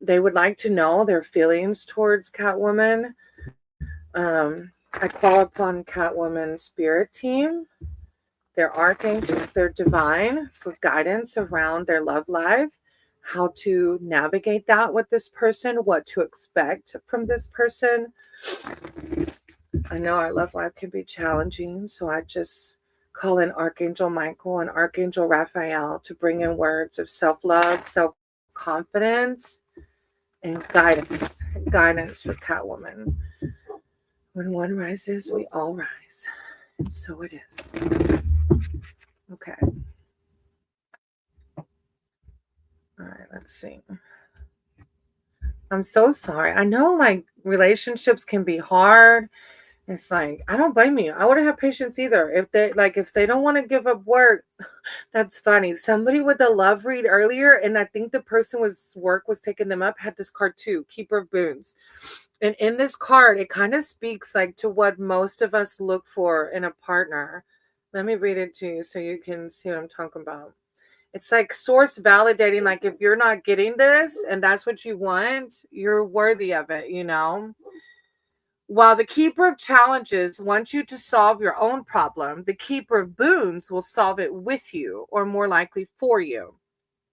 They would like to know their feelings towards Catwoman. I call upon Catwoman's spirit team, their archangels, their divine for guidance around their love life, how to navigate that with this person, what to expect from this person. I know our love life can be challenging, so I just call in Archangel Michael and Archangel Raphael to bring in words of self-love, self-confidence, and guidance for Catwoman. When one rises, we all rise. And so it is. Okay. All right, let's see. I'm so sorry. I know like relationships can be hard. It's like I don't blame you. I wouldn't have patience either. If they don't want to give up work, that's funny. Somebody with a love read earlier, and I think the person was work was taking them up, had this card too, Keeper of Boons. And in this card, it kind of speaks like to what most of us look for in a partner. Let me read it to you so you can see what I'm talking about. It's like source validating, like if you're not getting this and that's what you want, you're worthy of it, you know? While the keeper of challenges wants you to solve your own problem, the keeper of boons will solve it with you or more likely for you.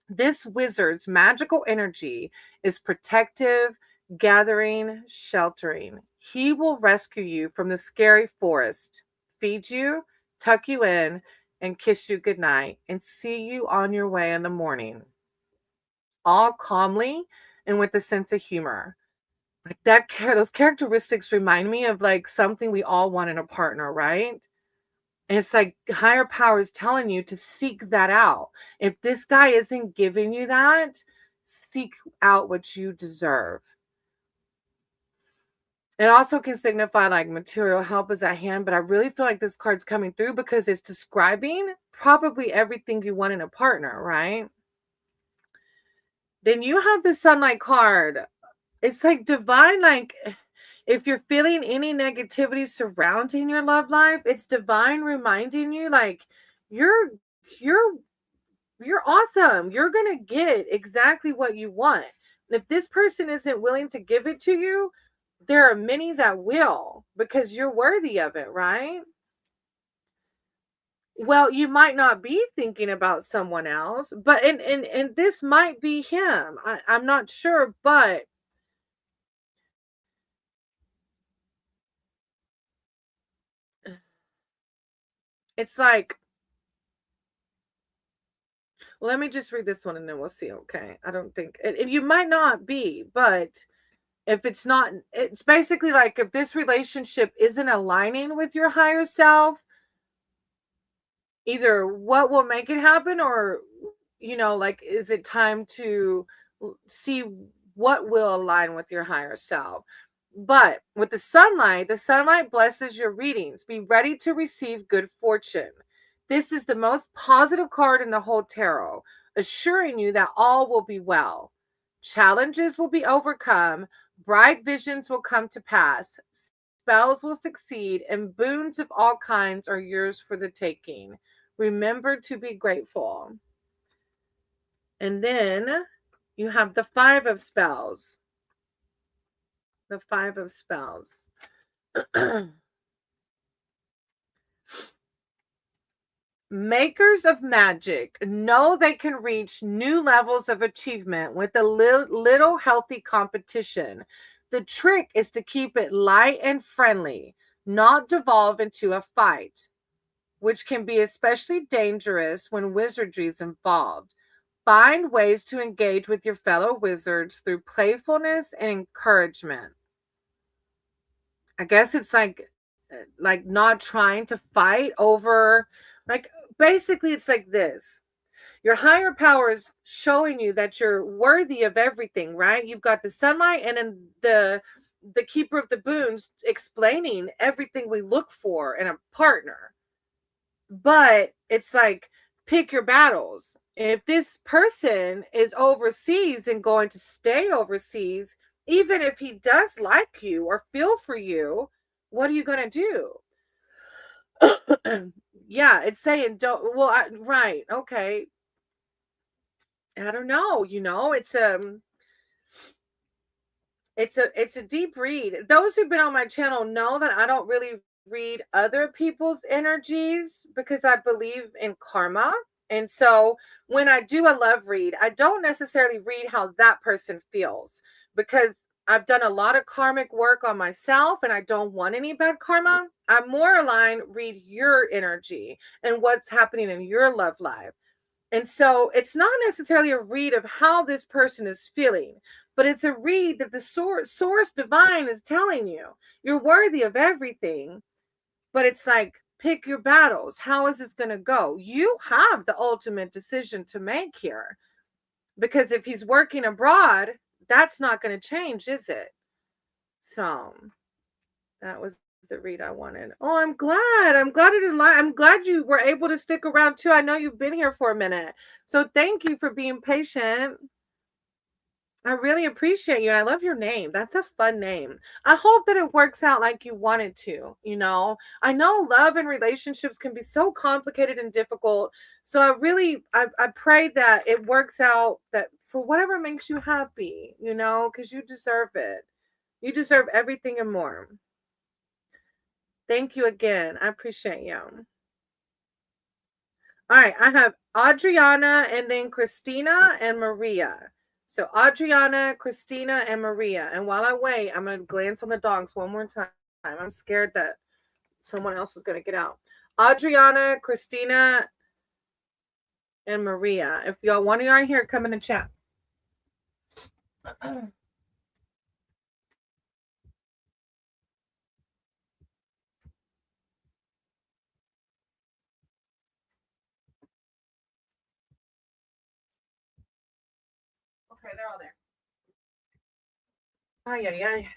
This wizard's magical energy is protective, gathering, sheltering. He will rescue you from the scary forest, feed you, tuck you in, and kiss you goodnight, and see you on your way in the morning, all calmly and with a sense of humor. Like those characteristics remind me of like something we all want in a partner, right? And it's like higher power is telling you to seek that out. If this guy isn't giving you that, seek out what you deserve. It also can signify like material help is at hand, but I really feel like this card's coming through because it's describing probably everything you want in a partner, right? Then you have the sunlight card. It's like divine, like if you're feeling any negativity surrounding your love life, it's divine reminding you like you're you're you're awesome. You're going to get exactly what you want. If this person isn't willing to give it to you, there are many that will because you're worthy of it, right? Well, you might not be thinking about someone else, but and this might be him. I'm not sure, but it's like, well, let me just read this one and then we'll see. Okay. I don't think, and you might not be, but if it's not, it's basically like if this relationship isn't aligning with your higher self, either what will make it happen or, like, is it time to see what will align with your higher self? But with the sunlight blesses your readings. Be ready to receive good fortune. This is the most positive card in the whole tarot, assuring you that all will be well. Challenges will be overcome, bright visions will come to pass, spells will succeed, and boons of all kinds are yours for the taking. Remember to be grateful. And then you have the Five of Spells. The Five of Spells. Makers of magic know they can reach new levels of achievement with a little healthy competition. The trick is to keep it light and friendly, not devolve into a fight, which can be especially dangerous when wizardry is involved. Find ways to engage with your fellow wizards through playfulness and encouragement. I guess it's like not trying to fight over, like, basically it's like this. Your higher power is showing you that you're worthy of everything, right? You've got the sunlight and then the keeper of the boons explaining everything we look for in a partner. But it's like pick your battles. If this person is overseas and going to stay overseas, even if he does like you or feel for you, what are you going to do? Yeah, it's saying don't, well, right, okay. I don't know, it's a deep read. Those who've been on my channel know that I don't really read other people's energies because I believe in karma. And so when I do a love read, I don't necessarily read how that person feels because I've done a lot of karmic work on myself and I don't want any bad karma. I'm more aligned, read your energy and what's happening in your love life. And so it's not necessarily a read of how this person is feeling, but it's a read that the source divine is telling you you're worthy of everything. But it's like, pick your battles. How is this going to go? You have the ultimate decision to make here. Because if he's working abroad, that's not going to change, is it? So that was the read I wanted. Oh, I'm glad. I'm glad you were able to stick around too. I know you've been here for a minute. So thank you for being patient. I really appreciate you and I love your name. That's a fun name. I hope that it works out like you wanted to. I know love and relationships can be so complicated and difficult. So I pray that it works out, that for whatever makes you happy, because you deserve it. You deserve everything and more. Thank you again. I appreciate you. All right, I have Adriana and then Christina and Maria. So Adriana, Christina, and Maria. And while I wait, I'm going to glance on the dogs one more time. I'm scared that someone else is going to get out. Adriana, Christina, and Maria. If y'all one of y'all are here, come in the chat. Okay, they're all there. Ay, ay, ay.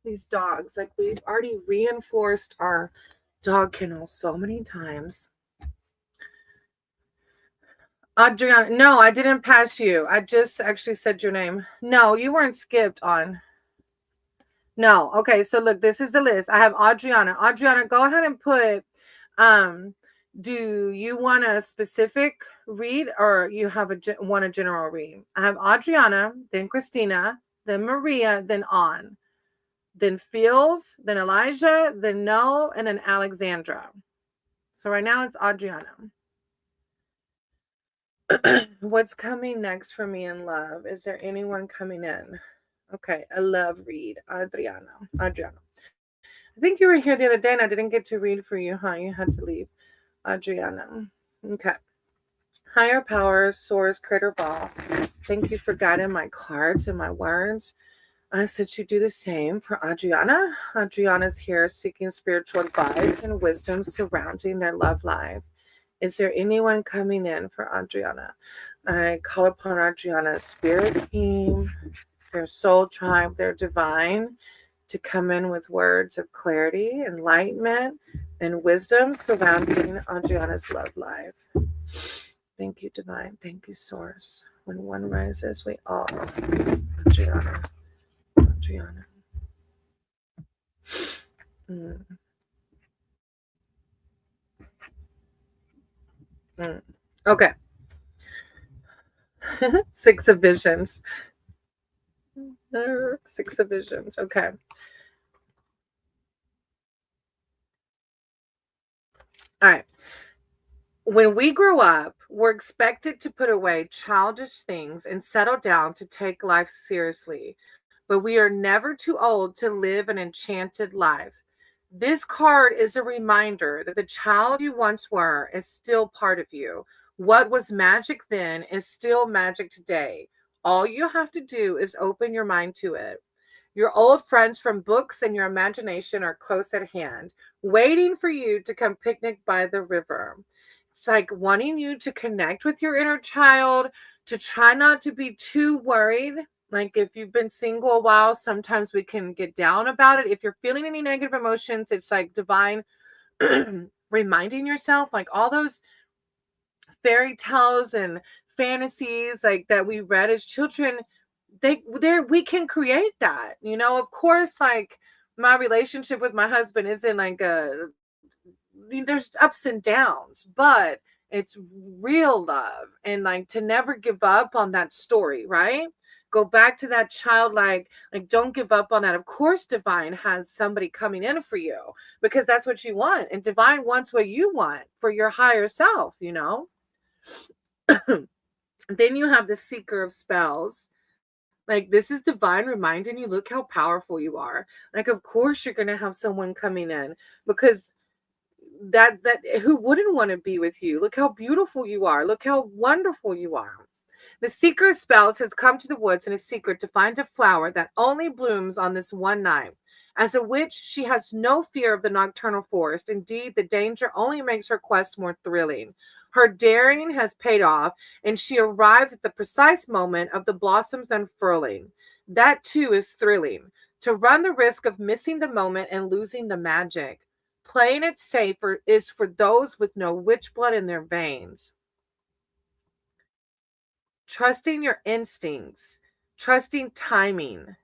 These dogs, like we've already reinforced our dog kennel so many times. Adriana, no, I didn't pass you. I just actually said your name. No, you weren't skipped on. No. Okay, so look, this is the list. I have Adriana. Adriana, go ahead and put um do you want a specific read or you have want a general read? I have Adriana, then Christina, then Maria, then on. Then Fields, then Elijah, then No, and then Alexandra. So right now it's Adriana. What's coming next for me in love? Is there anyone coming in? Okay, a love read. Adriana. Adriana. I think you were here the other day and I didn't get to read for you, huh? You had to leave. Adriana. Okay. Higher power, source, creator ball. Thank you for guiding my cards and my words. I ask that you do the same for Adriana. Adriana's here seeking spiritual advice and wisdom surrounding their love life. Is there anyone coming in for Adriana? I call upon Adriana's spirit team, their soul tribe, their divine, to come in with words of clarity, enlightenment, and wisdom surrounding Adriana's love life. Thank you, divine. Thank you, source. When one rises, we all. Adriana. Adriana. Mm. Mm. Okay. 6 of visions. 6 of visions. Okay. All right. When we grow up, we're expected to put away childish things and settle down to take life seriously. But we are never too old to live an enchanted life. This card is a reminder that the child you once were is still part of you. What was magic then is still magic today. All you have to do is open your mind to it. Your old friends from books and your imagination are close at hand, waiting for you to come picnic by the river. It's like wanting you to connect with your inner child, to try not to be too worried. Like if you've been single a while, sometimes we can get down about it. If you're feeling any negative emotions, it's like divine reminding yourself, like all those fairy tales and fantasies like that we read as children, we can create that, of course. Like my relationship with my husband isn't like there's ups and downs, but it's real love, and like to never give up on that story, right? Go back to that childlike, like don't give up on that. Of course divine has somebody coming in for you because that's what you want, and divine wants what you want for your higher self. Then you have the seeker of spells. Like this is divine reminding you, look how powerful you are. Like of course you're going to have someone coming in because that who wouldn't want to be with you? Look how beautiful you are. Look how wonderful you are. The seeker of spells has come to the woods in a secret to find a flower that only blooms on this one night. As a witch, she has no fear of the nocturnal forest. Indeed, the danger only makes her quest more thrilling. Her daring has paid off, and she arrives at the precise moment of the blossoms unfurling. That too is thrilling. To run the risk of missing the moment and losing the magic. Playing it safe is for those with no witch blood in their veins. Trusting your instincts, trusting timing,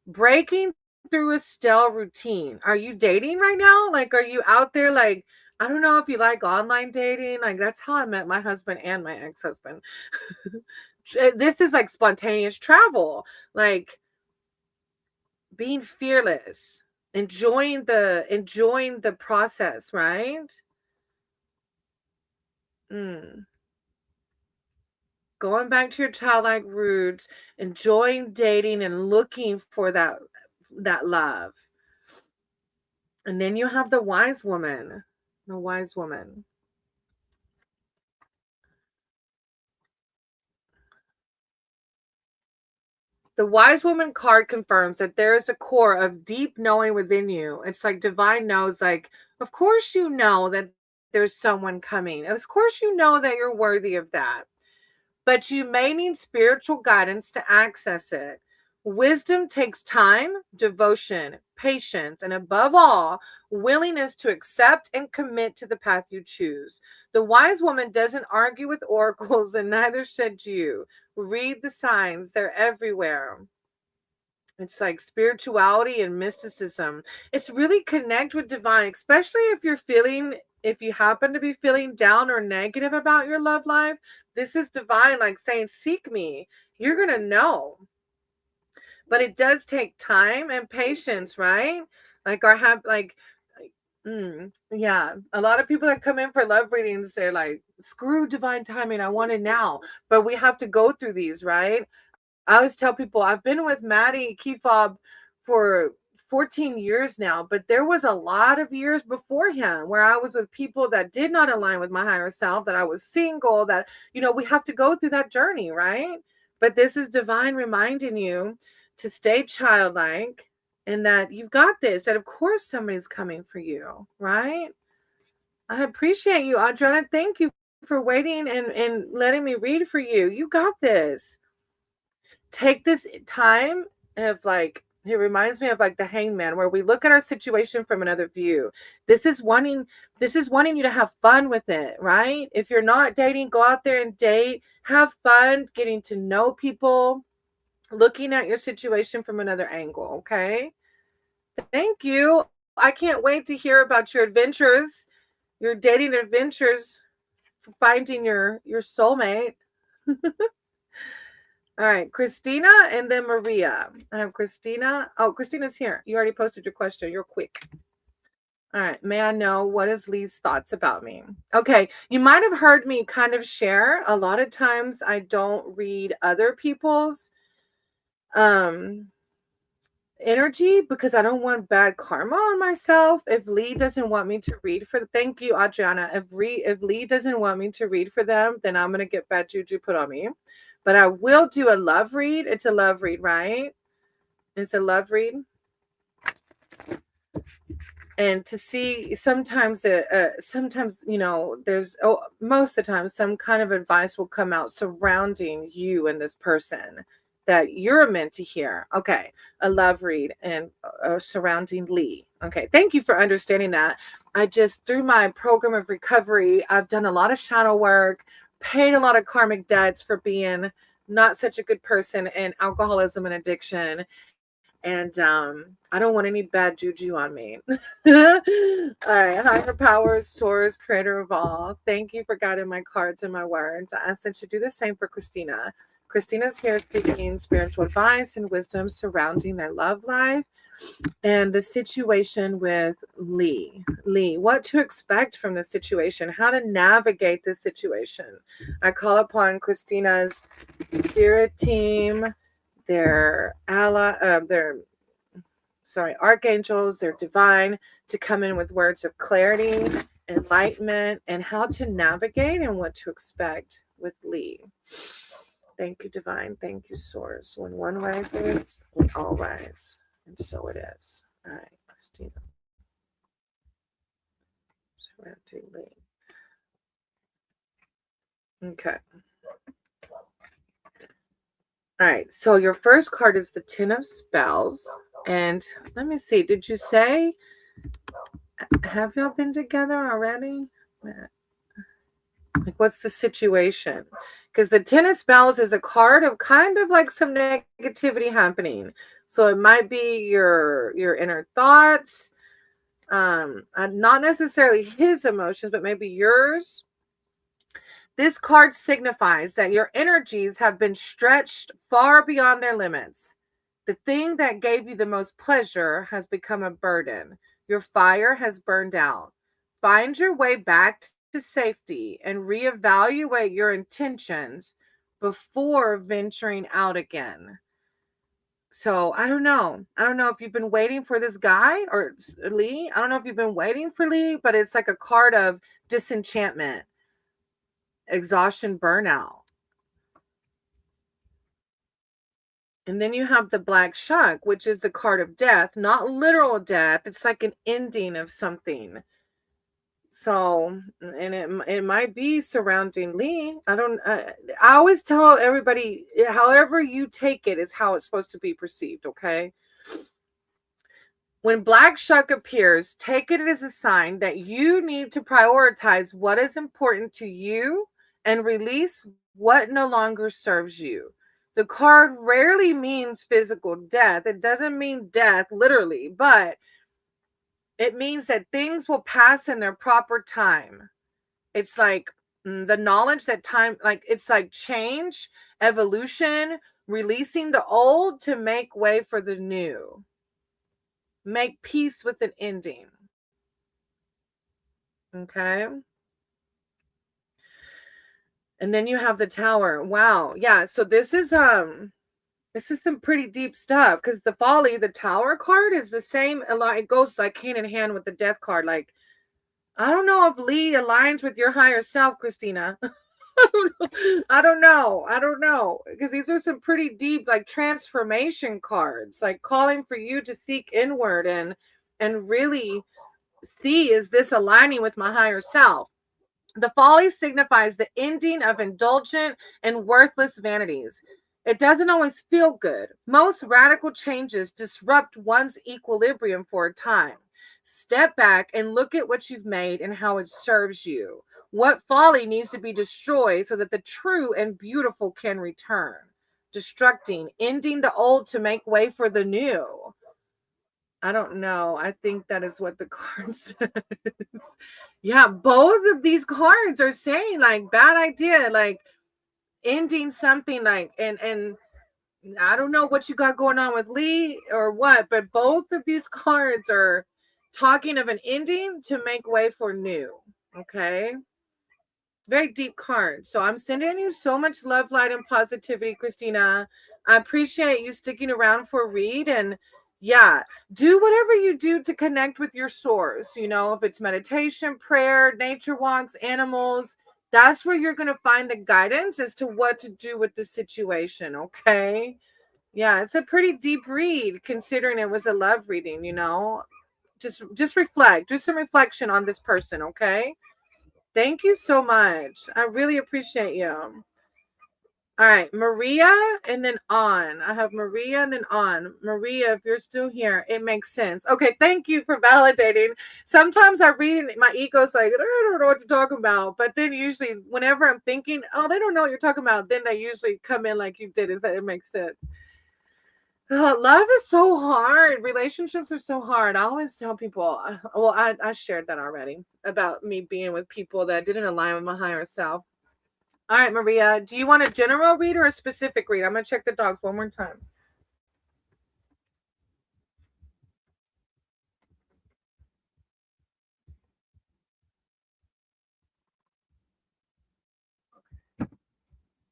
breaking through a stale routine. Are you dating right now? Like, are you out there? Like, I don't know if you like online dating. Like, that's how I met my husband and my ex-husband. This is like spontaneous travel, like being fearless, enjoying the process, right? Mm. going back to your childlike roots, enjoying dating and looking for that love. And then you have the wise woman. The wise woman. The wise woman card confirms that there is a core of deep knowing within you. It's like divine knows, like, of course you know that there's someone coming. Of course you know that you're worthy of that. But you may need spiritual guidance to access it. Wisdom takes time, devotion, patience, and above all, willingness to accept and commit to the path you choose. The wise woman doesn't argue with oracles, and neither should you. Read the signs, they're everywhere. It's like spirituality and mysticism. It's really connect with divine, especially if you happen to be feeling down or negative about your love life. This is divine, like saying, seek me. You're going to know. But it does take time and patience, right? Like, or have, yeah. A lot of people that come in for love readings, they're like, screw divine timing. I want it now. But we have to go through these, right? I always tell people I've been with Maddie Kefab for 14 years now, but there was a lot of years before him where I was with people that did not align with my higher self, that I was single, that, we have to go through that journey, right? But this is divine reminding you to stay childlike and that you've got this, that of course somebody's coming for you, right? I appreciate you, Adriana. Thank you for waiting and letting me read for you. You got this. Take this time of it reminds me of like the hangman, where we look at our situation from another view. This is wanting you to have fun with it, right? If you're not dating, go out there and date, have fun getting to know people, looking at your situation from another angle. Okay, thank you. I can't wait to hear about your adventures, your dating adventures, finding your soulmate. All right, Christina and then Maria. I have Christina. Oh, Christina's here. You already posted your question. You're quick. All right. May I know what is Lee's thoughts about me? Okay. You might have heard me kind of share. A lot of times I don't read other people's um energy because I don't want bad karma on myself. If Lee doesn't want me to read for, thank you, Adriana. If Lee doesn't want me to read for them, then I'm gonna get bad juju put on me. But I will do a love read. It's a love read, right? It's a love read. And to see sometimes, there's most of the time some kind of advice will come out surrounding you and this person that you're meant to hear. Okay, a love read and surrounding Lee. Okay, thank you for understanding that. I just, through my program of recovery, I've done a lot of shadow work, paid a lot of karmic debts for being not such a good person in alcoholism and addiction. And I don't want any bad juju on me. All right, higher powers, source, creator of all. Thank you for guiding my cards and my words. I ask that you do the same for Christina. Christina's here speaking spiritual advice and wisdom surrounding their love life and the situation with Lee. Lee, what to expect from this situation, how to navigate this situation. I call upon Christina's spirit team, their archangels, their divine, to come in with words of clarity, enlightenment, and how to navigate and what to expect with Lee. Thank you, divine. Thank you, source. When one rises, we all rise. And so it is. All right, Christina. Surrounding Lee. Okay. All right. So your first card is the Ten of Spells. And let me see. Did you say, have y'all been together already? Like, what's the situation? Because the Ten of Spells is a card of kind of like some negativity happening. So it might be your inner thoughts, not necessarily his emotions, but maybe yours. This card signifies that your energies have been stretched far beyond their limits. The thing that gave you the most pleasure has become a burden. Your fire has burned out. Find your way back to safety and reevaluate your intentions before venturing out again. So I don't know. I don't know if you've been waiting for this guy or Lee. I don't know if you've been waiting for Lee, but it's like a card of disenchantment, exhaustion, burnout. And then you have the Black Shuck, which is the card of death, not literal death. It's like an ending of something. So, and it might be surrounding Lee. I always tell everybody, however you take it is how it's supposed to be perceived, okay? When Black Shuck appears, take it as a sign that you need to prioritize what is important to you and release what no longer serves you. The card rarely means physical death. It doesn't mean death literally, but it means that things will pass in their proper time. It's like the knowledge that time, like it's like change, evolution, releasing the old to make way for the new. Make peace with an ending. Okay. And then you have the Tower. Wow. Yeah. So this is some pretty deep stuff because the Folly, the Tower card is the same. It goes like hand in hand with the Death card. Like, I don't know if Lee aligns with your higher self, Christina. I don't know. Because these are some pretty deep, like transformation cards, like calling for you to seek inward and really see, is this aligning with my higher self? The Folly signifies the ending of indulgent and worthless vanities. It doesn't always feel good. Most radical changes disrupt one's equilibrium for a time. Step back and look at what you've made and how it serves you. What folly needs to be destroyed so that the true and beautiful can return? Destructing, ending the old to make way for the new. I don't know. I think that is what the card says. Yeah, both of these cards are saying like bad idea, like ending something, like and I don't know what you got going on with Lee or what, but both of these cards are talking of an ending to make way for new. Okay. Very deep card. So I'm sending you so much love, light, and positivity, Christina. I appreciate you sticking around for a read. And yeah, do whatever you do to connect with your source. You know, if it's meditation, prayer, nature walks, animals, that's where you're going to find the guidance as to what to do with the situation. Okay. Yeah, it's a pretty deep read considering it was a love reading, you know. Just reflect. Do some reflection on this person, okay? Thank you so much. I really appreciate you. All right, Maria and then on. I have Maria and then on. Maria, if you're still here, it makes sense. Okay, thank you for validating. Sometimes I read it, my ego's like, I don't know what you're talking about. But then usually, whenever I'm thinking, oh, they don't know what you're talking about, then they usually come in like you did. It makes sense. Love is so hard. Relationships are so hard. I always tell people, well, I shared that already about me being with people that didn't align with my higher self. All right, Maria, do you want a general read or a specific read? I'm going to check the dogs one more time.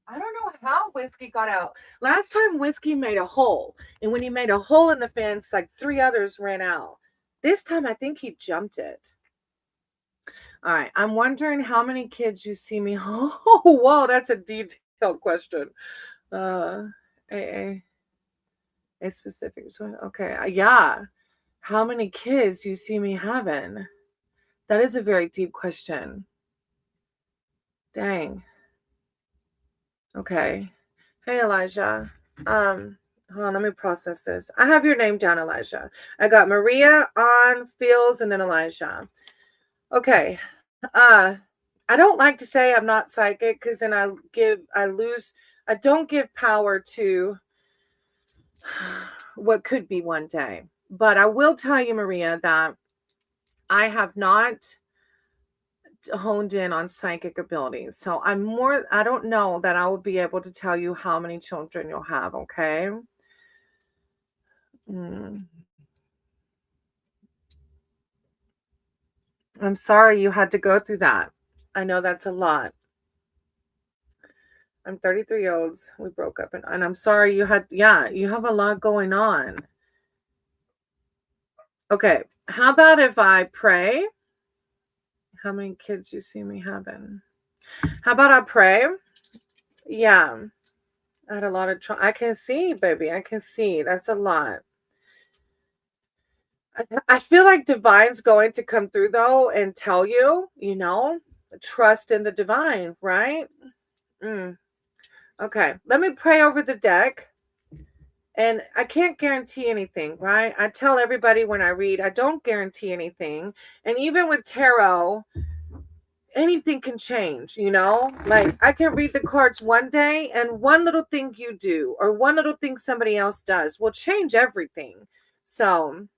I don't know how Whiskey got out. Last time Whiskey made a hole, and when he made a hole in the fence, like 3 others ran out. This time I think he jumped it. All right, I'm wondering how many kids you see me. Oh, whoa, that's a detailed question. Uh, a specific. Okay, yeah. How many kids you see me having? That is a very deep question. Dang. Okay. Hey, Elijah. Hold on, let me process this. I have your name down, Elijah. I got Maria, on, Fields, and then Elijah. Okay. I don't like to say I'm not psychic because then I don't give power to what could be one day. But I will tell you, Maria, that I have not honed in on psychic abilities. So I don't know that I will be able to tell you how many children you'll have, okay? I'm sorry you had to go through that. I know that's a lot. I'm 33 years old. We broke up, and I'm sorry you had, yeah, you have a lot going on. Okay, how about if I pray? How many kids you see me having? How about I pray? Yeah, I had a lot of I can see, baby. I can see. That's a lot. I feel like divine's going to come through though and tell you, trust in the divine, right? Mm. Okay, let me pray over the deck. And I can't guarantee anything, right? I tell everybody when I read, I don't guarantee anything. And even with tarot, anything can change, Like I can read the cards one day and one little thing you do or one little thing somebody else does will change everything. So,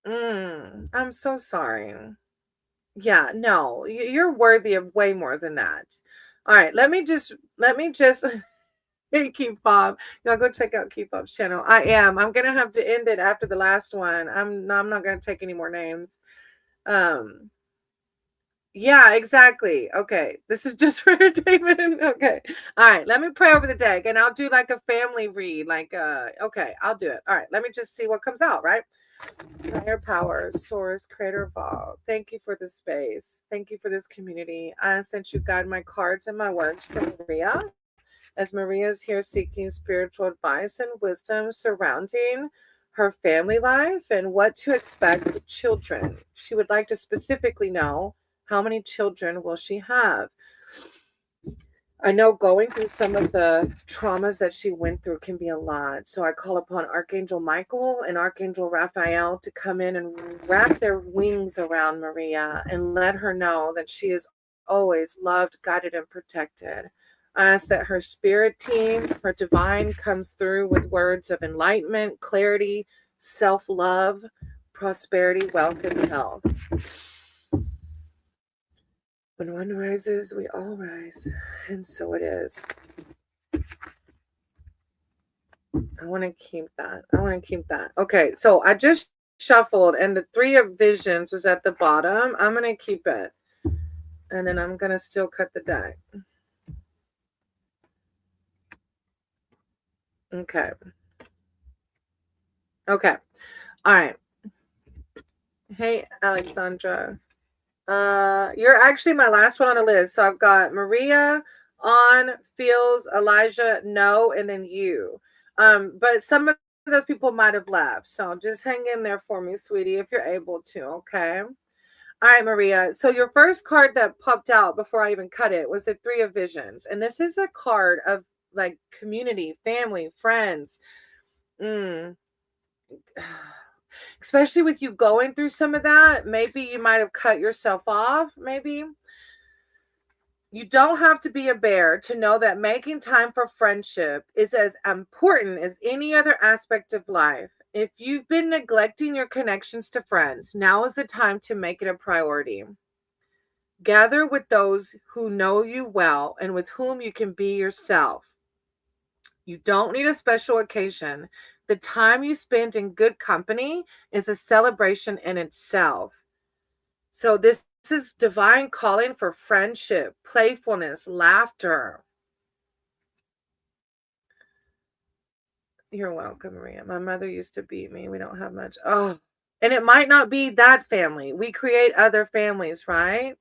I'm so sorry. Yeah, no, you're worthy of way more than that. All right, let me just hey, Keep Bob. Y'all go check out Keep Bob's channel. I am. I'm gonna have to end it after the last one. I'm not gonna take any more names. Um, yeah, exactly. Okay. This is just for entertainment. Okay. All right. Let me pray over the deck and I'll do like a family read. Okay, I'll do it. All right. Let me just see what comes out, right? Higher power, source, creator of all. Thank you for this space. Thank you for this community. I sent you guide my cards and my words for Maria, as Maria is here seeking spiritual advice and wisdom surrounding her family life and what to expect with children. She would like to specifically know how many children will she have. I know going through some of the traumas that she went through can be a lot. So I call upon Archangel Michael and Archangel Raphael to come in and wrap their wings around Maria and let her know that she is always loved, guided, and protected. I ask that her spirit team, her divine, comes through with words of enlightenment, clarity, self-love, prosperity, wealth, and health. When one rises, we all rise. And so it is. I want to keep that. Okay, so I just shuffled and the Three of Visions was at the bottom. I'm going to keep it. And then I'm going to still cut the deck. Okay. Okay. All right. Hey, Alexandra. You're actually my last one on the list. So I've got Maria, on, Feels, Elijah, no, and then you. But some of those people might have left. So just hang in there for me, sweetie, if you're able to, okay? All right, Maria. So your first card that popped out before I even cut it was the Three of Visions. And this is a card of like community, family, friends. Especially with you going through some of that, maybe you might have cut yourself off. Maybe you don't have to be a bear to know that making time for friendship is as important as any other aspect of life. If you've been neglecting your connections to friends, now is the time to make it a priority. Gather with those who know you well and with whom you can be yourself. You don't need a special occasion. The time you spend in good company is a celebration in itself. So this is divine calling for friendship, playfulness, laughter. You're welcome, Maria. My mother used to beat me. We don't have much. Oh, and it might not be that family. We create other families, right?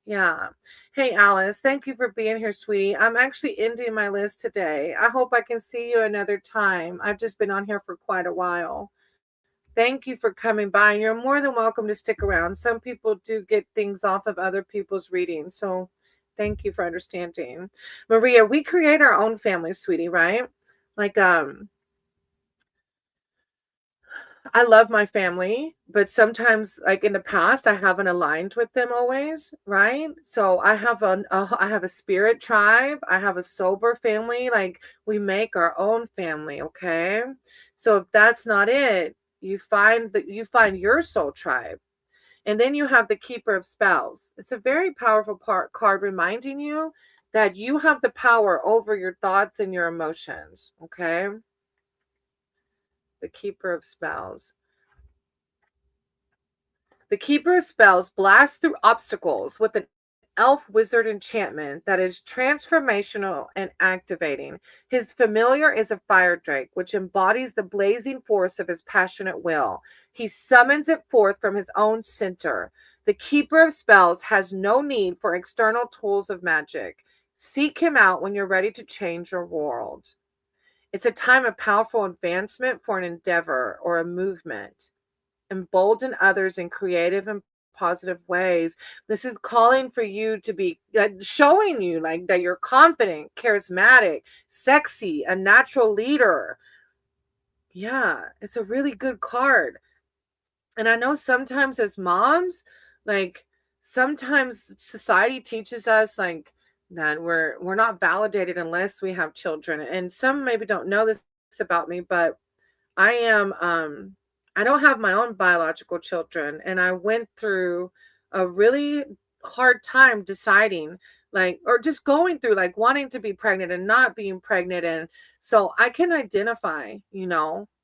Yeah. Hey, Alice, thank you for being here, sweetie. I'm actually ending my list today. I hope I can see you another time. I've just been on here for quite a while. Thank you for coming by. And you're more than welcome to stick around. Some people do get things off of other people's readings. So thank you for understanding. Maria, we create our own family, sweetie, right? Like, I love my family, but sometimes, like in the past, I haven't aligned with them always, right? So I have a spirit tribe. I have a sober family. Like we make our own family, okay? So if that's not it, you find your soul tribe, and then you have the Keeper of Spells. It's a very powerful card reminding you that you have the power over your thoughts and your emotions, okay? The Keeper of Spells. The Keeper of Spells blasts through obstacles with an elf wizard enchantment that is transformational and activating. His familiar is a fire drake, which embodies the blazing force of his passionate will. He summons it forth from his own center. The keeper of spells has no need for external tools of magic. Seek him out when you're ready to change your world. It's a time of powerful advancement for an endeavor or a movement. Embolden others in creative and positive ways. This is calling for you to be showing you like that you're confident, charismatic, sexy, a natural leader. Yeah, it's a really good card. And I know sometimes as moms, like sometimes society teaches us like that we're not validated unless we have children. And some maybe don't know this about me, but I am I don't have my own biological children, and I went through a really hard time deciding like or just going through like wanting to be pregnant and not being pregnant, and so I can identify,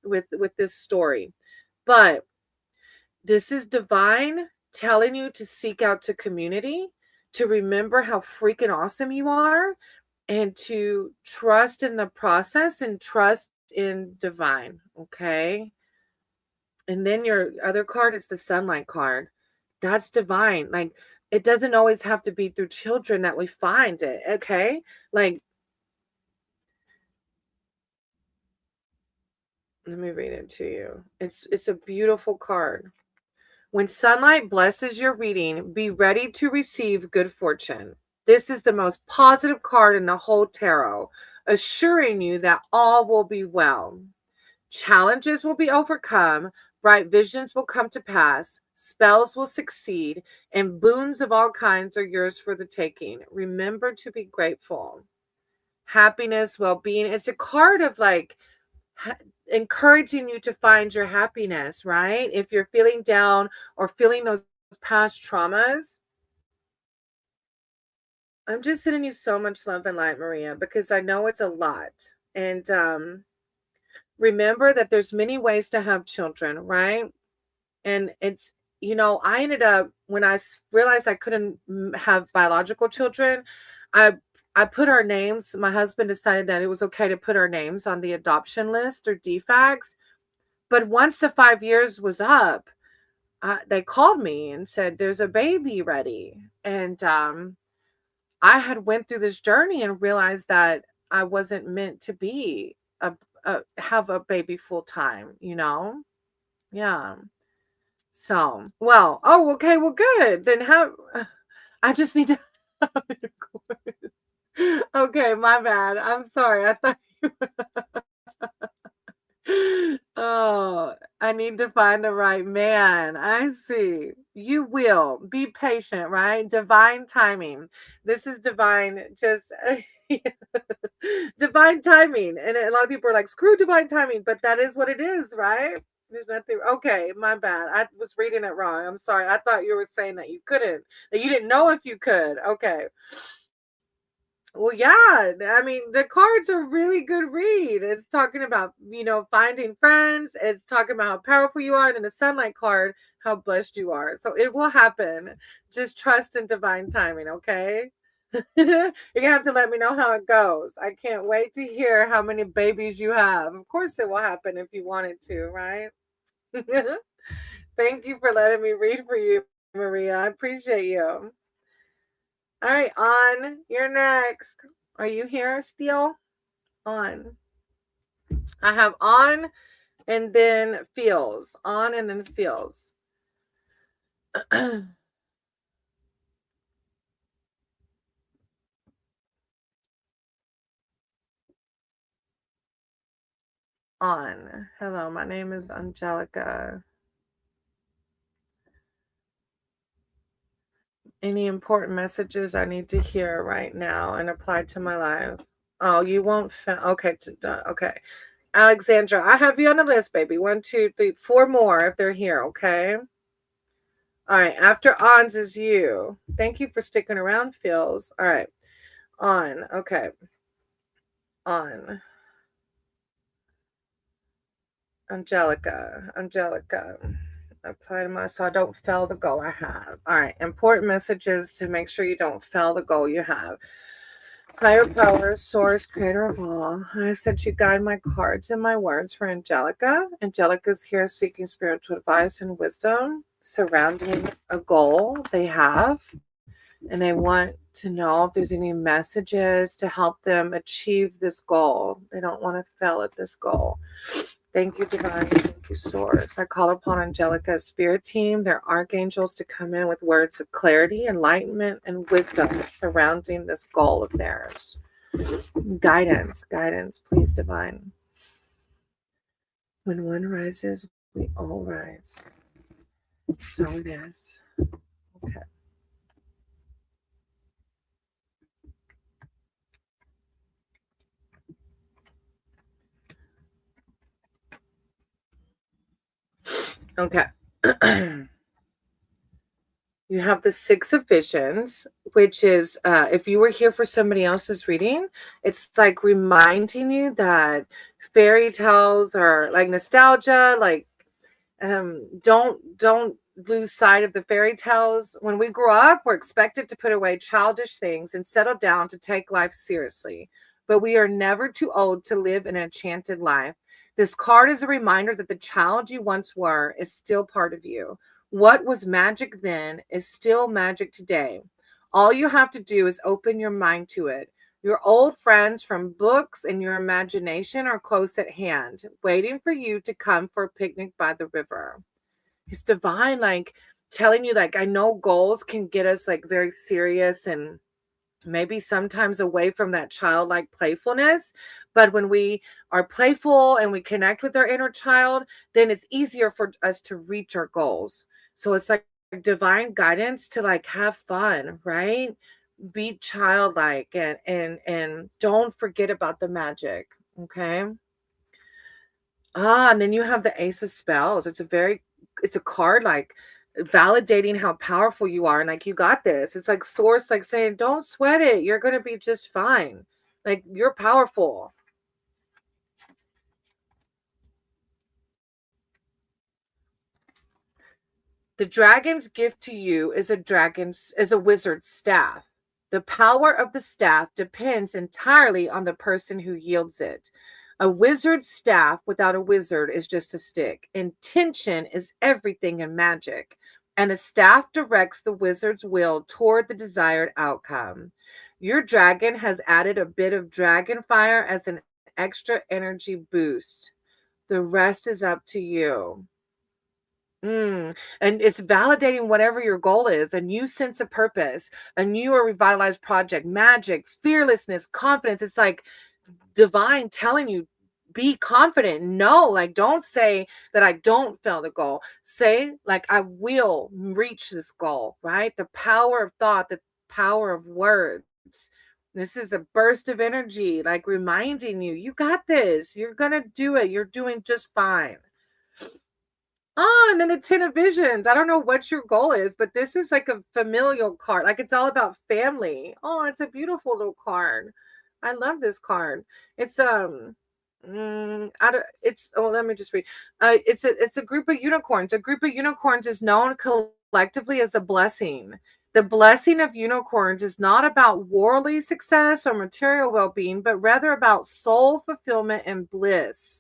with this story. But this is divine telling you to seek out to community, to remember how freaking awesome you are, and to trust in the process and trust in divine. Okay. And then your other card is the sunlight card. That's divine. Like, it doesn't always have to be through children that we find it. Okay. Like, let me read it to you. It's a beautiful card. When sunlight blesses your reading, be ready to receive good fortune. This is the most positive card in the whole tarot, assuring you that all will be well. Challenges will be overcome, bright visions will come to pass, spells will succeed, and boons of all kinds are yours for the taking. Remember to be grateful. Happiness, well being. It's a card of like, encouraging you to find your happiness, right? If you're feeling down or feeling those past traumas, I'm just sending you so much love and light, Maria, because I know it's a lot. And remember that there's many ways to have children, right? And it's, I ended up, when I realized I couldn't have biological children, I I put our names. My husband decided that it was okay to put our names on the adoption list or DFACS. But once the 5 years was up, they called me and said, "There's a baby ready." And I had went through this journey and realized that I wasn't meant to be have a baby full time. Yeah. So, well, oh, okay, well, good. Then how? I just need to. Okay, my bad. I'm sorry. I thought. Oh, I need to find the right man. I see. You will be patient, right? Divine timing. This is divine, just divine timing. And a lot of people are like, screw divine timing, but that is what it is, right? There's nothing. Okay, my bad. I was reading it wrong. I'm sorry. I thought you were saying that you couldn't, that you didn't know if you could. Okay. Well, yeah, I mean, the card's a really good read. It's talking about, finding friends. It's talking about how powerful you are. And in the sunlight card, how blessed you are. So it will happen. Just trust in divine timing, okay? You're gonna have to let me know how it goes. I can't wait to hear how many babies you have. Of course, it will happen if you want it to, right? Thank you for letting me read for you, Maria. I appreciate you. All right, on. You're next. Are you here still? On. I have on and then feels. On and then feels. On. Hello, my name is Angelica. Any important messages I need to hear right now and apply to my life? Oh, you won't. Okay. Okay. Alexandra, I have you on the list, baby. 1, 2, 3, 4 more if they're here. Okay. All right. After ons is you. Thank you for sticking around, feels. All right. On. Okay. On. Angelica. Apply to my so I don't fail the goal I have. All right. Important messages to make sure you don't fail the goal you have. Higher power, source, creator of all. I said you guide my cards and my words for Angelica. Angelica's here seeking spiritual advice and wisdom surrounding a goal they have. And they want to know if there's any messages to help them achieve this goal. They don't want to fail at this goal. Thank you, Divine. Thank you, Source. I call upon Angelica's spirit team, their archangels, to come in with words of clarity, enlightenment, and wisdom surrounding this goal of theirs. Guidance, please, Divine. When one rises, we all rise. So it is. Okay. Okay. You have the Six of Visions, which is, if you were here for somebody else's reading, it's like reminding you that fairy tales are like nostalgia. Like, don't lose sight of the fairy tales. When we grow up, we're expected to put away childish things and settle down to take life seriously. But we are never too old to live an enchanted life. This card is a reminder that the child you once were is still part of you. What was magic then is still magic today. All you have to do is open your mind to it. Your old friends from books and your imagination are close at hand, waiting for you to come for a picnic by the river. It's divine, like telling you, like, I know goals can get us like very serious and maybe sometimes away from that childlike playfulness. But when we are playful and we connect with our inner child, then it's easier for us to reach our goals. So it's like divine guidance to like have fun, right? Be childlike and don't forget about the magic. Okay. And then you have the Ace of Spells. It's a card like validating how powerful you are and like you got this. It's like source like saying, don't sweat it. You're gonna be just fine. Like you're powerful. The dragon's gift to you is a wizard's staff. The power of the staff depends entirely on the person who yields it. A wizard's staff without a wizard is just a stick. Intention is everything in magic, and a staff directs the wizard's will toward the desired outcome. Your dragon has added a bit of dragon fire as an extra energy boost. The rest is up to you. And it's validating whatever your goal is, a new sense of purpose, a new or revitalized project, magic, fearlessness, confidence. It's like divine telling you, be confident. No, like don't say that I don't fail the goal. Say like I will reach this goal, right? The power of thought, the power of words. This is a burst of energy, like reminding you, you got this. You're going to do it. You're doing just fine. And then a Ten of Visions. I don't know what your goal is, but this is like a familial card. Like it's all about family. Oh, it's a beautiful little card. I love this card. It's let me just read. It's a group of unicorns. A group of unicorns is known collectively as a blessing. The blessing of unicorns is not about worldly success or material well-being, but rather about soul fulfillment and bliss.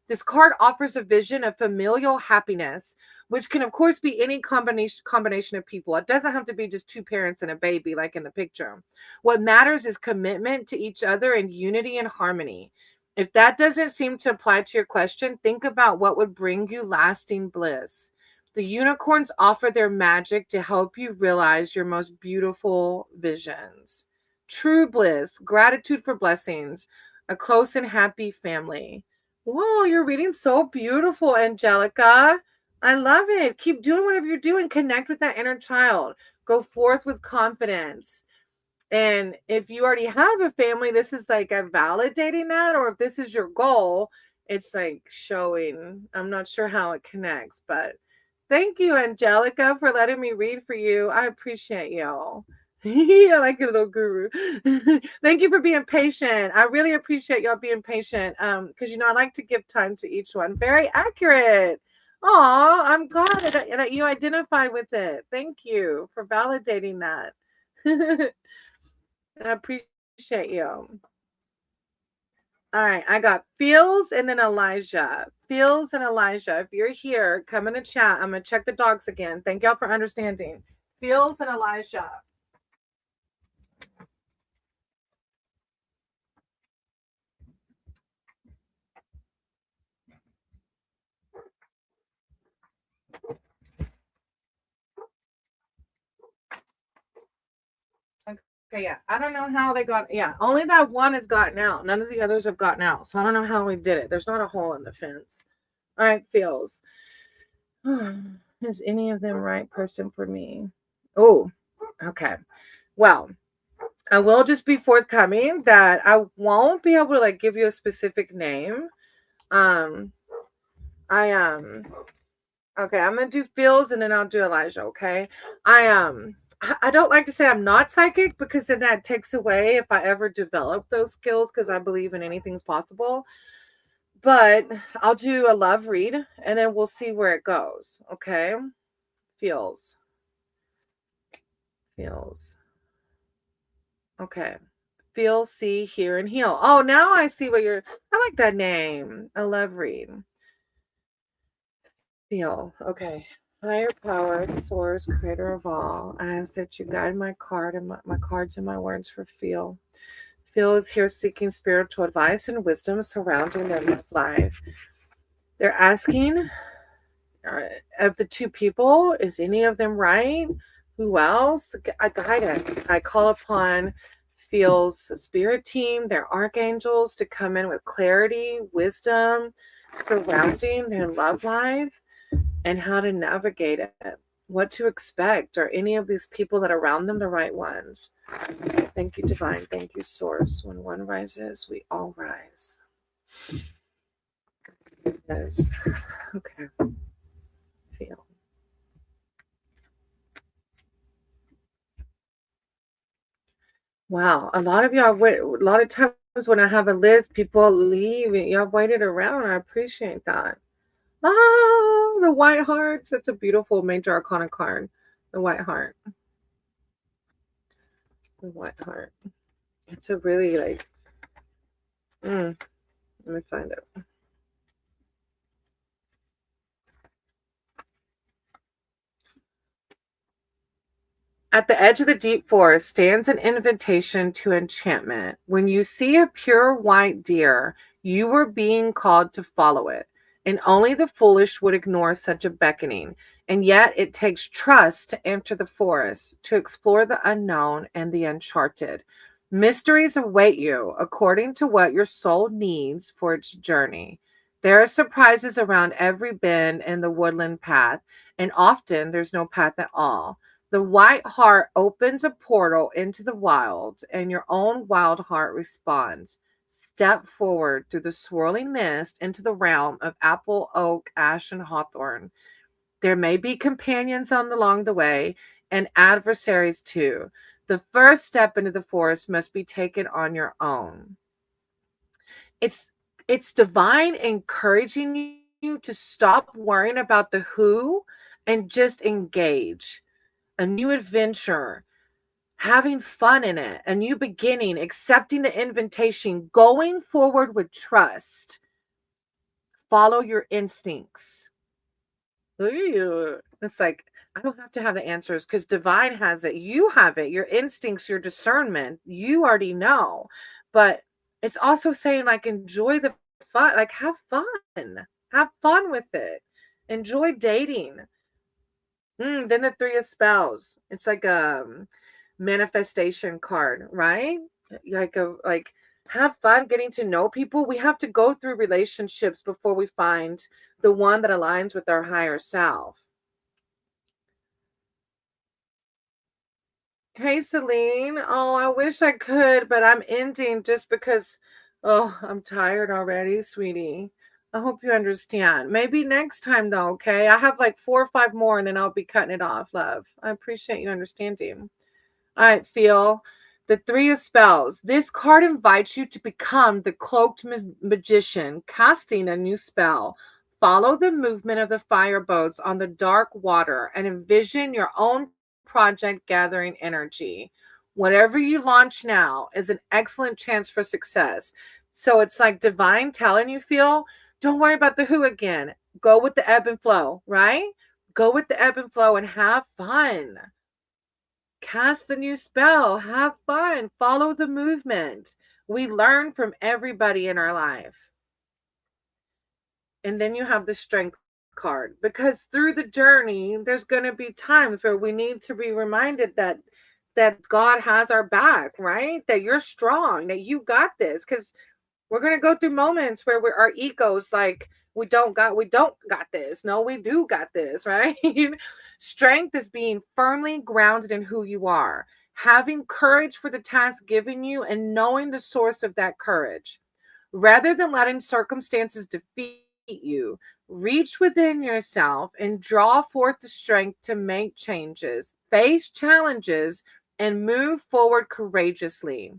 This card offers a vision of familial happiness, which can, of course, be any combination of people. It doesn't have to be just two parents and a baby, like in the picture. What matters is commitment to each other and unity and harmony. If that doesn't seem to apply to your question, think about what would bring you lasting bliss. The unicorns offer their magic to help you realize your most beautiful visions. True bliss, gratitude for blessings, a close and happy family. Whoa, you're reading so beautiful, Angelica. I love it. Keep doing whatever you're doing. Connect with that inner child. Go forth with confidence. And if you already have a family, this is like a validating that, or if this is your goal, it's like showing. I'm not sure how it connects, but thank you, Angelica, for letting me read for you. I appreciate you. I like your little guru. Thank you for being patient. I really appreciate y'all being patient. Because I like to give time to each one. Very accurate. Oh, I'm glad that you identified with it. Thank you for validating that. I appreciate you. All right, I got Feels and then Elijah. Feels and Elijah. If you're here, come in the chat. I'm gonna check the dogs again. Thank y'all for understanding. Feels and Elijah. Okay, yeah. I don't know how they got. Yeah, only that one has gotten out. None of the others have gotten out. So I don't know how we did it. There's not a hole in the fence. All right, Feels. Is any of them right person for me? Oh, okay. Well, I will just be forthcoming that I won't be able to like give you a specific name. Um, I okay, I'm gonna do Feels and then I'll do Elijah. Okay, I don't like to say I'm not psychic because then that takes away if I ever develop those skills because I believe in anything's possible. But I'll do a love read and then we'll see where it goes. Okay, Feels. Feels. Okay. Feel, see, hear, and heal. Oh, now I see what you're. I like that name. A love read. Feel. Okay. Higher power, source, creator of all. I ask that you guide my card and my cards and my words for Feel. Feel is here seeking spiritual advice and wisdom surrounding their love life. They're asking of the two people, is any of them right? Who else? I guide it. I call upon Feels spirit team, their archangels, to come in with clarity, wisdom surrounding their love life and how to navigate it, what to expect. Are any of these people that are around them the right ones? Thank you, Divine. Thank you, Source. When one rises, we all rise. Yes. Okay. Feel. Wow. A lot of y'all wait. A lot of times when I have a list, people leave. Y'all waited around. I appreciate that. Ah, the white heart. That's a beautiful major arcana card. The white heart. The white heart. It's a really like. Let me find it. At the edge of the deep forest stands an invitation to enchantment. When you see a pure white deer, you were being called to follow it. And only the foolish would ignore such a beckoning. And yet it takes trust to enter the forest, to explore the unknown and the uncharted. Mysteries await you according to what your soul needs for its journey. There are surprises around every bend in the woodland path, and often there's no path at all. The white heart opens a portal into the wild, and your own wild heart responds. Step forward through the swirling mist into the realm of apple, oak, ash, and hawthorn. There may be companions along the way and adversaries too. The first step into the forest must be taken on your own. It's it's divine encouraging you to stop worrying about the who and just engage. A new adventure, having fun in it, a new beginning, accepting the invitation, going forward with trust. Follow your instincts. Ooh. It's like, I don't have to have the answers because divine has it. You have it. Your instincts, your discernment, you already know. But it's also saying, like, enjoy the fun, like, have fun. Have fun with it. Enjoy dating. Then the Three of Spells. It's like a manifestation card, right? Like have fun getting to know people. We have to go through relationships before we find the one that aligns with our higher self. Hey Celine. Oh, I wish I could, but I'm ending just because I'm tired already, sweetie. I hope you understand. Maybe next time though, okay? I have like 4 or 5 more and then I'll be cutting it off, love. I appreciate you understanding. All right, Feel. The Three of Spells. This card invites you to become the cloaked magician, casting a new spell. Follow the movement of the fire boats on the dark water and envision your own project gathering energy. Whatever you launch now is an excellent chance for success. So it's like divine telling you, feel, don't worry about the who again. Go with the ebb and flow, right? Go with the ebb and flow and have fun. Cast a new spell, have fun, follow the movement. We learn from everybody in our life. And then you have the strength card, because through the journey there's going to be times where we need to be reminded that God has our back, right? That you're strong, that you got this, because we're going to go through moments where our egos like we don't got this. No, we do got this, right? Strength is being firmly grounded in who you are, having courage for the task given you, and knowing the source of that courage. Rather than letting circumstances defeat you, reach within yourself and draw forth the strength to make changes, face challenges, and move forward courageously.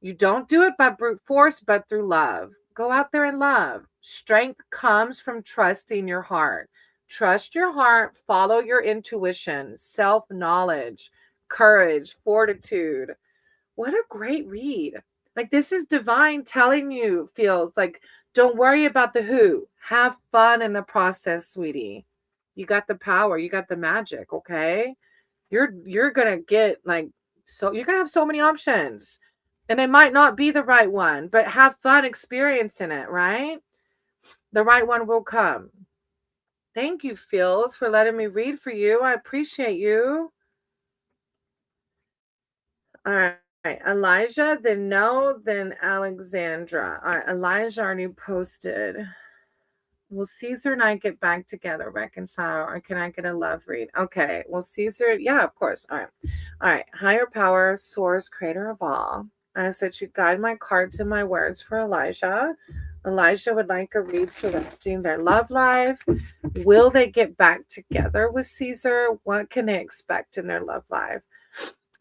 You don't do it by brute force, but through love. Go out there and love. Strength comes from trusting your heart. Trust your heart, follow your intuition, self knowledge, courage, fortitude. What a great read. Like, this is divine telling you, feels like, don't worry about the who. Have fun in the process, sweetie. You got the power, you got the magic, okay? You're gonna get like, so you're gonna have so many options. And it might not be the right one, but have fun experiencing it, right? The right one will come. Thank you, Phils, for letting me read for you. I appreciate you. All right. Elijah, then no, then Alexandra. All right. Elijah already posted. Will Caesar and I get back together, reconcile, or can I get a love read? Okay. Well, Caesar, yeah, of course. All right. All right. Higher power, source, creator of all. I said you guide my cards and my words for Elijah. Elijah would like a read surrounding their love life. Will they get back together with Caesar? What can they expect in their love life?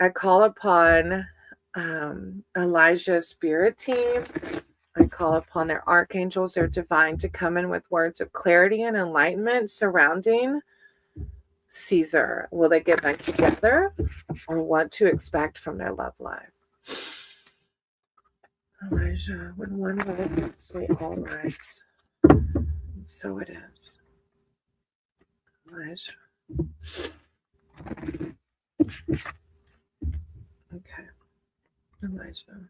I call upon Elijah's spirit team. I call upon their archangels, their divine, to come in with words of clarity and enlightenment surrounding Caesar. Will they get back together, or what to expect from their love life? Elijah, when one rises, we all rise. And so it is. Elijah. Okay. Elijah.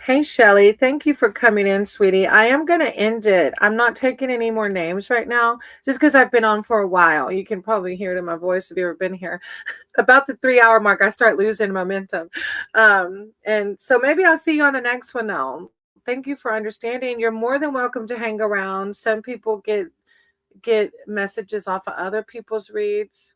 Hey, Shelly, thank you for coming in, sweetie. I am going to end it. I'm not taking any more names right now, just because I've been on for a while. You can probably hear it in my voice if you've ever been here. About the 3 hour mark, I start losing momentum. And so maybe I'll see you on the next one, though. Thank you for understanding. You're more than welcome to hang around. Some people get messages off of other people's reads.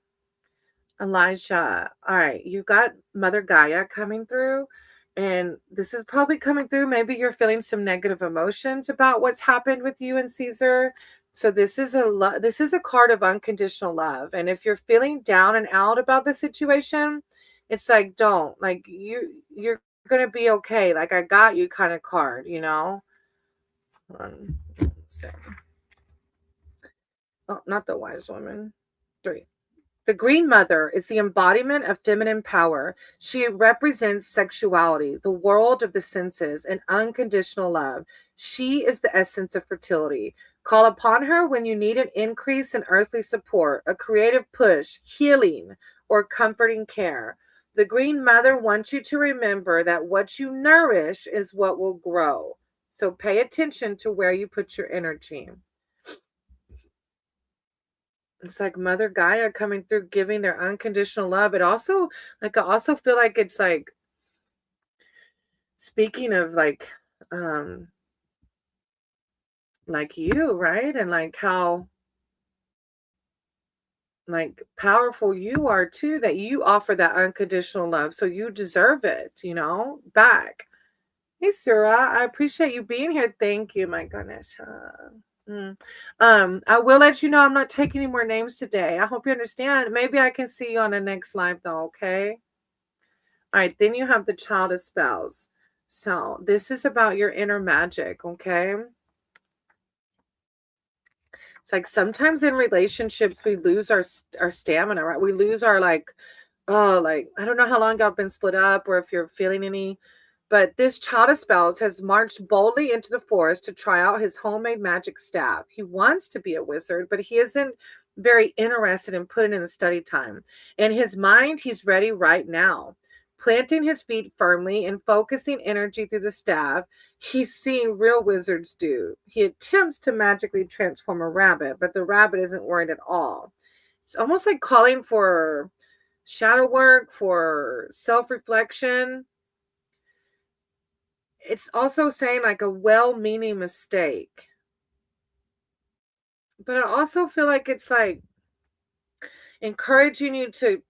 Elijah. All right, you got Mother Gaia coming through. And this is probably coming through. Maybe you're feeling some negative emotions about what's happened with you and Caesar. So this is a card of unconditional love. And if you're feeling down and out about the situation, it's like, don't, like, you're gonna be okay. Like, I got you kind of card, you know. Oh, not the wise woman. 3. The Green Mother is the embodiment of feminine power. She represents sexuality, the world of the senses, and unconditional love. She is the essence of fertility. Call upon her when you need an increase in earthly support, a creative push, healing, or comforting care. The Green Mother wants you to remember that what you nourish is what will grow. So pay attention to where you put your energy. It's like Mother Gaia coming through, giving their unconditional love. It also, like, I also feel like it's like, speaking of like you, right? And like how like powerful you are too, that you offer that unconditional love. So you deserve it, you know, back. Hey, Surah, I appreciate you being here. Thank you, my goodness. I will let you know I'm not taking any more names today. I hope you understand. Maybe I can see you on the next live though, okay? All right, then you have the Child of Spells. So this is about your inner magic, okay? It's like sometimes in relationships we lose our stamina, right? We lose our like, oh, like I don't know how long y'all been split up or if you're feeling any, but this child of spells has marched boldly into the forest to try out his homemade magic staff. He wants to be a wizard, but he isn't very interested in putting in the study time. In his mind, he's ready right now. Planting his feet firmly and focusing energy through the staff, he's seeing real wizards do. He attempts to magically transform a rabbit, but the rabbit isn't worried at all. It's almost like calling for shadow work, for self reflection. It's also saying like a well meaning mistake. But I also feel like it's like encouraging you to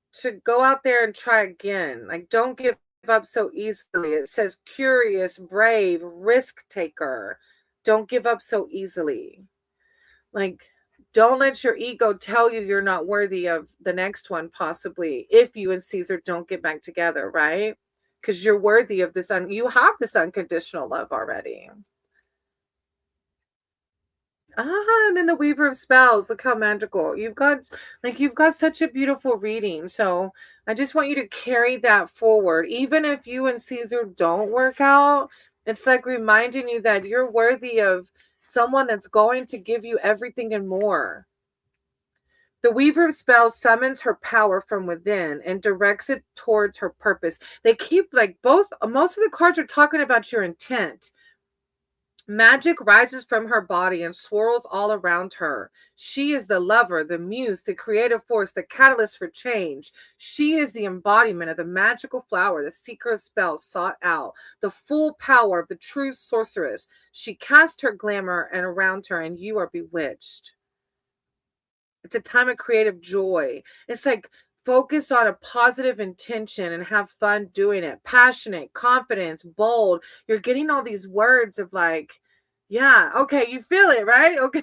go out there and try again. Like don't give up so easily. It says curious, brave, risk taker. Don't give up so easily. Like don't let your ego tell you you're not worthy of the next one, possibly, if you and Caesar don't get back together, right? Because you're worthy of this. You have this unconditional love already. And then the Weaver of Spells. Look how magical. You've got such a beautiful reading. So I just want you to carry that forward. Even if you and Caesar don't work out, it's like reminding you that you're worthy of someone that's going to give you everything and more. The Weaver of Spells summons her power from within and directs it towards her purpose. They keep like most of the cards are talking about your intent. Magic rises from her body and swirls all around her. She is the lover, the muse, the creative force, the catalyst for change. She is the embodiment of the magical flower, the seeker of spells sought out, the full power of the true sorceress. She casts her glamour and around her, and you are bewitched. It's a time of creative joy. It's like focus on a positive intention and have fun doing it. Passionate, confidence, bold. You're getting all these words of like, yeah, okay, you feel it, right? Okay.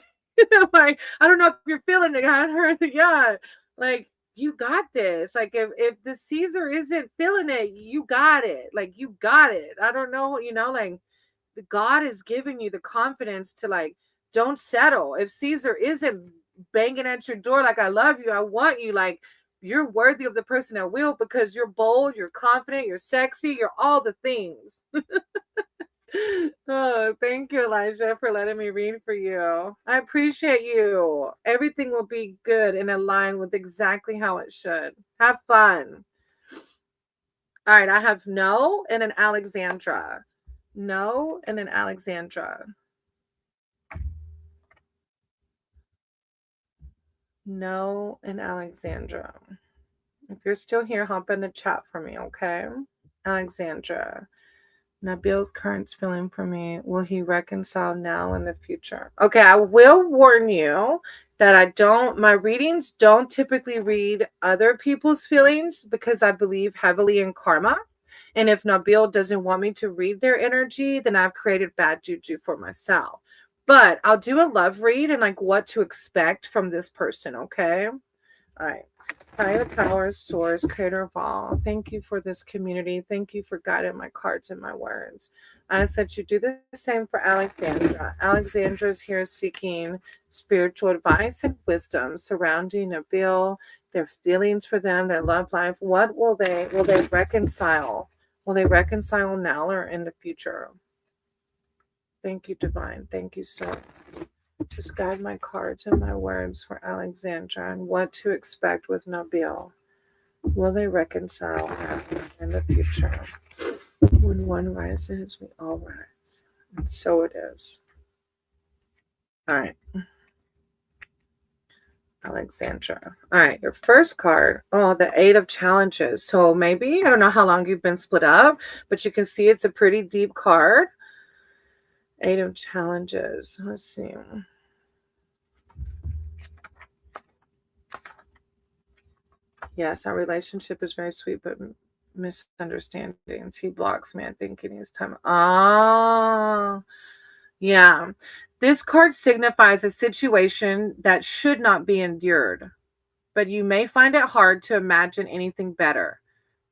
Like, I don't know if you're feeling it. I heard it. Yeah. Like, you got this. Like, if the Caesar isn't feeling it, you got it. Like, you got it. I don't know, like God is giving you the confidence to like, don't settle. If Caesar isn't banging at your door like I love you, I want you, like you're worthy of the person that will, because you're bold, you're confident, you're sexy, you're all the things. Oh, thank you, Elijah, for letting me read for you. I appreciate you. Everything will be good and aligned with exactly how it should. Have fun. All right, I have No and an Alexandra. No and an Alexandra. No and Alexandra. If you're still here, hop in the chat for me, okay? Alexandra. Nabil's current feeling for me. Will he reconcile now in the future? Okay, I will warn you that my readings don't typically read other people's feelings because I believe heavily in karma. And if Nabil doesn't want me to read their energy, then I've created bad juju for myself. But I'll do a love read and like what to expect from this person, okay? All right. Higher powers, source, creator of all. Thank you for this community. Thank you for guiding my cards and my words. I ask that you do the same for Alexandra. Alexandra is here seeking spiritual advice and wisdom surrounding Nabil, their feelings for them, their love life. What will they reconcile? Will they reconcile now or in the future? Thank you, Divine. Thank you so much. Just guide my cards and my words for Alexandra and what to expect with Nabil. Will they reconcile in the future? When one rises, we all rise. And so it is. All right. Alexandra. All right, your first card. Oh, the Eight of Challenges. So maybe, I don't know how long you've been split up, but you can see it's a pretty deep card. Eight of Challenges. Let's see. Yes, our relationship is very sweet, but misunderstandings. He blocks me. I think it is time. Oh, yeah. This card signifies a situation that should not be endured, but you may find it hard to imagine anything better.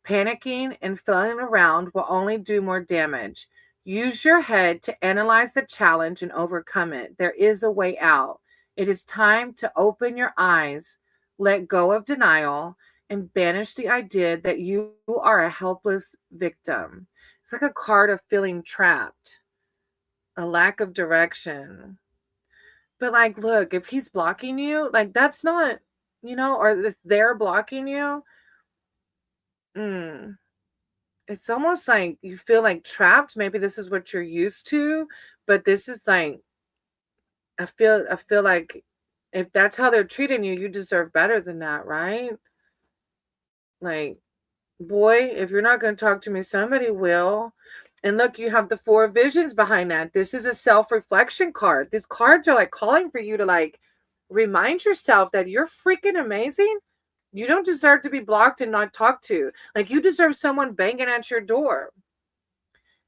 Panicking and flailing around will only do more damage. Use your head to analyze the challenge and overcome it. There is a way out. It is time to open your eyes, let go of denial, and banish the idea that you are a helpless victim. It's like a card of feeling trapped, a lack of direction. But like, look, if he's blocking you, like that's not, or if they're blocking you, mm, it's almost like you feel like trapped. Maybe this is what you're used to, but this is like I feel like if that's how they're treating you, you deserve better than that, right? Like, boy, if you're not going to talk to me, somebody will. And look, you have the four visions behind that. This is a self-reflection card. These cards are like calling for you to like remind yourself that you're freaking amazing. You don't deserve to be blocked and not talked to. Like you deserve someone banging at your door.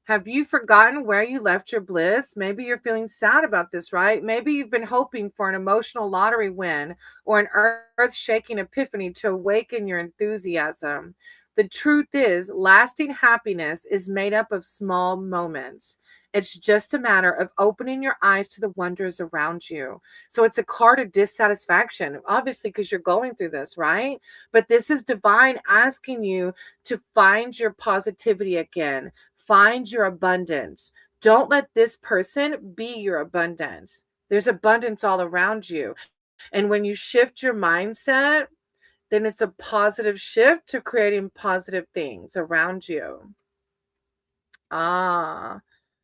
Have you forgotten where you left your bliss? Maybe you're feeling sad about this, right? Maybe you've been hoping for an emotional lottery win or an earth shaking epiphany to awaken your enthusiasm. The truth is, lasting happiness is made up of small moments. It's just a matter of opening your eyes to the wonders around you. So it's a card of dissatisfaction, obviously, because you're going through this, right? But this is divine asking you to find your positivity again. Find your abundance. Don't let this person be your abundance. There's abundance all around you. And when you shift your mindset, then it's a positive shift to creating positive things around you. Ah,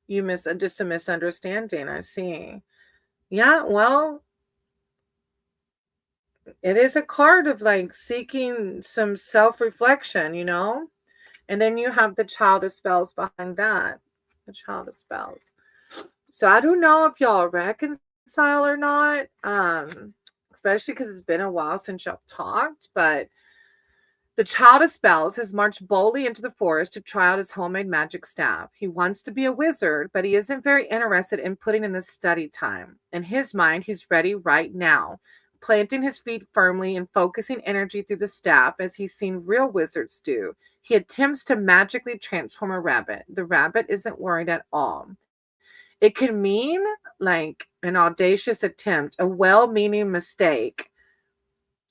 just a misunderstanding. I see. Yeah, well, it is a card of like seeking some self reflection, And then you have the child of spells behind that. The child of spells. So I don't know if y'all reconcile or not, especially because it's been a while since y'all talked. But the child of spells has marched boldly into the forest to try out his homemade magic staff. He wants to be a wizard, but he isn't very interested in putting in the study time. In his mind, he's ready right now, planting his feet firmly and focusing energy through the staff as he's seen real wizards do. He attempts to magically transform a rabbit. The rabbit isn't worried at all. It can mean like an audacious attempt, a well meaning mistake.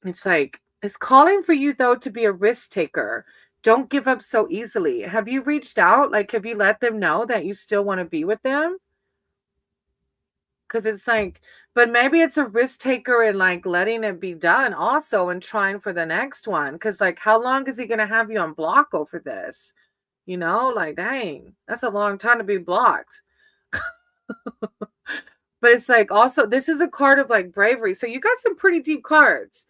It's like, it's calling for you, though, to be a risk taker. Don't give up so easily. Have you reached out? Like, have you let them know that you still want to be with them? Because it's like, but maybe it's a risk taker and like letting it be done also and trying for the next one. Because, like, how long is he going to have you on block over this? Like, dang, that's a long time to be blocked. But it's like also, this is a card of like bravery. So you got some pretty deep cards.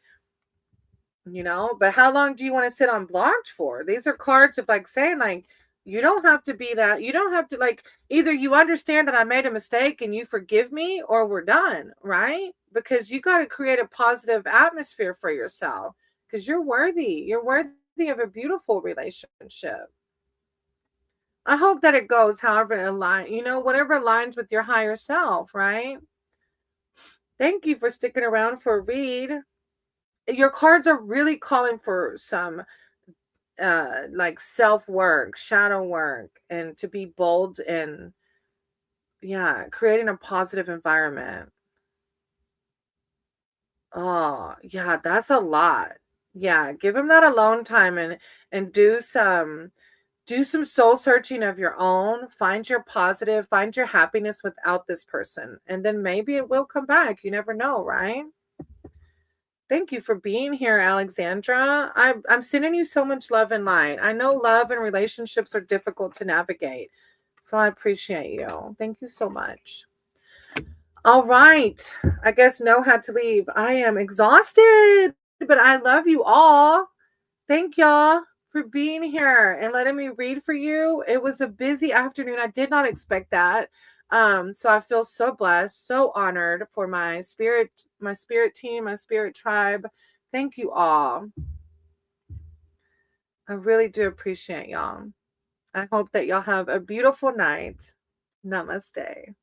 But how long do you want to sit on blocked for? These are cards of like saying like you don't have to be that, you don't have to like, either you understand that I made a mistake and you forgive me or we're done, right? Because you got to create a positive atmosphere for yourself because you're worthy of a beautiful relationship. I hope that it goes however it aligns, whatever aligns with your higher self, right? Thank you for sticking around for a read. Your cards are really calling for some like self work, shadow work, and to be bold and yeah, creating a positive environment. Oh, yeah, that's a lot. Yeah, give him that alone time and do some soul searching of your own. Find your positive, find your happiness without this person. And then maybe it will come back. You never know, right? Thank you for being here, Alexandra. I'm sending you so much love and light. I know love and relationships are difficult to navigate, so I appreciate you. Thank you so much. All right. I guess No had to leave. I am exhausted, but I love you all. Thank y'all for being here and letting me read for you. It was a busy afternoon. I did not expect that. So I feel so blessed, so honored for my spirit team, my spirit tribe. Thank you all. I really do appreciate y'all. I hope that y'all have a beautiful night. Namaste.